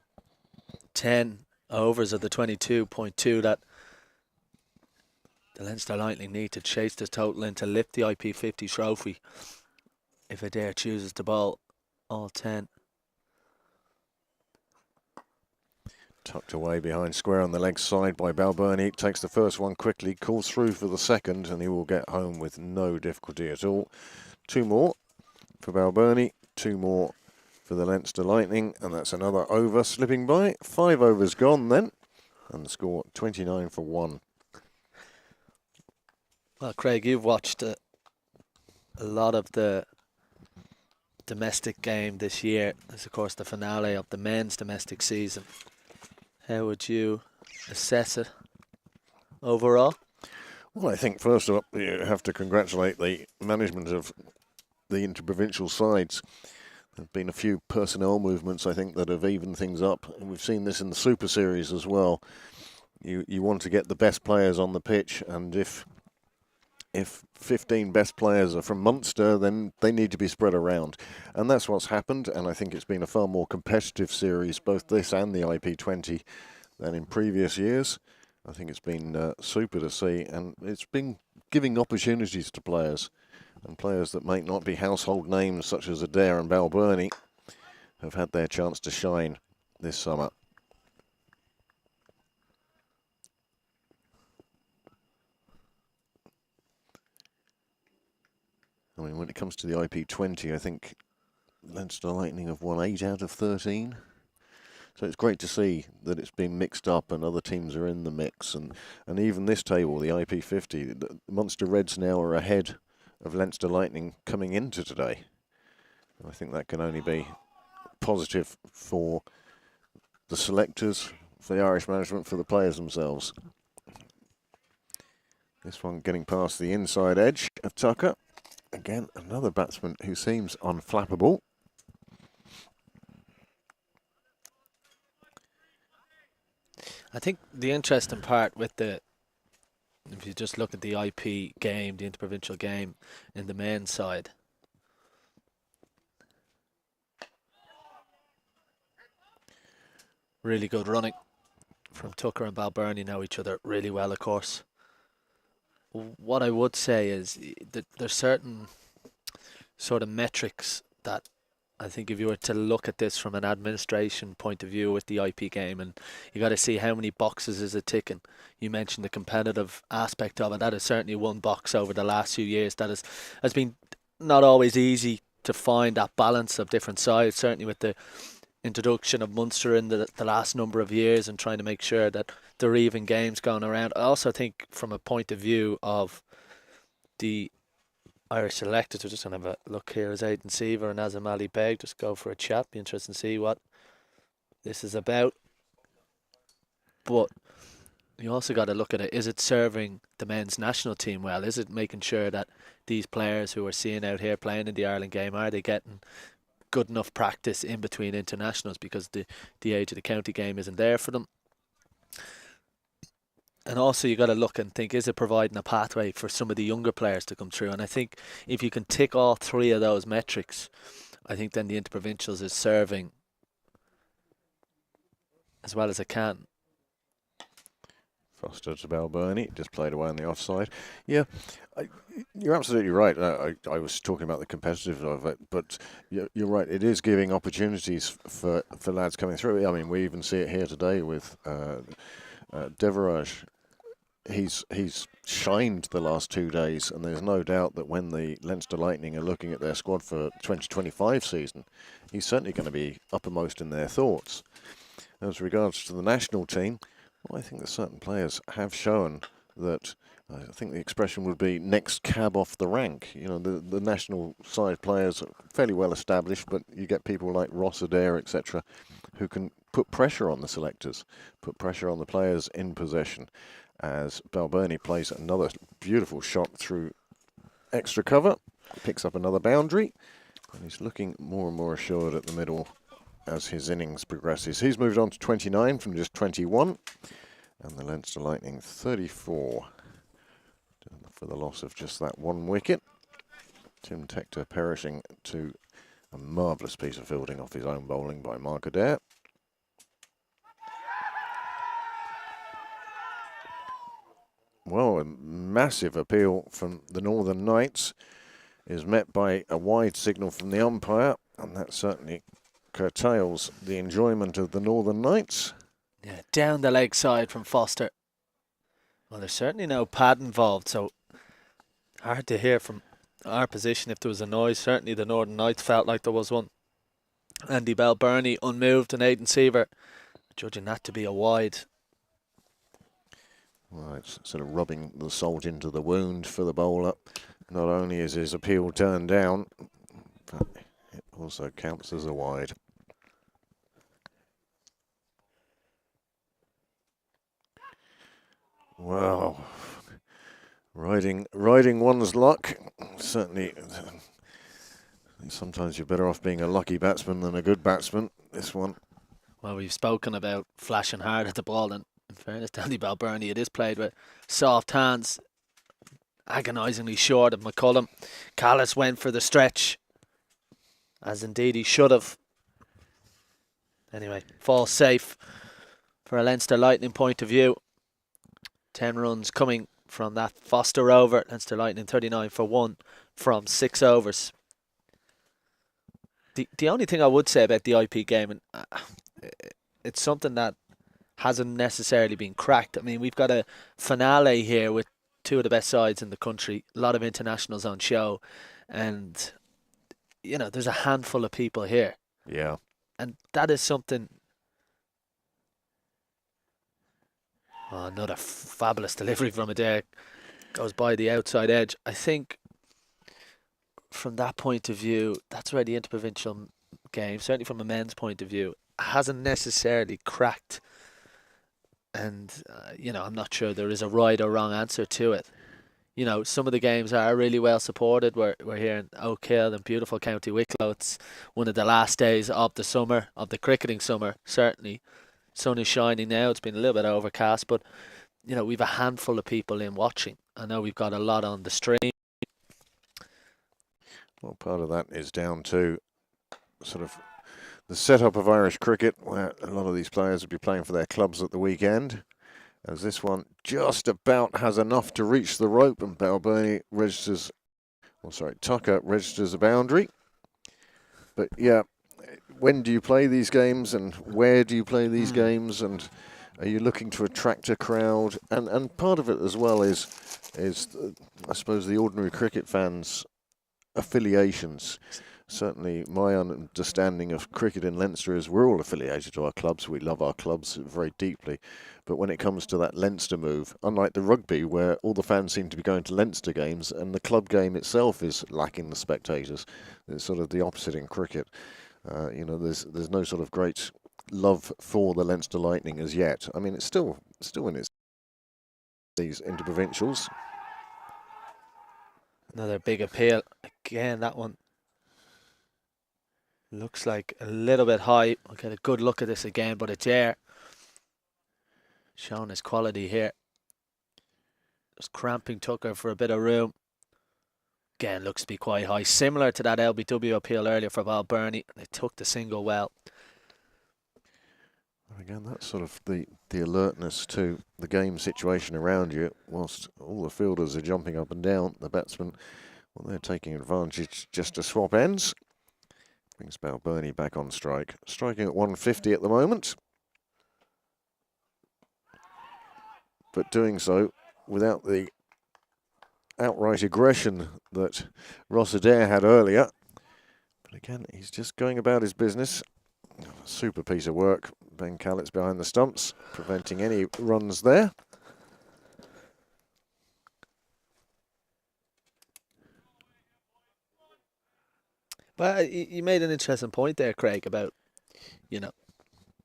10 overs of the 22.2 that the Leinster Lightning need to chase this total in to lift the IP50 trophy if Adair chooses to bowl all 10. Tucked away behind square on the leg side by Balbirnie. Takes the first one quickly, calls through for the second, and he will get home with no difficulty at all. 2 more for Balbirnie, 2 more for the Leinster Lightning, and that's another over slipping by. 5 overs gone then, and the score 29 for 1. Well, Craig, you've watched a lot of the domestic game this year. It's, of course, the finale of the men's domestic season. How would you assess it overall? Well, I think first up, you have to congratulate the management of the interprovincial sides. There have been a few personnel movements, I think, that have evened things up. And we've seen this in the Super Series as well. You want to get the best players on the pitch, and if 15 best players are from Munster, then they need to be spread around. And that's what's happened, and I think it's been a far more competitive series, both this and the IP20, than in previous years. I think it's been super to see, and it's been giving opportunities to players. And players that might not be household names, such as Adair and Balbirnie, have had their chance to shine this summer. I mean, when it comes to the IP20, I think Leinster Lightning have won 8 out of 13. So it's great to see that it's been mixed up and other teams are in the mix. And even this table, the IP50, the Munster Reds now are ahead of Leinster Lightning coming into today. I think that can only be positive for the selectors, for the Irish management, for the players themselves. This one getting past the inside edge of Tucker. Again, another batsman who seems unflappable. I think the interesting part with if you just look at the IP game, the interprovincial game in the men's side, really good running from Tucker and Balbirnie, know each other really well, of course. What I would say is that there's certain sort of metrics that I think if you were to look at this from an administration point of view with the IP game, and you got to see how many boxes is it ticking. You mentioned the competitive aspect of it. That is certainly one box over the last few years that has been not always easy to find that balance of different sides, certainly with the introduction of Munster in the last number of years and trying to make sure that there are even games going around. I also think from a point of view of the Irish selectors, we're just going to have a look here as Aidan Seaver and Azam Ali Beg just go for a chat. Be interesting to see what this is about. But you also got to look at it. Is it serving the men's national team well? Is it making sure that these players who we're seeing out here playing in the Ireland game, are they getting good enough practice in between internationals, because the age of the county game isn't there for them? And also you got to look and think, is it providing a pathway for some of the younger players to come through? And I think if you can tick all three of those metrics, I think then the interprovincials is serving as well as it can. Foster to Balbirnie, just played away on the offside. Yeah, you're absolutely right. I was talking about the competitive of it, but you're right. It is giving opportunities for lads coming through. I mean, we even see it here today with Deverage. He's shined the last 2 days, and there's no doubt that when the Leinster Lightning are looking at their squad for 2025 season, he's certainly going to be uppermost in their thoughts. As regards to the national team, well, I think that certain players have shown that, I think the expression would be next cab off the rank. You know, the national side players are fairly well established, but you get people like Ross Adair, etc., who can put pressure on the selectors, put pressure on the players in possession, as Balbirnie plays another beautiful shot through extra cover, picks up another boundary, and he's looking more and more assured at the middle as his innings progresses. He's moved on to 29 from just 21, and the Leinster Lightning 34 for the loss of just that one wicket. Tim Tector perishing to a marvellous piece of fielding off his own bowling by Mark Adair. Well, a massive appeal from the Northern Knights is met by a wide signal from the umpire, and that certainly curtails the enjoyment of the Northern Knights. Yeah, down the leg side from Foster. Well, there's certainly no pad involved, so hard to hear from our position if there was a noise. Certainly the Northern Knights felt like there was one. Andy Balbirnie unmoved, and Aidan Seaver judging that to be a wide. Well, it's sort of rubbing the salt into the wound for the bowler. Not only is his appeal turned down, but it also counts as a wide. Wow. Riding one's luck. Certainly, sometimes you're better off being a lucky batsman than a good batsman. This one. Well, we've spoken about flashing hard at the ball, and in fairness to Andy Balbirnie, it is played with soft hands. Agonisingly short of McCullum. Callis went for the stretch, as indeed he should have. Anyway, falls safe for a Leinster Lightning point of view. 10 runs coming from that Foster over. Leinster Lightning 39 for 1 from 6 overs. The only thing I would say about the IP game, and it's something that hasn't necessarily been cracked. I mean, we've got a finale here with two of the best sides in the country, a lot of internationals on show, and you know, there's a handful of people here. Yeah. And that is something. Oh, another fabulous delivery from Adair. Goes by the outside edge. I think from that point of view, that's where the interprovincial game, certainly from a men's point of view, hasn't necessarily cracked. And, I'm not sure there is a right or wrong answer to it. Some of the games are really well supported. We're here in Oak Hill in beautiful County Wicklow. It's one of the last days of the summer, of the cricketing summer, certainly. Sun is shining now. It's been a little bit overcast, but, we've a handful of people in watching. I know we've got a lot on the stream. Well, part of that is down to sort of the setup of Irish cricket, where a lot of these players will be playing for their clubs at the weekend. As this one just about has enough to reach the rope, and Balbirnie registers, Tucker registers a boundary. But yeah, when do you play these games, and where do you play these games, and are you looking to attract a crowd? And part of it as well is I suppose the ordinary cricket fans' affiliations. Certainly, my understanding of cricket in Leinster is we're all affiliated to our clubs. We love our clubs very deeply. But when it comes to that Leinster move, unlike the rugby, where all the fans seem to be going to Leinster games and the club game itself is lacking the spectators, it's sort of the opposite in cricket. There's no sort of great love for the Leinster Lightning as yet. I mean, it's still in its these interprovincials. Another big appeal. Again, that one looks like a little bit high. I'll get a good look at this again, but it's air. Showing his quality here. Just cramping Tucker for a bit of room. Again, looks to be quite high. Similar to that LBW appeal earlier for Balbirnie. They took the single well. Again, that's sort of the alertness to the game situation around you. Whilst all the fielders are jumping up and down, the batsmen, well, they're taking advantage just to swap ends. Brings Balbirnie back on strike. Striking at 150 at the moment. But doing so without the outright aggression that Ross Adair had earlier. But again, he's just going about his business. Super piece of work. Ben Callett's behind the stumps, preventing any runs there. But you made an interesting point there, Craig, about,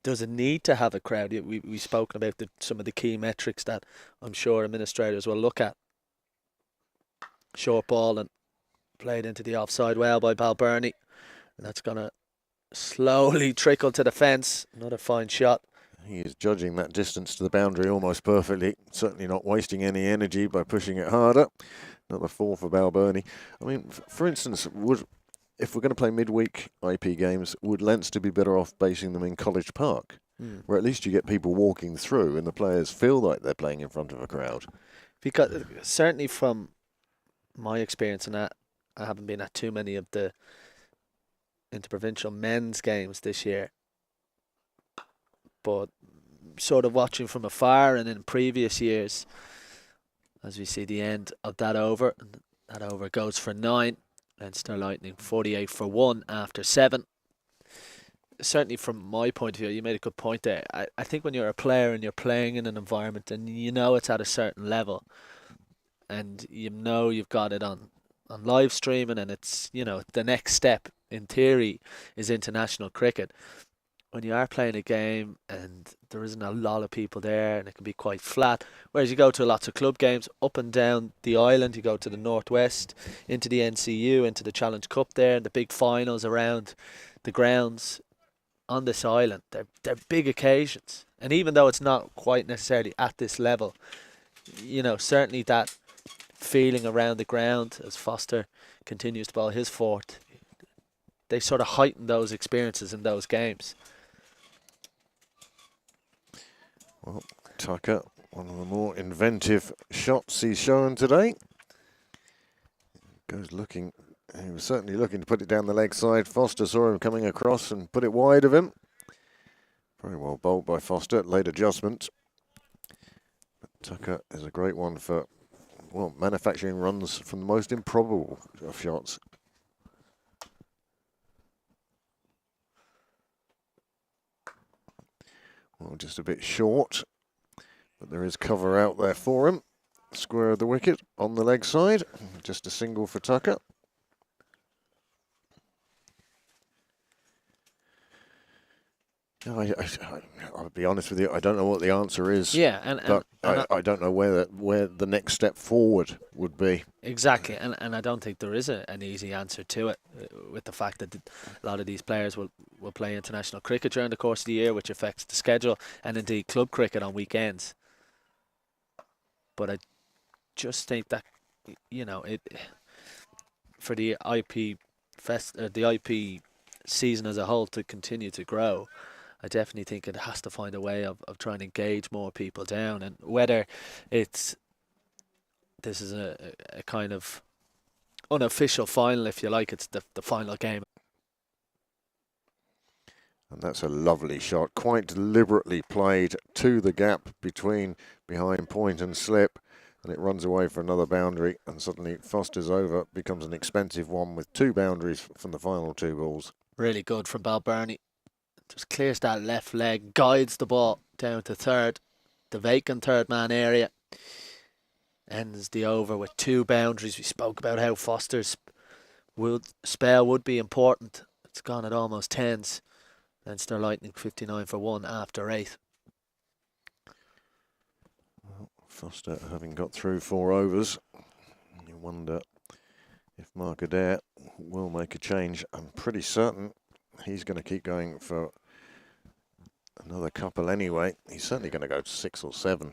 does it need to have a crowd? We've spoken about some of the key metrics that I'm sure administrators will look at. Short ball and played into the offside well by Balbirnie. And that's going to slowly trickle to the fence. Another fine shot. He is judging that distance to the boundary almost perfectly. Certainly not wasting any energy by pushing it harder. Another 4 for Balbirnie. I mean, for instance, if we're going to play midweek IP games, would Leinster be better off basing them in College Park? Where at least you get people walking through and the players feel like they're playing in front of a crowd. Because certainly from my experience in that, I haven't been at too many of the interprovincial men's games this year. But sort of watching from afar and in previous years, as we see the end of that over, and that over goes for 9. Leinster Lightning 48 for 1 after 7. Certainly from my point of view, you made a good point there. I think when you're a player and you're playing in an environment and it's at a certain level and you've got it on live streaming and it's, the next step in theory is international cricket. When you are playing a game and there isn't a lot of people there and it can be quite flat, whereas you go to lots of club games up and down the island, you go to the northwest, into the NCU, into the Challenge Cup there, and the big finals around the grounds on this island. They're big occasions, and even though it's not quite necessarily at this level, certainly that feeling around the ground as Foster continues to bowl his fourth, they sort of heighten those experiences in those games. Well, Tucker, one of the more inventive shots he's shown today. He was certainly looking to put it down the leg side. Foster saw him coming across and put it wide of him. Very well bowled by Foster, late adjustment. But Tucker is a great one for, manufacturing runs from the most improbable of shots. Well, just a bit short, but there is cover out there for him. Square of the wicket on the leg side, just a single for Tucker. No, I'll be honest with you. I don't know what the answer is, Yeah, but and I don't know where the next step forward would be. exactly, and I don't think there is an easy answer to it, with the fact that a lot of these players will play international cricket during the course of the year, which affects the schedule, and indeed club cricket on weekends. But I just think that, it for the the IP season as a whole to continue to grow, I definitely think it has to find a way of trying to engage more people down, and whether it's this is a kind of unofficial final, if you like, it's the final game. And that's a lovely shot, quite deliberately played to the gap behind point and slip, and it runs away for another boundary, and suddenly Foster's over becomes an expensive one with 2 boundaries from the final 2 balls. Really good from Balbirnie. Just clears that left leg, guides the ball down to third, the vacant third man area. Ends the over with 2 boundaries. We spoke about how Foster's spell would be important. It's gone at almost tens. Leinster Lightning 59 for 1 after 8. Well, Foster having got through 4 overs, you wonder if Mark Adair will make a change. I'm pretty certain he's going to keep going for another couple anyway. He's certainly going to go to 6 or 7.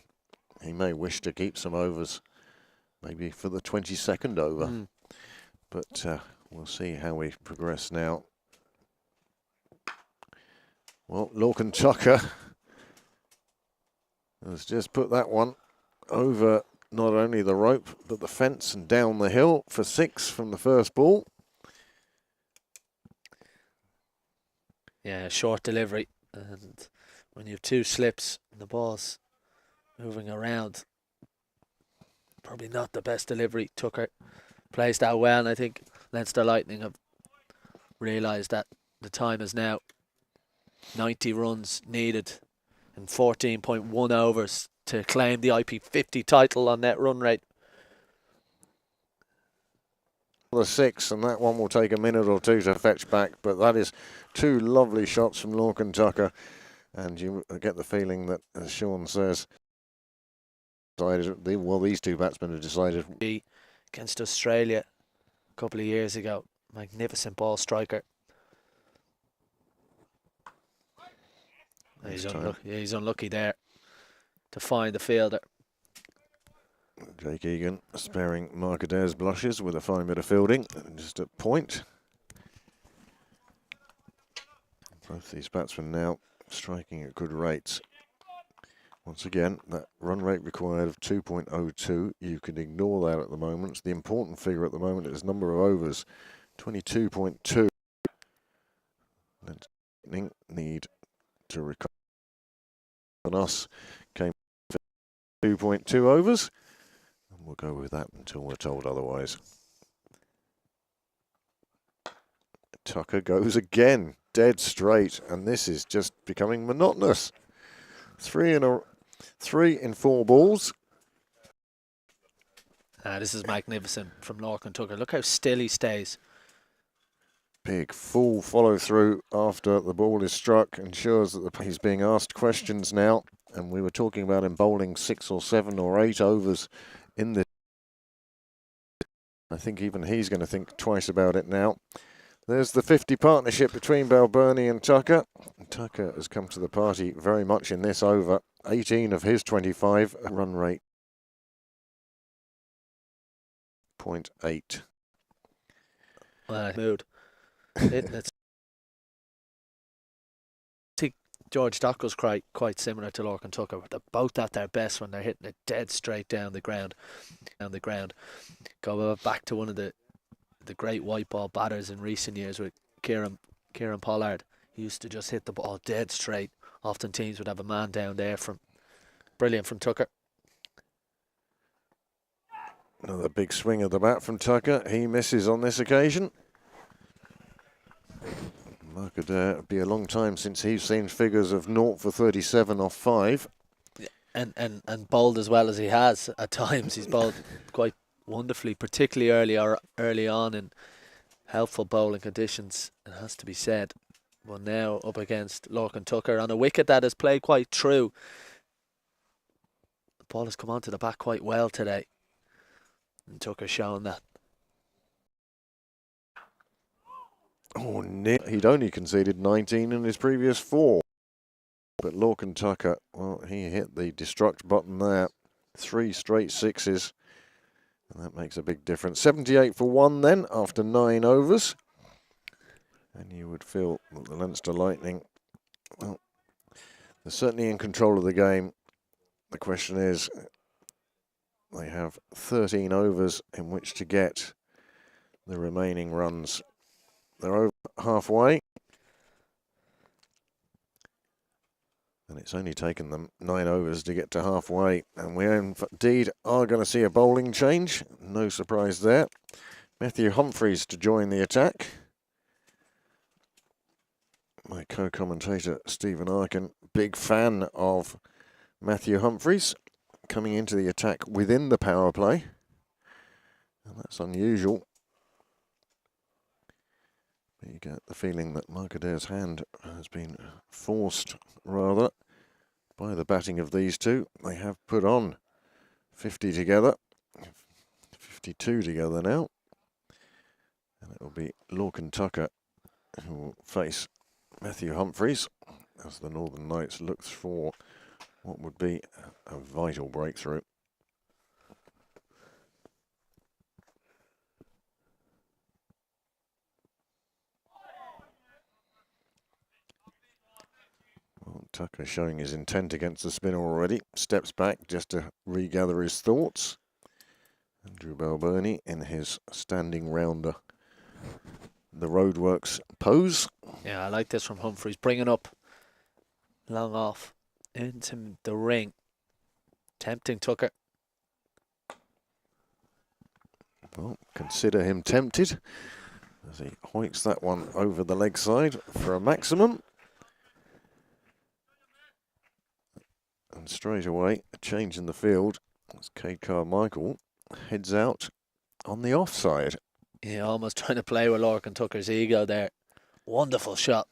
He may wish to keep some overs, maybe for the 22nd over. But we'll see how we progress now. Well, Lorcan Tucker has just put that one over not only the rope, but the fence and down the hill for 6 from the first ball. Yeah, short delivery. And when you have 2 slips and the ball's moving around, probably not the best delivery. Tucker plays that well, and I think Leinster Lightning have realised that the time is now. 90 runs needed in 14.1 overs to claim the IP50 title on net run rate. The 6, and that one will take a minute or 2 to fetch back, but that is 2 lovely shots from Lorcan Tucker, and you get the feeling that, as Sean says, these 2 batsmen have decided. Against Australia a couple of years ago, magnificent ball striker. He's unlucky there to find the fielder. Jake Egan sparing Mark Adair's blushes with a fine bit of fielding, just at point. Both these batsmen now striking at good rates. Once again, that run rate required of 2.02, you can ignore that at the moment. The important figure at the moment is number of overs, 22.2. Need to recover. And us came 2.2 overs, and we'll go with that until we're told otherwise. Tucker goes again, dead straight, and this is just becoming monotonous. 3 in 4 balls. This is magnificent from Lorcan Tucker. Look how still he stays. Big full follow through after the ball is struck ensures that he's being asked questions now, and we were talking about him bowling 6 or 7 or 8 overs in this. I think even he's going to think twice about it now. There's the 50 partnership between Balbirnie and Tucker. Tucker has come to the party very much in this over. 18 of his 25, run rate 0.8. Mood. I think George Dockel's quite similar to Lorcan Tucker. They're both at their best when they're hitting it dead straight down the ground. Go back to one of the great white ball batters in recent years with Kieran Pollard. He used to just hit the ball dead straight. Often teams would have a man down there. Brilliant from Tucker. Another big swing of the bat from Tucker. He misses on this occasion. Mark Adair, it'll be a long time since he's seen figures of 0 for 37 off 5. And bowled as well as he has at times. He's bowled quite wonderfully, particularly early on in helpful bowling conditions, it has to be said. Well, now up against Lorcan Tucker on a wicket that has played quite true. The ball has come onto the back quite well today. And Tucker showing that. Oh, he'd only conceded 19 in his previous 4. But Lorcan Tucker, well, he hit the destruct button there. 3 straight sixes. And that makes a big difference. 78 for 1 then, after 9 overs. And you would feel that the Leinster Lightning, well, they're certainly in control of the game. The question is, they have 13 overs in which to get the remaining runs. They're over halfway. And it's only taken them 9 overs to get to halfway. And we indeed are going to see a bowling change. No surprise there. Matthew Humphries to join the attack. My co-commentator Stephen Arkin, big fan of Matthew Humphries, coming into the attack within the power play. And that's unusual. You get the feeling that Mark Adair's hand has been forced, rather, by the batting of these two. They have put on 50 together, 52 together now. And it will be Lorcan Tucker who will face Matthew Humphries as the Northern Knights looks for what would be a vital breakthrough. Well, Tucker showing his intent against the spinner already. Steps back just to regather his thoughts. Andrew Balbirnie in his standing rounder the roadworks pose. Yeah, I like this from Humphries. Bringing up long off into the ring. Tempting Tucker. Well, consider him tempted as he hoiks that one over the leg side for a maximum. And straight away, a change in the field as Cade Carmichael heads out on the offside. Yeah, almost trying to play with Lorcan Tucker's ego there. Wonderful shot.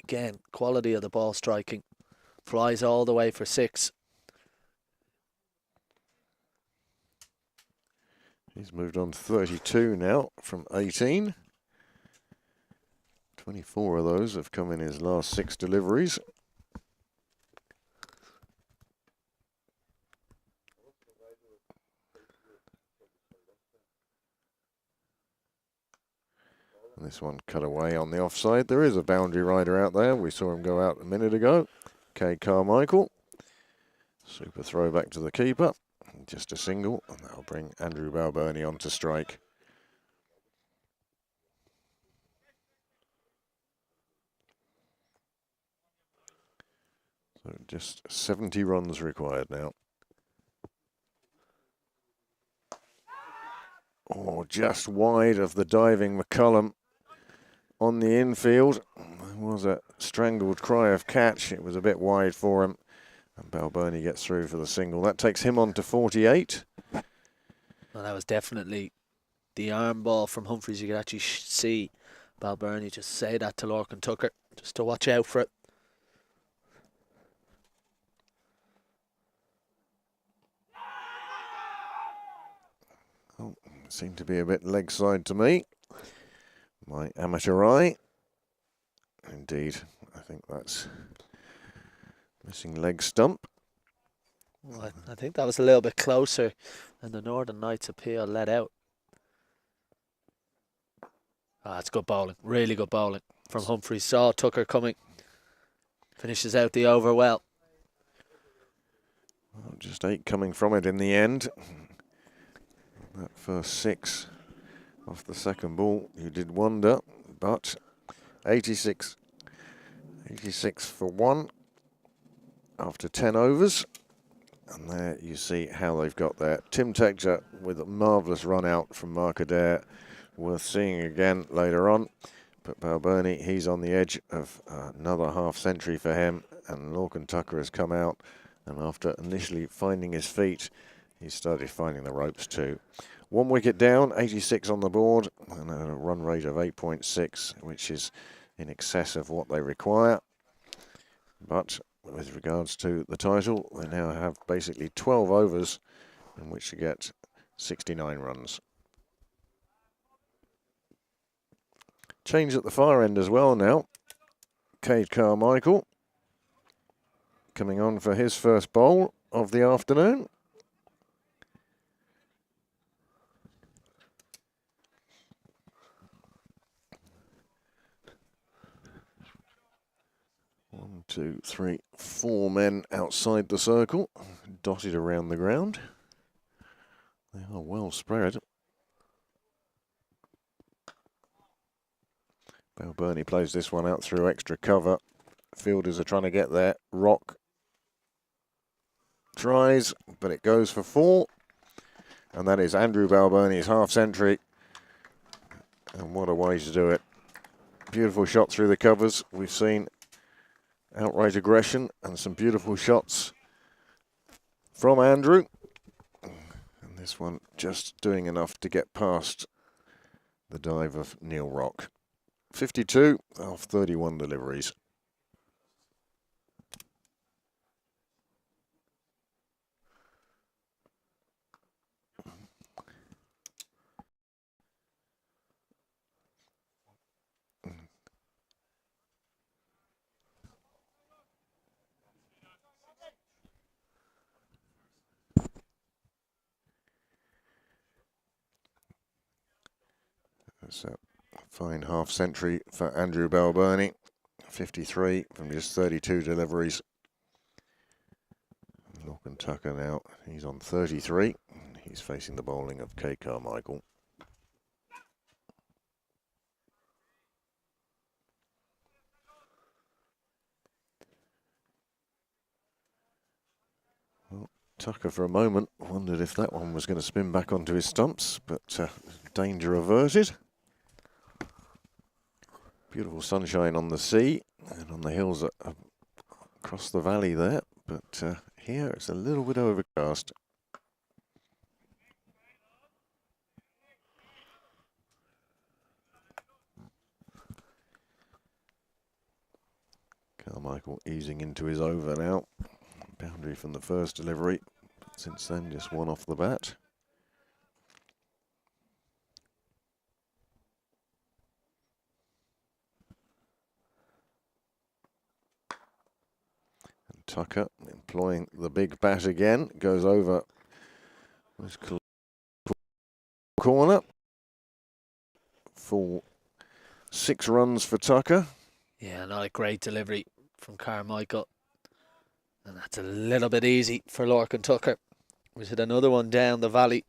Again, quality of the ball striking. Flies all the way for 6. He's moved on to 32 now from 18. 24 of those have come in his last 6 deliveries. And this one cut away on the offside. There is a boundary rider out there. We saw him go out a minute ago. Cade Carmichael. Super throw back to the keeper. Just a single, and that'll bring Andrew Balbirnie on to strike. So just 70 runs required now. Oh, just wide of the diving McCullum on the infield. There was a strangled cry of catch. It was a bit wide for him. And Balbirnie gets through for the single. That takes him on to 48. Well, that was definitely the arm ball from Humphries. You could actually see Balbirnie just say that to Lorcan Tucker, just to watch out for it. Oh, seemed to be a bit leg side to me. My amateur eye. Indeed, I think that's missing leg stump. Well, I think that was a little bit closer than the Northern Knights appeal let out. Ah, it's good bowling. Really good bowling from Humphries. Saw Tucker coming. Finishes out the over well. Well, just 8 coming from it in the end. That first 6 off the second ball, you did wonder, but 86 for 1 after 10 overs. And there you see how they've got there. Tim Tegger with a marvellous run out from Mark Adair, worth seeing again later on. But Balbirnie, he's on the edge of another half century for him, and Lorcan Tucker has come out, and after initially finding his feet, he started finding the ropes too. 1 wicket down, 86 on the board, and a run rate of 8.6, which is in excess of what they require. But with regards to the title, they now have basically 12 overs in which to get 69 runs. Change at the far end as well now. Cade Carmichael coming on for his first bowl of the afternoon. One, two, three, four men outside the circle, dotted around the ground. They are well spread. Balbirnie plays this one out through extra cover. Fielders are trying to get there. Rock tries, but it goes for four. And that is Andrew Balbirnie's half century. And what a way to do it. Beautiful shot through the covers. We've seen outright aggression and some beautiful shots from Andrew. And this one just doing enough to get past the dive of Neil Rock. 52 of 31 deliveries. That's a fine half century for Andrew Balbirnie. 53 from just 32 deliveries. Lachlan Tucker now, he's on 33. He's facing the bowling of Cade Carmichael. Well, Tucker for a moment wondered if that one was going to spin back onto his stumps, but danger averted. Beautiful sunshine on the sea and on the hills across the valley there, but here it's a little bit overcast. Carmichael easing into his over now. Boundary from the first delivery, but since then just one off the bat. And Tucker employing the big bat again, goes over this corner. Full 6 runs for Tucker. Yeah, not a great delivery from Carmichael. And that's a little bit easy for Lorcan Tucker. We hit another one down the valley.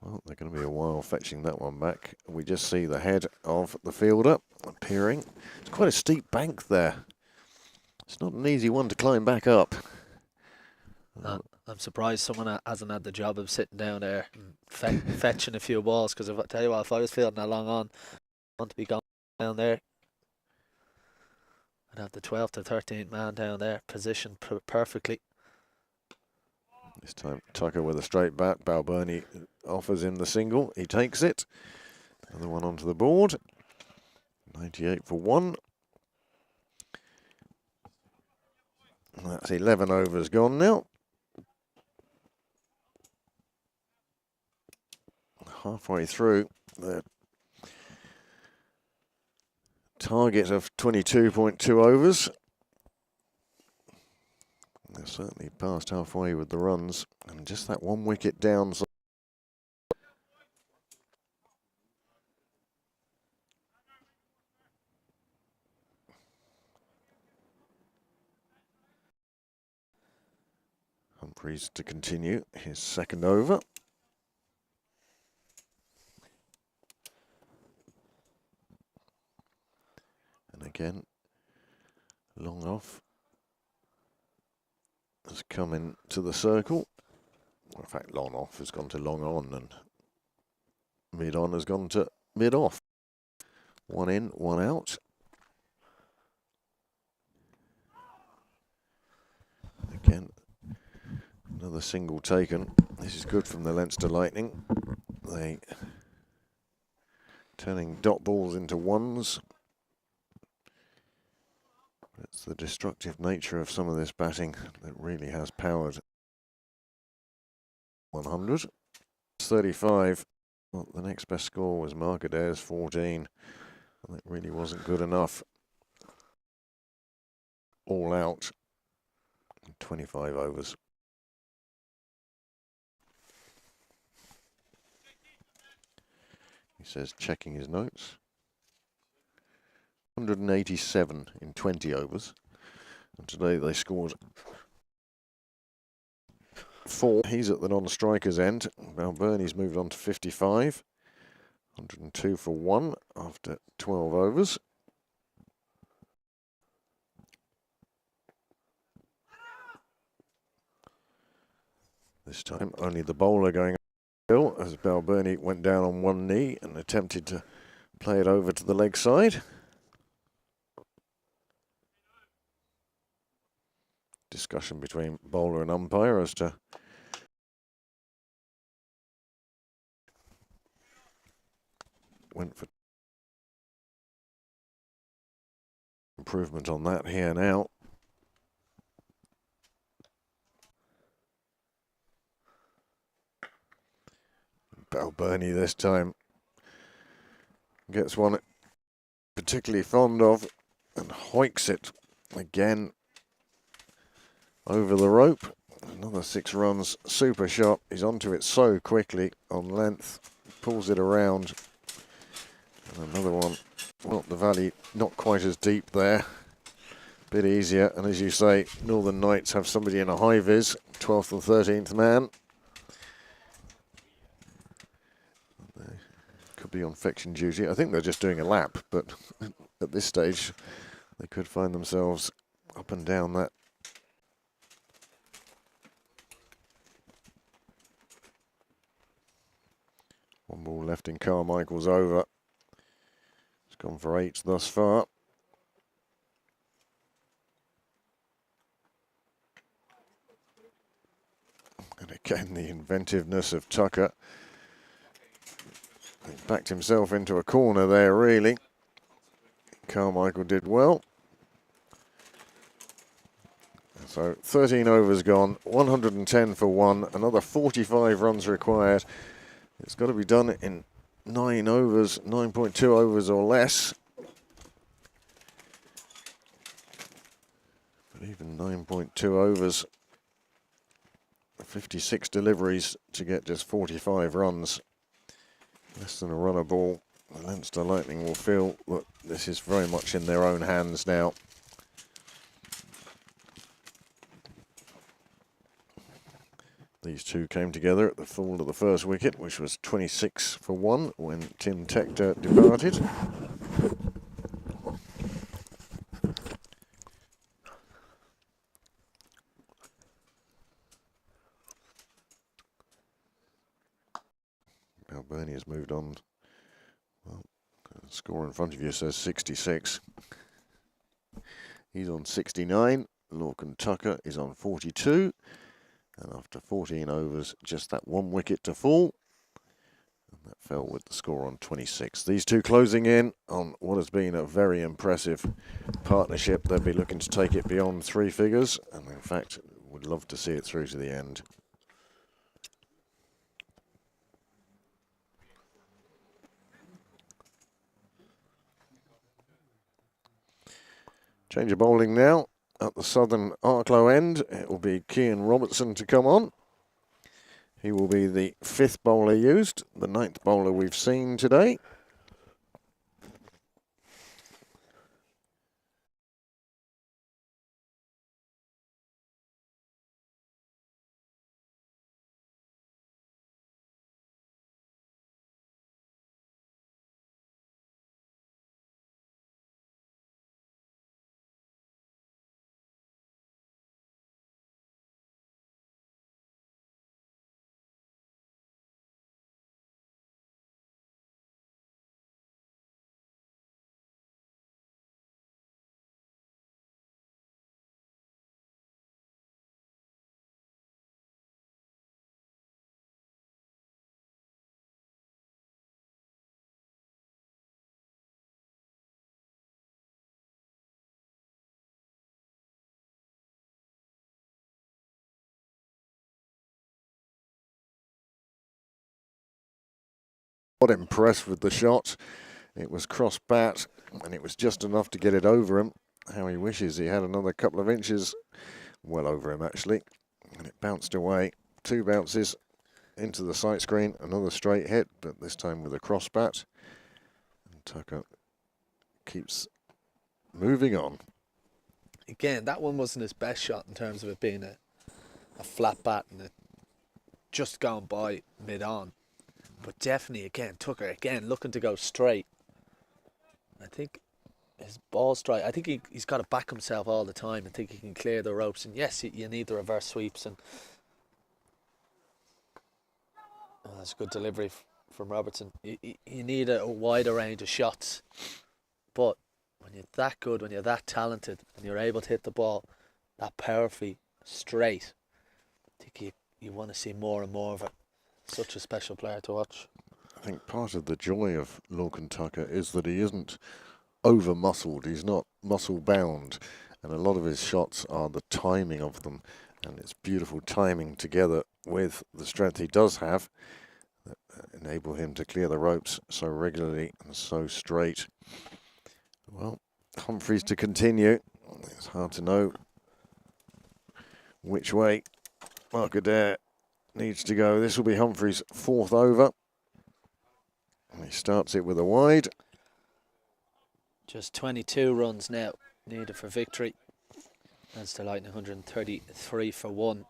Well, they're going to be a while fetching that one back. We just see the head of the fielder appearing. It's quite a steep bank there. It's not an easy one to climb back up. I'm surprised someone hasn't had the job of sitting down there and fetching a few balls, because I tell you what, if I was fielding along on, I want to be going down there. I'd have the 12th or 13th man down there, positioned perfectly. This time Tucker with a straight bat. Balbirnie offers him the single. He takes it. Another one onto the board. 98 for 1. That's 11 overs gone now. Halfway through the target of 22.2 overs. They're certainly past halfway with the runs, and just that one wicket down. Humphreys to continue his second over. And again, long off has come into the circle. In fact, long off has gone to long on, and mid on has gone to mid off. One in, one out. Again, another single taken. This is good from the Leinster Lightning. They turning dot balls into ones. It's the destructive nature of some of this batting that really has powered 100. 35. Well, the next best score was Markadaire's 14. And that really wasn't good enough. All out. 25 overs. He says, checking his notes. 187 in 20 overs. And today they scored 4. He's at the non-strikers end. Balbirnie's moved on to 55. 102 for 1 after 12 overs. This time only the bowler going uphill as Balbirnie went down on one knee and attempted to play it over to the leg side. Discussion between bowler and umpire as to went for improvement on that here now. Balbirnie this time gets one particularly fond of and hoiks it again over the rope. Another 6 runs, super shot. He's onto it so quickly on length, pulls it around. And another one, well, the valley not quite as deep there, bit easier. And as you say, Northern Knights have somebody in a high vis, 12th and 13th man. They could be on fetching duty. I think they're just doing a lap, but at this stage, they could find themselves up and down that. One ball left in Carmichael's over. It's gone for 8 thus far. And again, the inventiveness of Tucker. He backed himself into a corner there, really. Carmichael did well. So 13 overs gone, 110 for 1, another 45 runs required. It's got to be done in 9 overs, 9.2 overs or less. But even 9.2 overs, 56 deliveries to get just 45 runs. Less than a run a ball. The Leinster Lightning will feel that this is very much in their own hands now. These two came together at the fall of the first wicket, which was 26 for 1 when Tim Tector departed. Balbirnie has moved on. Well, the score in front of you says 66. He's on 69. Lorcan Tucker is on 42. And after 14 overs, just that 1 wicket to fall. And that fell with the score on 26. These two closing in on what has been a very impressive partnership. They'll be looking to take it beyond 3 figures. And in fact, would love to see it through to the end. Change of bowling now. At the southern Arklow end, it will be Cian Robertson to come on. He will be the 5th bowler used, the 9th bowler we've seen today. Not impressed with the shot. It was cross bat, and it was just enough to get it over him. How he wishes he had another couple of inches, well over him actually, and it bounced away. 2 bounces into the sight screen, another straight hit, but this time with a cross bat. And Tucker keeps moving on. Again, that one wasn't his best shot in terms of it being a flat bat and it just gone by mid-on. But definitely, again, Tucker, again, looking to go straight. I think his ball strike, I think he's got to back himself all the time. I think he can clear the ropes. And yes, you need the reverse sweeps. And that's a good delivery from Robertson. You need a wider range of shots. But when you're that good, when you're that talented, and you're able to hit the ball that powerfully straight, I think you want to see more and more of it. Such a special player to watch. I think part of the joy of Lorcan Tucker is that he isn't over-muscled. He's not muscle-bound. And a lot of his shots are the timing of them. And it's beautiful timing together with the strength he does have that enable him to clear the ropes so regularly and so straight. Well, Humphries to continue. It's hard to know which way Mark Adair needs to go. This will be Humphries' 4th over. And he starts it with a wide. Just 22 runs now needed for victory. Leinster Lightning 133 for 1,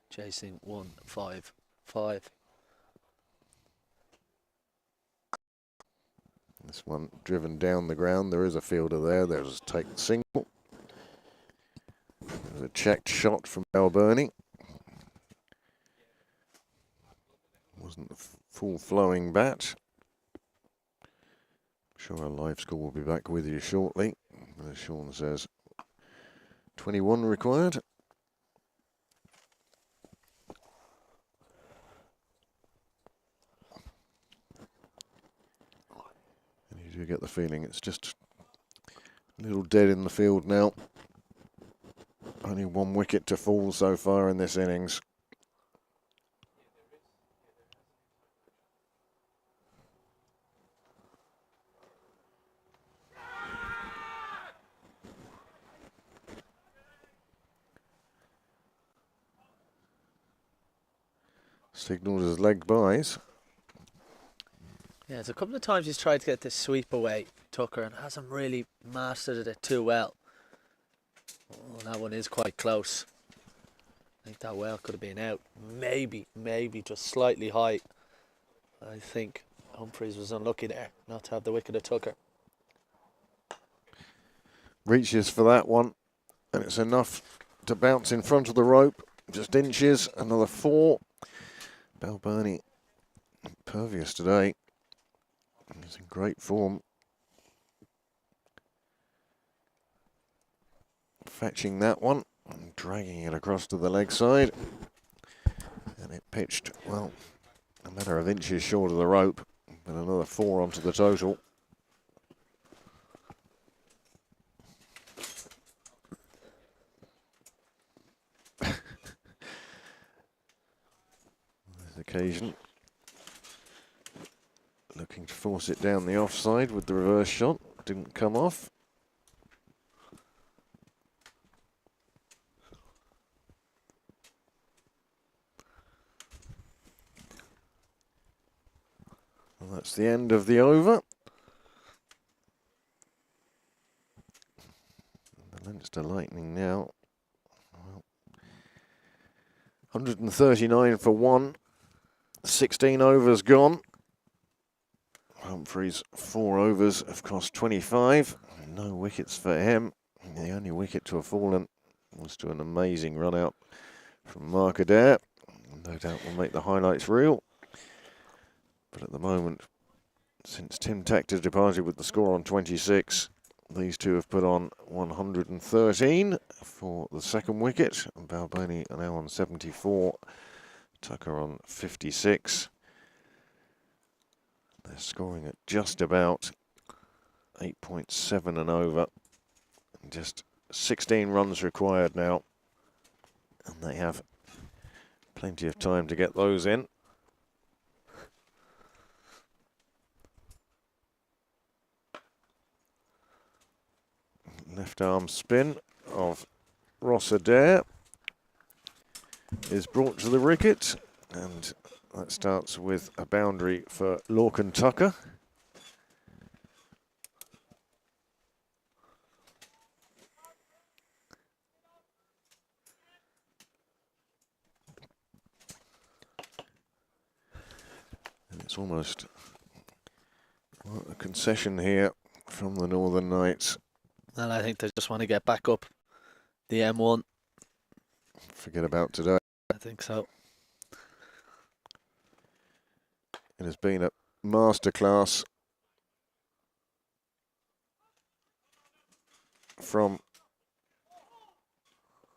chasing 155. This one driven down the ground. There is a fielder there. There's a take single. There's a checked shot from Balbirnie. Wasn't a full flowing bat. I'm sure our live score will be back with you shortly. But as Sean says, 21 required. And you do get the feeling it's just a little dead in the field now. Only 1 wicket to fall so far in this innings. Signalled as leg byes. Yeah, there's a couple of times he's tried to get this sweep away, Tucker, and hasn't really mastered it too well. Oh, that one is quite close. I think that well could have been out. Maybe just slightly high. I think Humphries was unlucky there not to have the wicket of Tucker. Reaches for that one, and it's enough to bounce in front of the rope. Just inches, another 4. Balbirnie impervious today. He's in great form. Fetching that one and dragging it across to the leg side. And it pitched, well, a matter of inches short of the rope, but another 4 onto the total. This occasion, looking to force it down the offside with the reverse shot. Didn't come off. And that's the end of the over. The Leinster Lightning now. Well, 139 for 1. 16 overs gone. Humphries' 4 overs have cost 25. No wickets for him. The only wicket to have fallen was to an amazing run out from Mark Adair. No doubt will make the highlights real. But at the moment, since Tim Tector departed with the score on 26, these two have put on 113 for the second wicket. Balbirnie are now on 74. Tucker on 56. They're scoring at just about 8.7 and over. Just 16 runs required now. And they have plenty of time to get those in. Left arm spin of Ross Adair is brought to the wicket, and that starts with a boundary for Lorcan Tucker. And it's almost a concession here from the Northern Knights. And I think they just want to get back up the M1. Forget about today. I think so. It has been a masterclass from,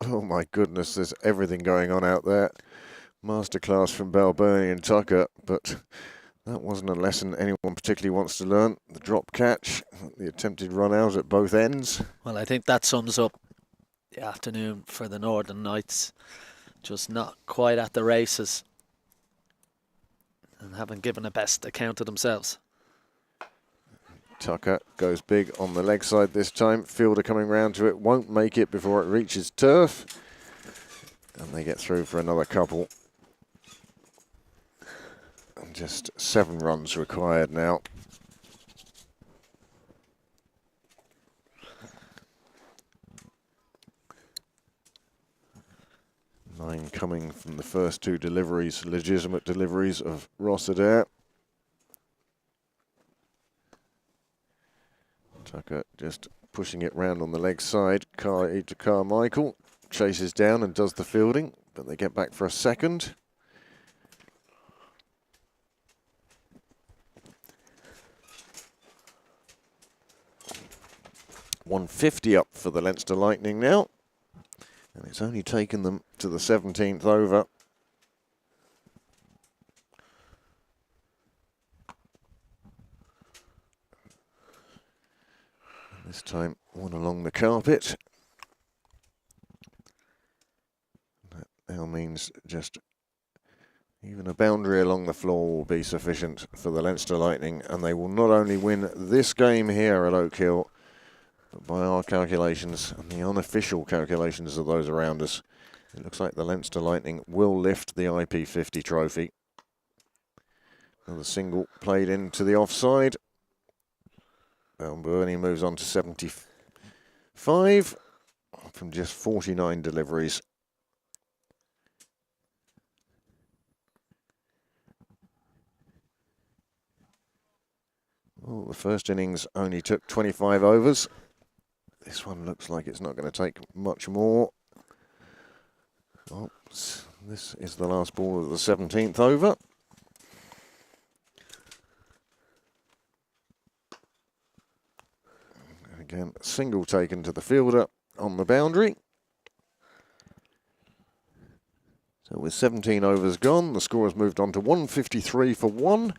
oh my goodness, there's everything going on out there. Masterclass from Balbirnie and Tucker, but that wasn't a lesson anyone particularly wants to learn. The drop catch, the attempted run out at both ends. Well, I think that sums up the afternoon for the Northern Knights. Just not quite at the races and haven't given a best account of themselves. Tucker goes big on the leg side this time. Fielder coming round to it, won't make it before it reaches turf. And they get through for another couple. And just 7 runs required now. Nine coming from the first 2 deliveries, legitimate deliveries of Ross Adair. Tucker just pushing it round on the leg side. Carmichael chases down and does the fielding, but they get back for a second. .150 up for the Leinster Lightning now. And it's only taken them to the 17th over. This time, one along the carpet. That now means just even a boundary along the floor will be sufficient for the Leinster Lightning, and they will not only win this game here at Oak Hill, but by our calculations and the unofficial calculations of those around us, it looks like the Leinster Lightning will lift the IP50 trophy. Another single played into the offside. Balbirnie moves on to 75 from just 49 deliveries. Well, the first innings only took 25 overs. This one looks like it's not going to take much more. Oh, this is the last ball of the 17th over. Again, single taken to the fielder on the boundary. So with 17 overs gone, the score has moved on to 153 for 1.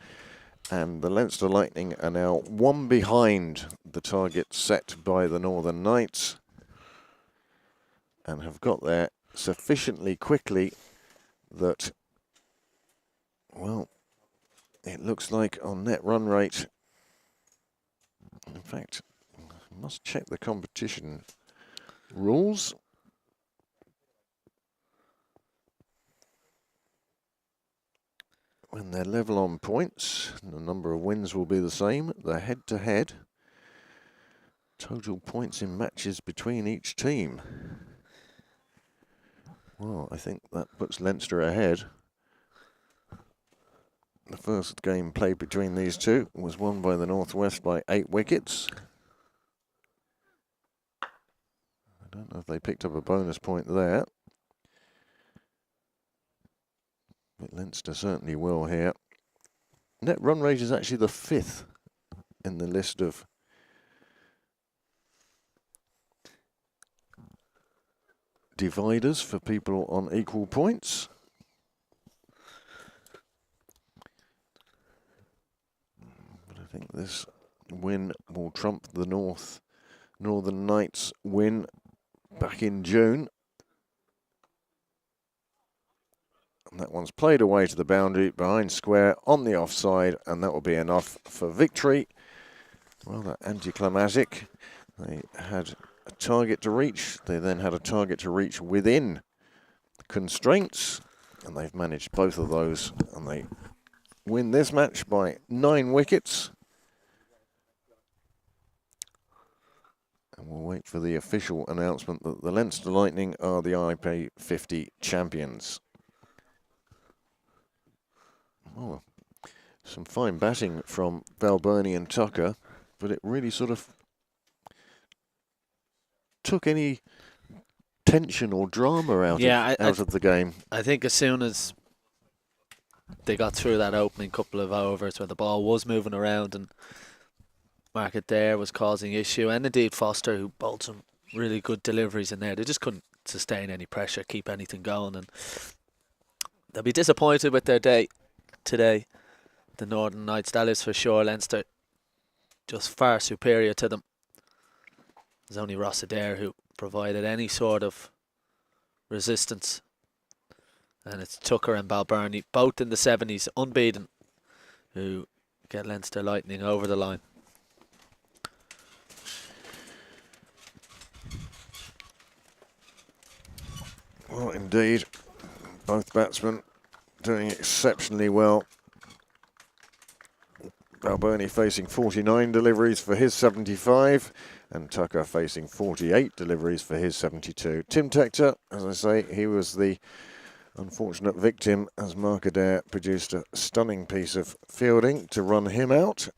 And the Leinster Lightning are now 1 behind the target set by the Northern Knights. And have got there sufficiently quickly that, well, it looks like on net run rate, in fact, I must check the competition rules. When they're level on points, the number of wins will be the same. The head-to-head, total points in matches between each team. Well, I think that puts Leinster ahead. The first game played between these two was won by the Northwest by 8 wickets. I don't know if they picked up a bonus point there. But Leinster certainly will here. Net run rate is actually the 5th in the list of dividers for people on equal points. But I think this win will trump the Northern Knights win back in June. And that one's played away to the boundary behind square on the offside, and that will be enough for victory. Rather anticlimactic. They had a target to reach. They then had a target to reach within constraints, and they've managed both of those, and they win this match by 9 wickets. And we'll wait for the official announcement that the Leinster Lightning are the IP50 champions. Oh, some fine batting from Balbirnie and Tucker, but it really sort of took any tension or drama out of the game. I think as soon as they got through that opening couple of overs where the ball was moving around and Mark Adair was causing issue, and indeed Foster, who bowled some really good deliveries in there, they just couldn't sustain any pressure, keep anything going, and they'll be disappointed with their day today, the Northern Knights, that is for sure. Leinster just far superior to them. There's only Ross Adair who provided any sort of resistance, and it's Tucker and Balbirnie, both in the 70s, unbeaten, who get Leinster Lightning over the line. Well, indeed, both batsmen doing exceptionally well. Balbirnie facing 49 deliveries for his 75, and Tucker facing 48 deliveries for his 72. Tim Tector, as I say, he was the unfortunate victim as Mark Adair produced a stunning piece of fielding to run him out.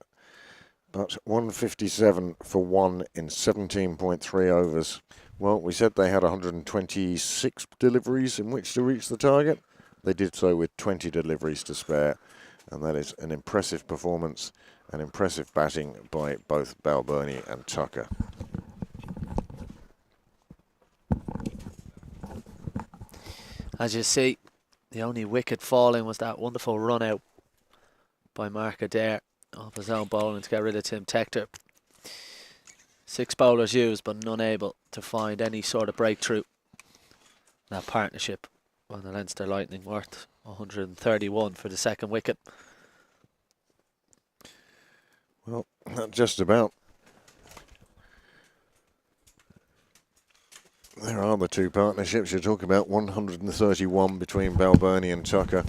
But 157 for 1 in 17.3 overs. Well, we said they had 126 deliveries in which to reach the target. They did so with 20 deliveries to spare. And that is an impressive performance, an impressive batting by both Balbirnie and Tucker. As you see, the only wicket falling was that wonderful run out by Mark Adair off his own bowling to get rid of Tim Tector. 6 bowlers used, but none able to find any sort of breakthrough. That partnership on the Leinster Lightning worth 131 for the second wicket. Well, not just about. There are the two partnerships. You're talking about 131 between Balbirnie and Tucker.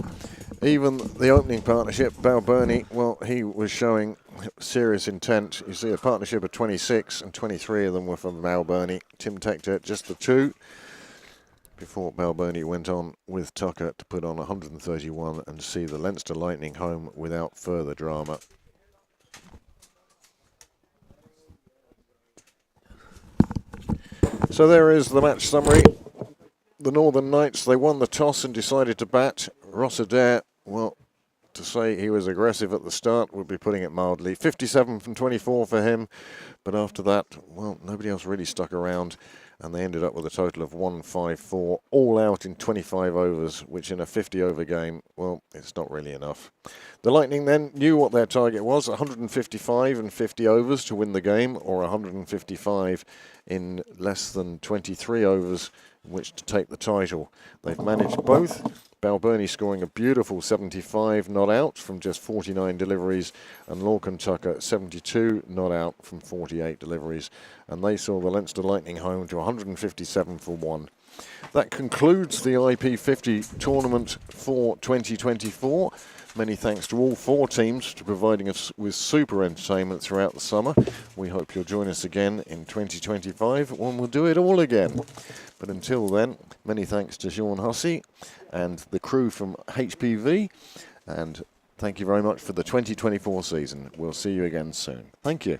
Even the opening partnership, Balbirnie, well, he was showing serious intent. You see a partnership of 26, and 23 of them were from Balbirnie. Tim Tector, just the 2. Before Balbirnie went on with Tucker to put on 131 and see the Leinster Lightning home without further drama. So there is the match summary. The Northern Knights, they won the toss and decided to bat. Ross Adair, well, to say he was aggressive at the start would be putting it mildly. 57 from 24 for him, but after that, well, nobody else really stuck around, and they ended up with a total of 154, all out in 25 overs, which in a 50-over game, well, it's not really enough. The Lightning then knew what their target was, 155 and 50 overs to win the game, or 155 in less than 23 overs in which to take the title. They've managed both. Balbirnie scoring a beautiful 75 not out from just 49 deliveries, and Lorcan Tucker 72 not out from 48 deliveries, and they saw the Leinster Lightning home to 157 for 1. That concludes the IP50 tournament for 2024. Many thanks to all 4 teams for providing us with super entertainment throughout the summer. We hope you'll join us again in 2025 when we'll do it all again. But until then, many thanks to Sean Hussey and the crew from HPV, and thank you very much for the 2024 season. We'll see you again soon. Thank you.